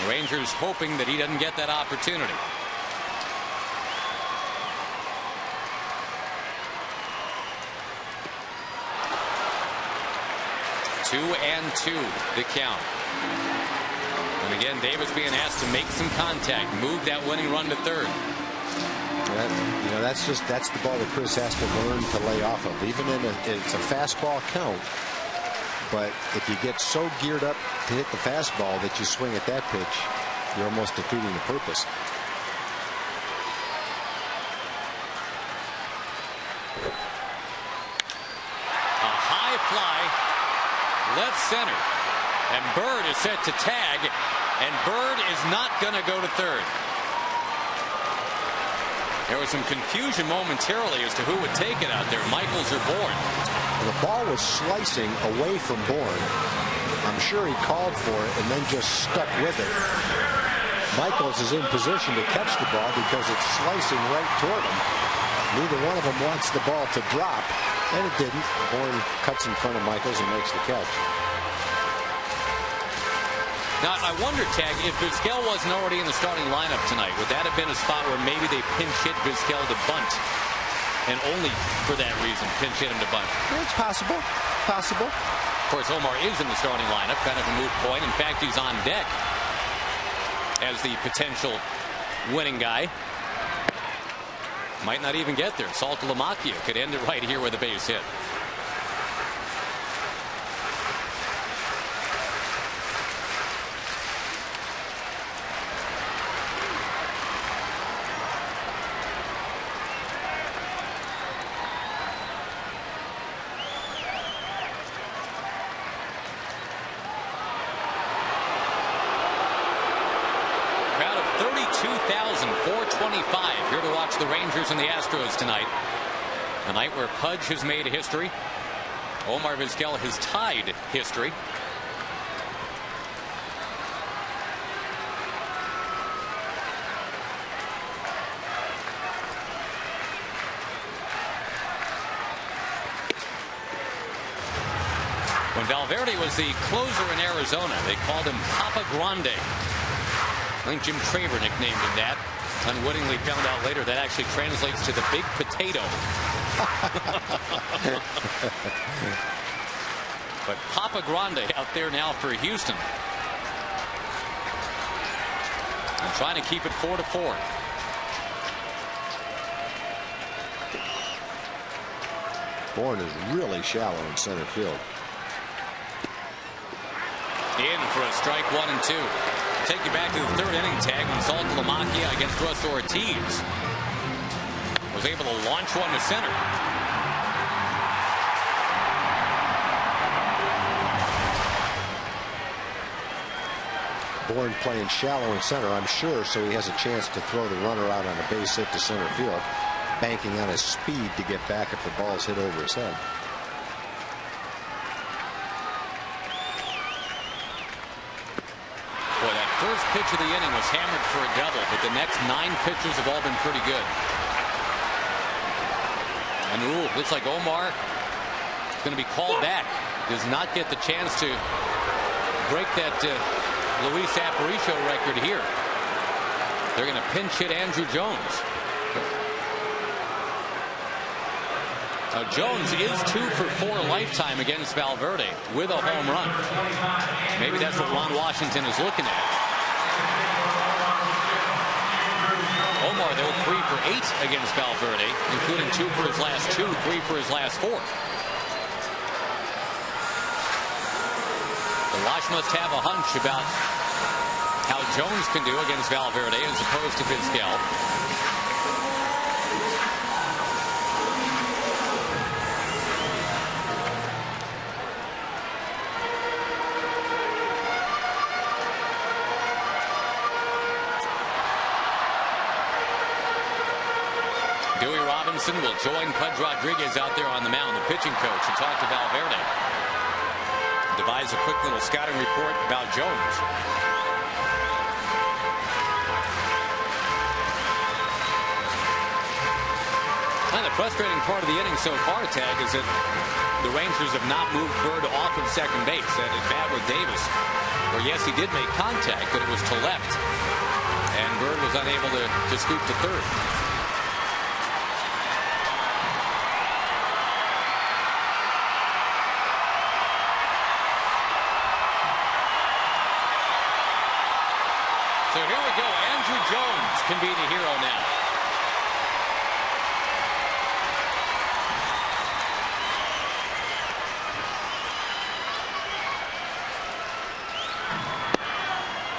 Rangers hoping that he doesn't get that opportunity. Two and 2 the count. And again, Davis being asked to make some contact, move that winning run to third. That's the ball that Chris has to learn to lay off of. Even it's a fastball count, but if you get so geared up to hit the fastball that you swing at that pitch, you're almost defeating the purpose. A high fly, left center. And Bird is set to tag, and Bird is not going to go to third. There was some confusion momentarily as to who would take it out there, Michaels or Bourne. The ball was slicing away from Bourne. I'm sure he called for it and then just stuck with it. Michaels is in position to catch the ball because it's slicing right toward him. Neither one of them wants the ball to drop, and it didn't. Bourne cuts in front of Michaels and makes the catch. Now, I wonder, Tag, if Vizquel wasn't already in the starting lineup tonight, would that have been a spot where maybe they pinch hit Vizquel to bunt, and only for that reason pinch hit him to bunt? It's possible. Possible. Of course, Omar is in the starting lineup, kind of a moot point. In fact, he's on deck as the potential winning guy. Might not even get there. Saltalamacchia could end it right here with a base hit. Crowd of 32,425 here to watch the Rangers and the Astros tonight. A night where Pudge has made history. Omar Vizquel has tied history. When Valverde was the closer in Arizona, they called him Papa Grande. I think Jim Traver nicknamed him that. Unwittingly found out later that actually translates to the big potato. But Papa Grande out there now for Houston. And trying to keep it 4-4. Bourne is really shallow in center field. In for a strike, 1-2. Take you back to the third inning, Tag, when Saltalamacchia against Russ Ortiz was able to launch one to center. Bourne playing shallow in center, I'm sure, so he has a chance to throw the runner out on a base hit to center field, banking on his speed to get back if the ball's hit over his head. Boy, that first pitch of the inning was hammered for a double, but the next 9 pitches have all been pretty good. And looks like Omar is going to be called back. Does not get the chance to break that Luis Aparicio record here. They're going to pinch hit Andrew Jones. Now Jones is 2 for 4 lifetime against Valverde with a home run. Maybe that's what Ron Washington is looking at. Omar, though, 3 for 8 against Valverde, including 2 for his last 2, 3 for his last 4. The Wash must have a hunch about how Jones can do against Valverde as opposed to Vizquel. Will join Pudge Rodriguez out there on the mound, the pitching coach, and talk to Valverde. Devise a quick little scouting report about Jones. And the frustrating part of the inning so far, Tag, is that the Rangers have not moved Bird off of second base. That is bad with Davis. Where yes, he did make contact, but it was to left. And Bird was unable to scoop to third. So here we go. Andrew Jones can be the hero now.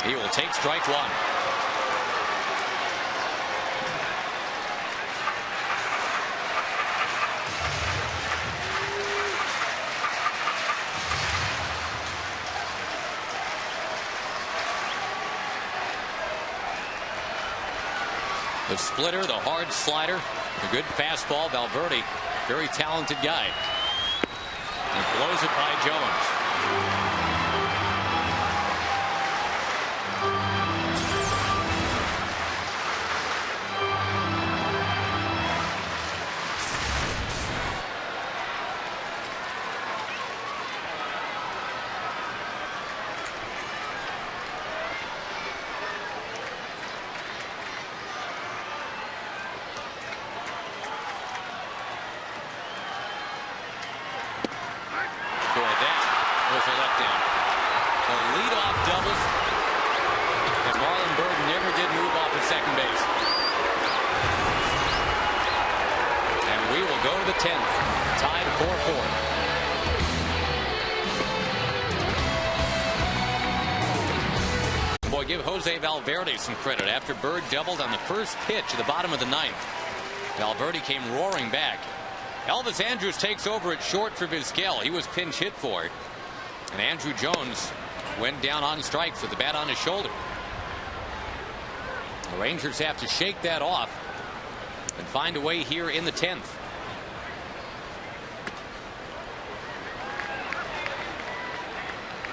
He will take strike 1. The splitter, the hard slider, the good fastball. Valverde, very talented guy. And blows it by Jones. Give Jose Valverde some credit. After Bird doubled on the first pitch at the bottom of the ninth, Valverde came roaring back. Elvis Andrus takes over at short for Vizquel. He was pinch hit for it. And Andrew Jones went down on strikes with the bat on his shoulder. The Rangers have to shake that off and find a way here in the 10th.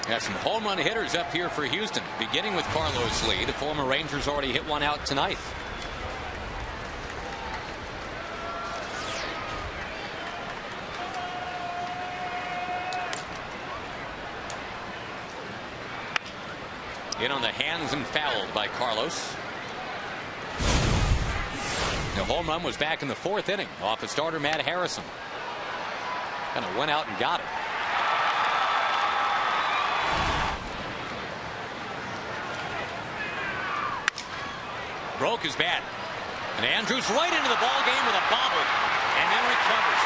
Got some home run hitters up here for Houston, beginning with Carlos Lee. The former Rangers already hit one out tonight. In on the hands and fouled by Carlos. The home run was back in the 4th inning off of starter Matt Harrison. Kind of went out and got it. Broke his bat. And Andrus right into the ball game with a bobble. And then recovers.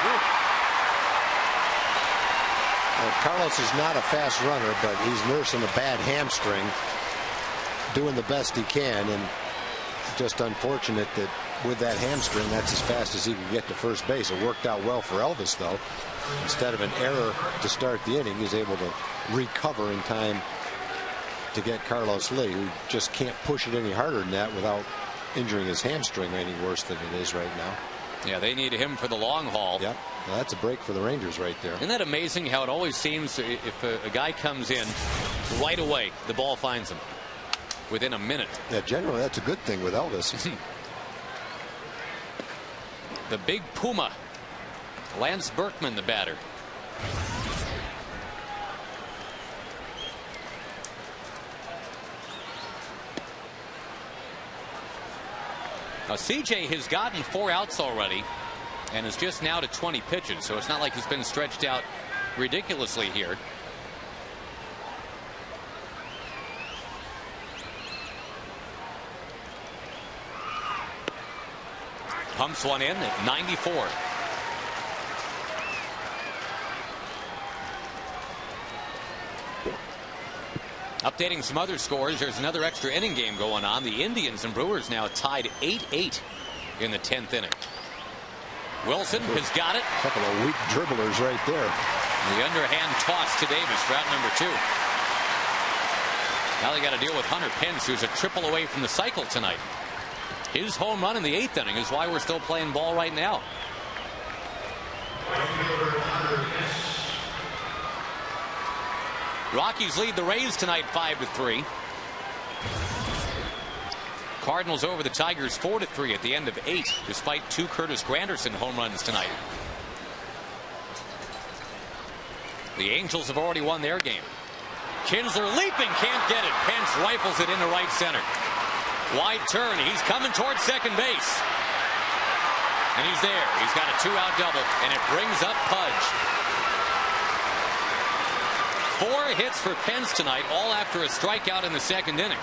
Well, Carlos is not a fast runner, but he's nursing a bad hamstring. Doing the best he can. And just unfortunate that with that hamstring, that's as fast as he can get to first base. It worked out well for Elvis, though. Instead of an error to start the inning, he's able to recover in time to get Carlos Lee, who just can't push it any harder than that without injuring his hamstring any worse than it is right now. Yeah, they need him for the long haul. Yep, well, that's a break for the Rangers right there. Isn't that amazing how it always seems if a guy comes in right away, the ball finds him within a minute. Yeah, generally that's a good thing with Elvis. The big Puma, Lance Berkman, the batter. Now, CJ has gotten 4 outs already and is just now to 20 pitches, so it's not like he's been stretched out ridiculously here. Pumps one in at 94. Updating some other scores, there's another extra inning game going on. The Indians and Brewers now tied 8-8 in the 10th inning. Wilson has got it. A couple of weak dribblers right there. The underhand toss to Davis for out number 2. Now they got to deal with Hunter Pence, who's a triple away from the cycle tonight. His home run in the 8th inning is why we're still playing ball right now. Rockies lead the Rays tonight 5-3. Cardinals over the Tigers 4-3 at the end of 8, despite 2 Curtis Granderson home runs tonight. The Angels have already won their game. Kinsler leaping, can't get it. Pence rifles it into right center. Wide turn, he's coming towards second base. And he's there. He's got a 2-out double, and it brings up Pudge. 4 hits for Pence tonight, all after a strikeout in the 2nd inning.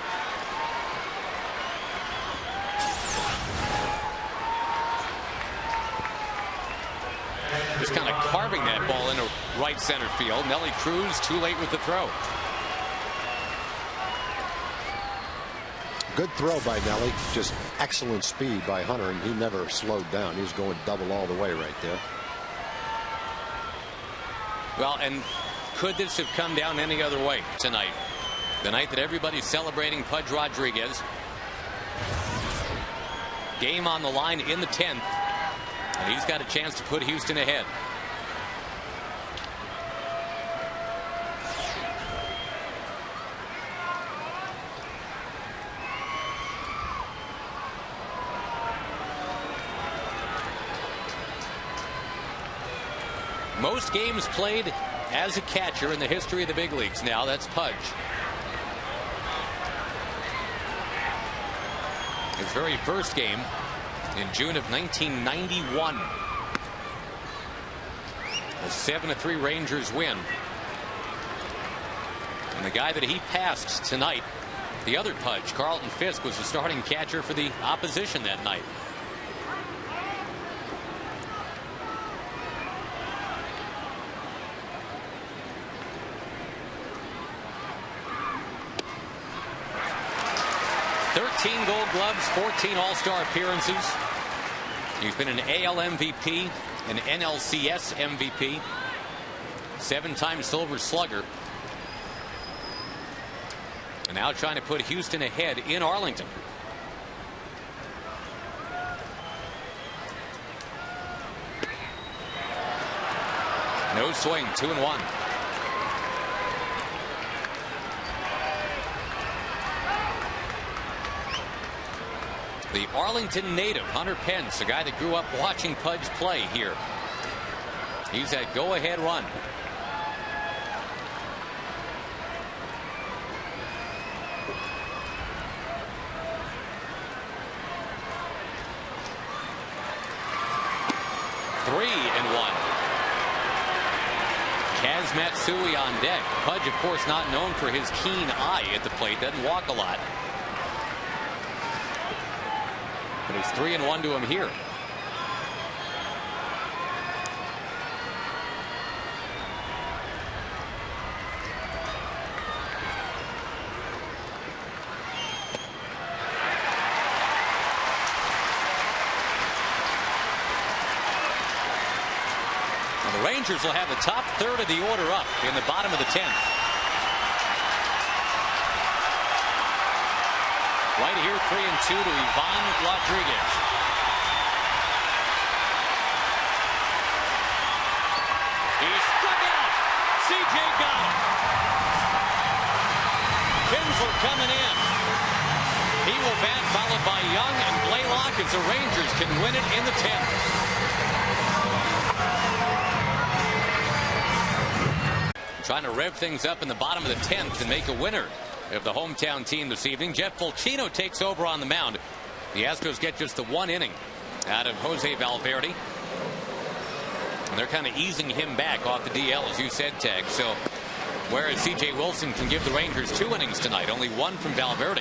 Just kind of carving that ball into right center field. Nelly Cruz too late with the throw. Good throw by Nelly. Just excellent speed by Hunter, and he never slowed down. He was going double all the way right there. Well, and could this have come down any other way tonight? The night that everybody's celebrating Pudge Rodriguez. Game on the line in the 10th. And he's got a chance to put Houston ahead. Most games played as a catcher in the history of the big leagues now. That's Pudge. His very first game in June of 1991. A 7-3 Rangers win. And the guy that he passed tonight, the other Pudge, Carlton Fisk, was the starting catcher for the opposition that night. Gold Gloves, 14 All-Star appearances. He's been an AL MVP, an NLCS MVP, 7-time Silver Slugger. And now trying to put Houston ahead in Arlington. No swing, 2-1. The Arlington native, Hunter Pence, a guy that grew up watching Pudge play here. He's that go-ahead run. Three and one. Kaz Matsui on deck. Pudge, of course, not known for his keen eye at the plate. Doesn't walk a lot. But it's 3-1 to him here. Well, the Rangers will have the top third of the order up in the bottom of the 10th. Right here, 3-2 to Ivan Rodriguez. He struck out. CJ got him. Kinsler coming in. He will bat, followed by Young and Blaylock as the Rangers can win it in the 10th. Trying to rev things up in the bottom of the 10th and make a winner of the hometown team this evening. Jeff Fulcino takes over on the mound. The Astros get just the one inning out of Jose Valverde. And they're kind of easing him back off the DL, as you said, Tag. So whereas C.J. Wilson can give the Rangers 2 innings tonight, only one from Valverde.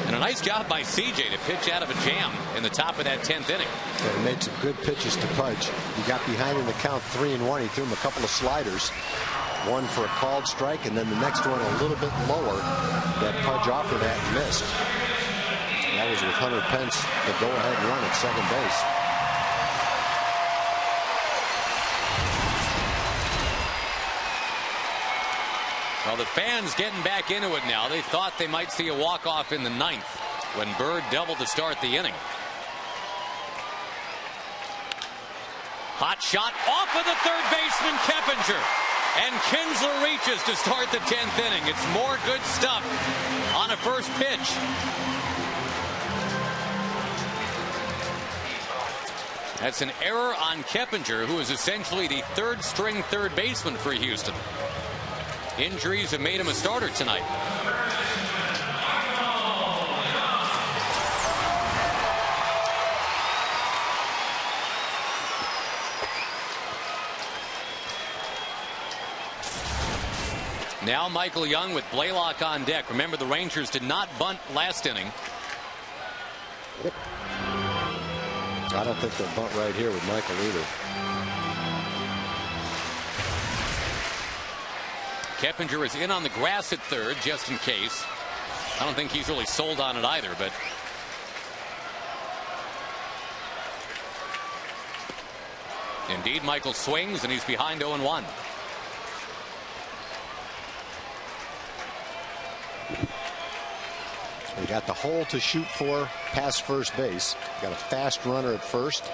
And a nice job by C.J. to pitch out of a jam in the top of that 10th inning. Yeah, he made some good pitches to Pudge. He got behind in the count 3-1. He threw him a couple of sliders. One for a called strike, and then the next one a little bit lower that Pudge offered at and missed. And that was with Hunter Pence, the go-ahead run at second base. Well, the fans getting back into it now. They thought they might see a walk-off in the 9th when Bird doubled to start the inning. Hot shot off of the third baseman, Keppinger. And Kinsler reaches to start the 10th inning. It's more good stuff on a first pitch. That's an error on Keppinger, who is essentially the third-string third baseman for Houston. Injuries have made him a starter tonight. Now Michael Young with Blaylock on deck. Remember, the Rangers did not bunt last inning. I don't think they'll bunt right here with Michael either. Keppinger is in on the grass at third just in case. I don't think he's really sold on it either, but indeed Michael swings and he's behind 0-1. We got the hole to shoot for past first base. Got a fast runner at first.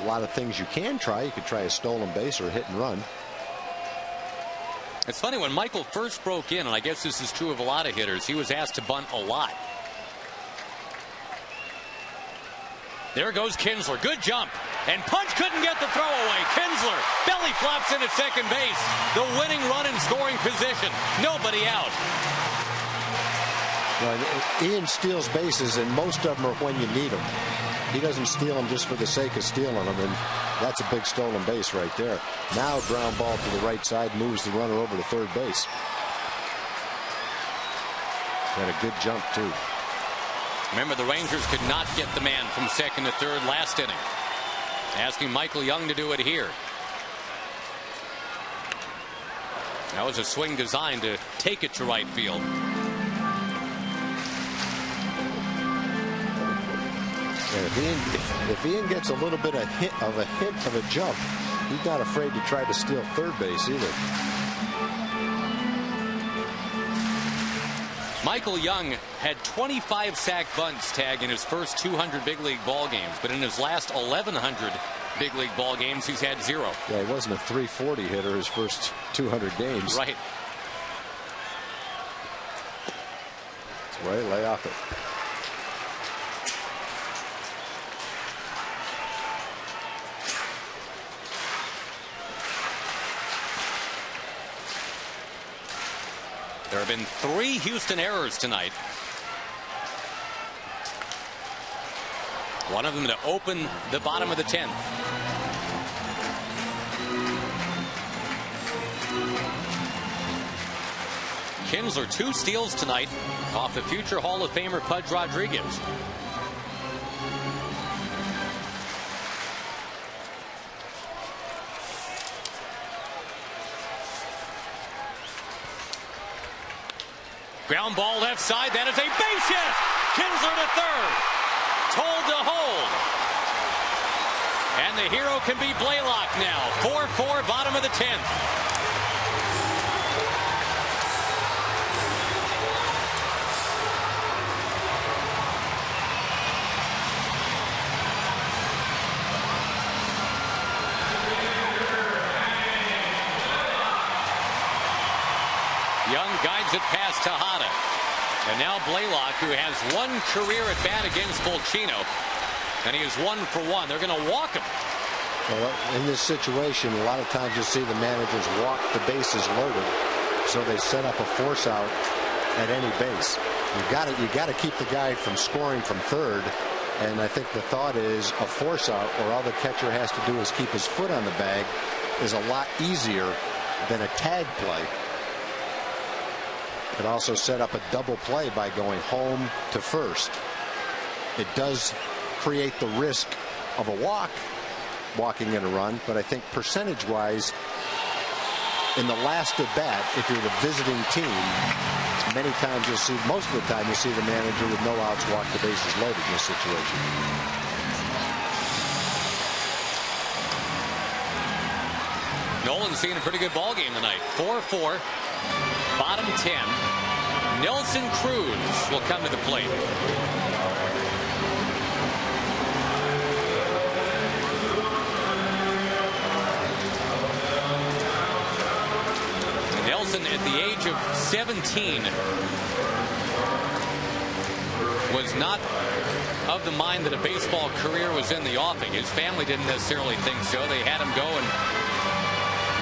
A lot of things you can try. You could try a stolen base or a hit and run. It's funny, when Michael first broke in, and I guess this is true of a lot of hitters, he was asked to bunt a lot. There goes Kinsler. Good jump. And Punch couldn't get the throw away. Kinsler belly flops in at second base. The winning run in scoring position. Nobody out. Well, Ian steals bases, and most of them are when you need them. He doesn't steal them just for the sake of stealing them, and that's a big stolen base right there. Now ground ball to the right side, moves the runner over to third base. Had a good jump, too. Remember, the Rangers could not get the man from second to third last inning. Asking Michael Young to do it here. That was a swing designed to take it to right field. Yeah, if Ian gets a little bit of hint of a jump, he's not afraid to try to steal third base either. Michael Young had 25 sack bunts tag in his first 200 big league ball games, but in his last 1,100 big league ball games, he's had 0. Yeah, he wasn't a 340 hitter his first 200 games. Right. That's way lay off it. There have been 3 Houston errors tonight. One of them to open the bottom of the 10th. Kinsler 2 steals tonight off the future Hall of Famer Pudge Rodriguez. Ground ball left side. That is a base hit. Kinsler to third. Told to hold. And the hero can be Blaylock now. 4-4, bottom of the 10th. Young guides it past Tejada. And now Blaylock, who has 1 career at bat against Bolchino. And he is 1 for 1. They're going to walk him. Well, in this situation, a lot of times you'll see the managers walk the bases loaded. So they set up a force out at any base. You got to keep the guy from scoring from third. And I think the thought is a force out, or all the catcher has to do is keep his foot on the bag, is a lot easier than a tag play. Could also set up a double play by going home to first. It does create the risk of a walking in a run, but I think percentage-wise, in the last at bat, if you're the visiting team, many times you'll see, most of the time you'll see the manager with no outs walk the bases loaded in this situation. Nolan's seen a pretty good ball game tonight. 4-4. Bottom 10. Nelson Cruz will come to the plate. Nelson, at the age of 17, was not of the mind that a baseball career was in the offing. His family didn't necessarily think so. They had him go and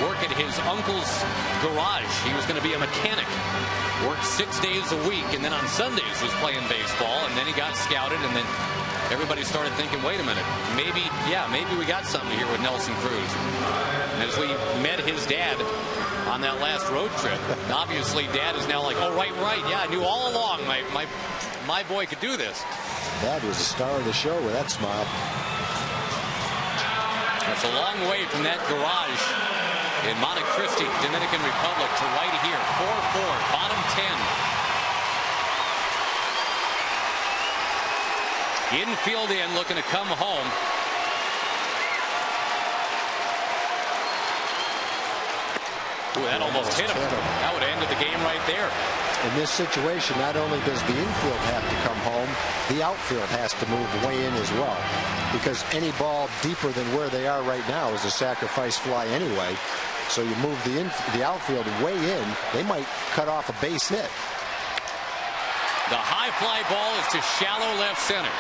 work at his uncle's garage. He was going to be a mechanic. Worked 6 days a week, and then on Sundays was playing baseball, and then he got scouted, and then everybody started thinking, wait a minute, maybe we got something here with Nelson Cruz. And as we met his dad on that last road trip, obviously Dad is now like, oh, right, yeah, I knew all along my boy could do this. Dad was the star of the show with that smile. That's a long way from that garage in Monte Cristi, Dominican Republic, to right here. 4-4, bottom 10. Infield in, looking to come home. Ooh, that almost hit him. That would have ended the game right there. In this situation, not only does the infield have to come home, the outfield has to move way in as well. Because any ball deeper than where they are right now is a sacrifice fly anyway. So you move the outfield way in, they might cut off a base hit. The high fly ball is to shallow left center.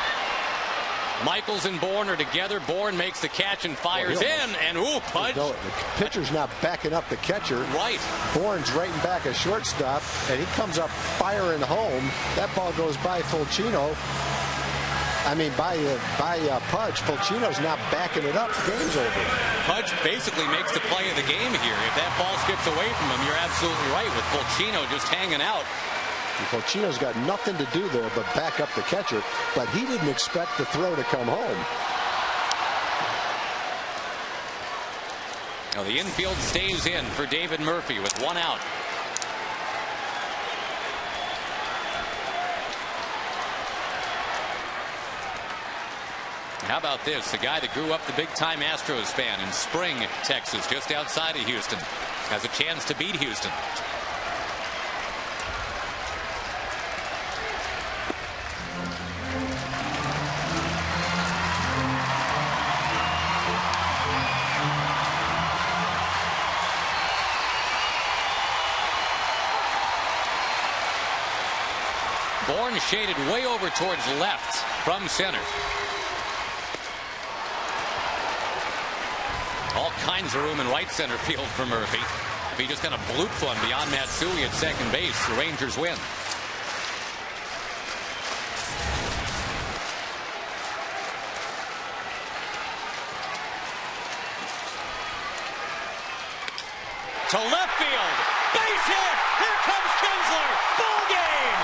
Michaels and Bourne are together. Bourne makes the catch and fires in, and ooh, Pudge. The pitcher's not backing up the catcher. Right. Bourne's right in back of shortstop, and he comes up firing home. That ball goes by Fulcino. I mean, by Pudge. Fulcino's not backing it up. The game's over. Pudge basically makes the play of the game here. If that ball skips away from him, you're absolutely right, with Fulcino just hanging out. Fulcino's got nothing to do there but back up the catcher, but he didn't expect the throw to come home. Now the infield stays in for David Murphy with 1 out. How about this? The guy that grew up the big-time Astros fan in Spring, Texas, just outside of Houston, has a chance to beat Houston. Bourne shaded way over towards left from center. All kinds of room in right center field for Murphy. If he just kind of bloops one beyond Matsui at second base, the Rangers win. To left field. Base hit. Here comes Kinsler. Ball game.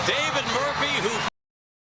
David Murphy, who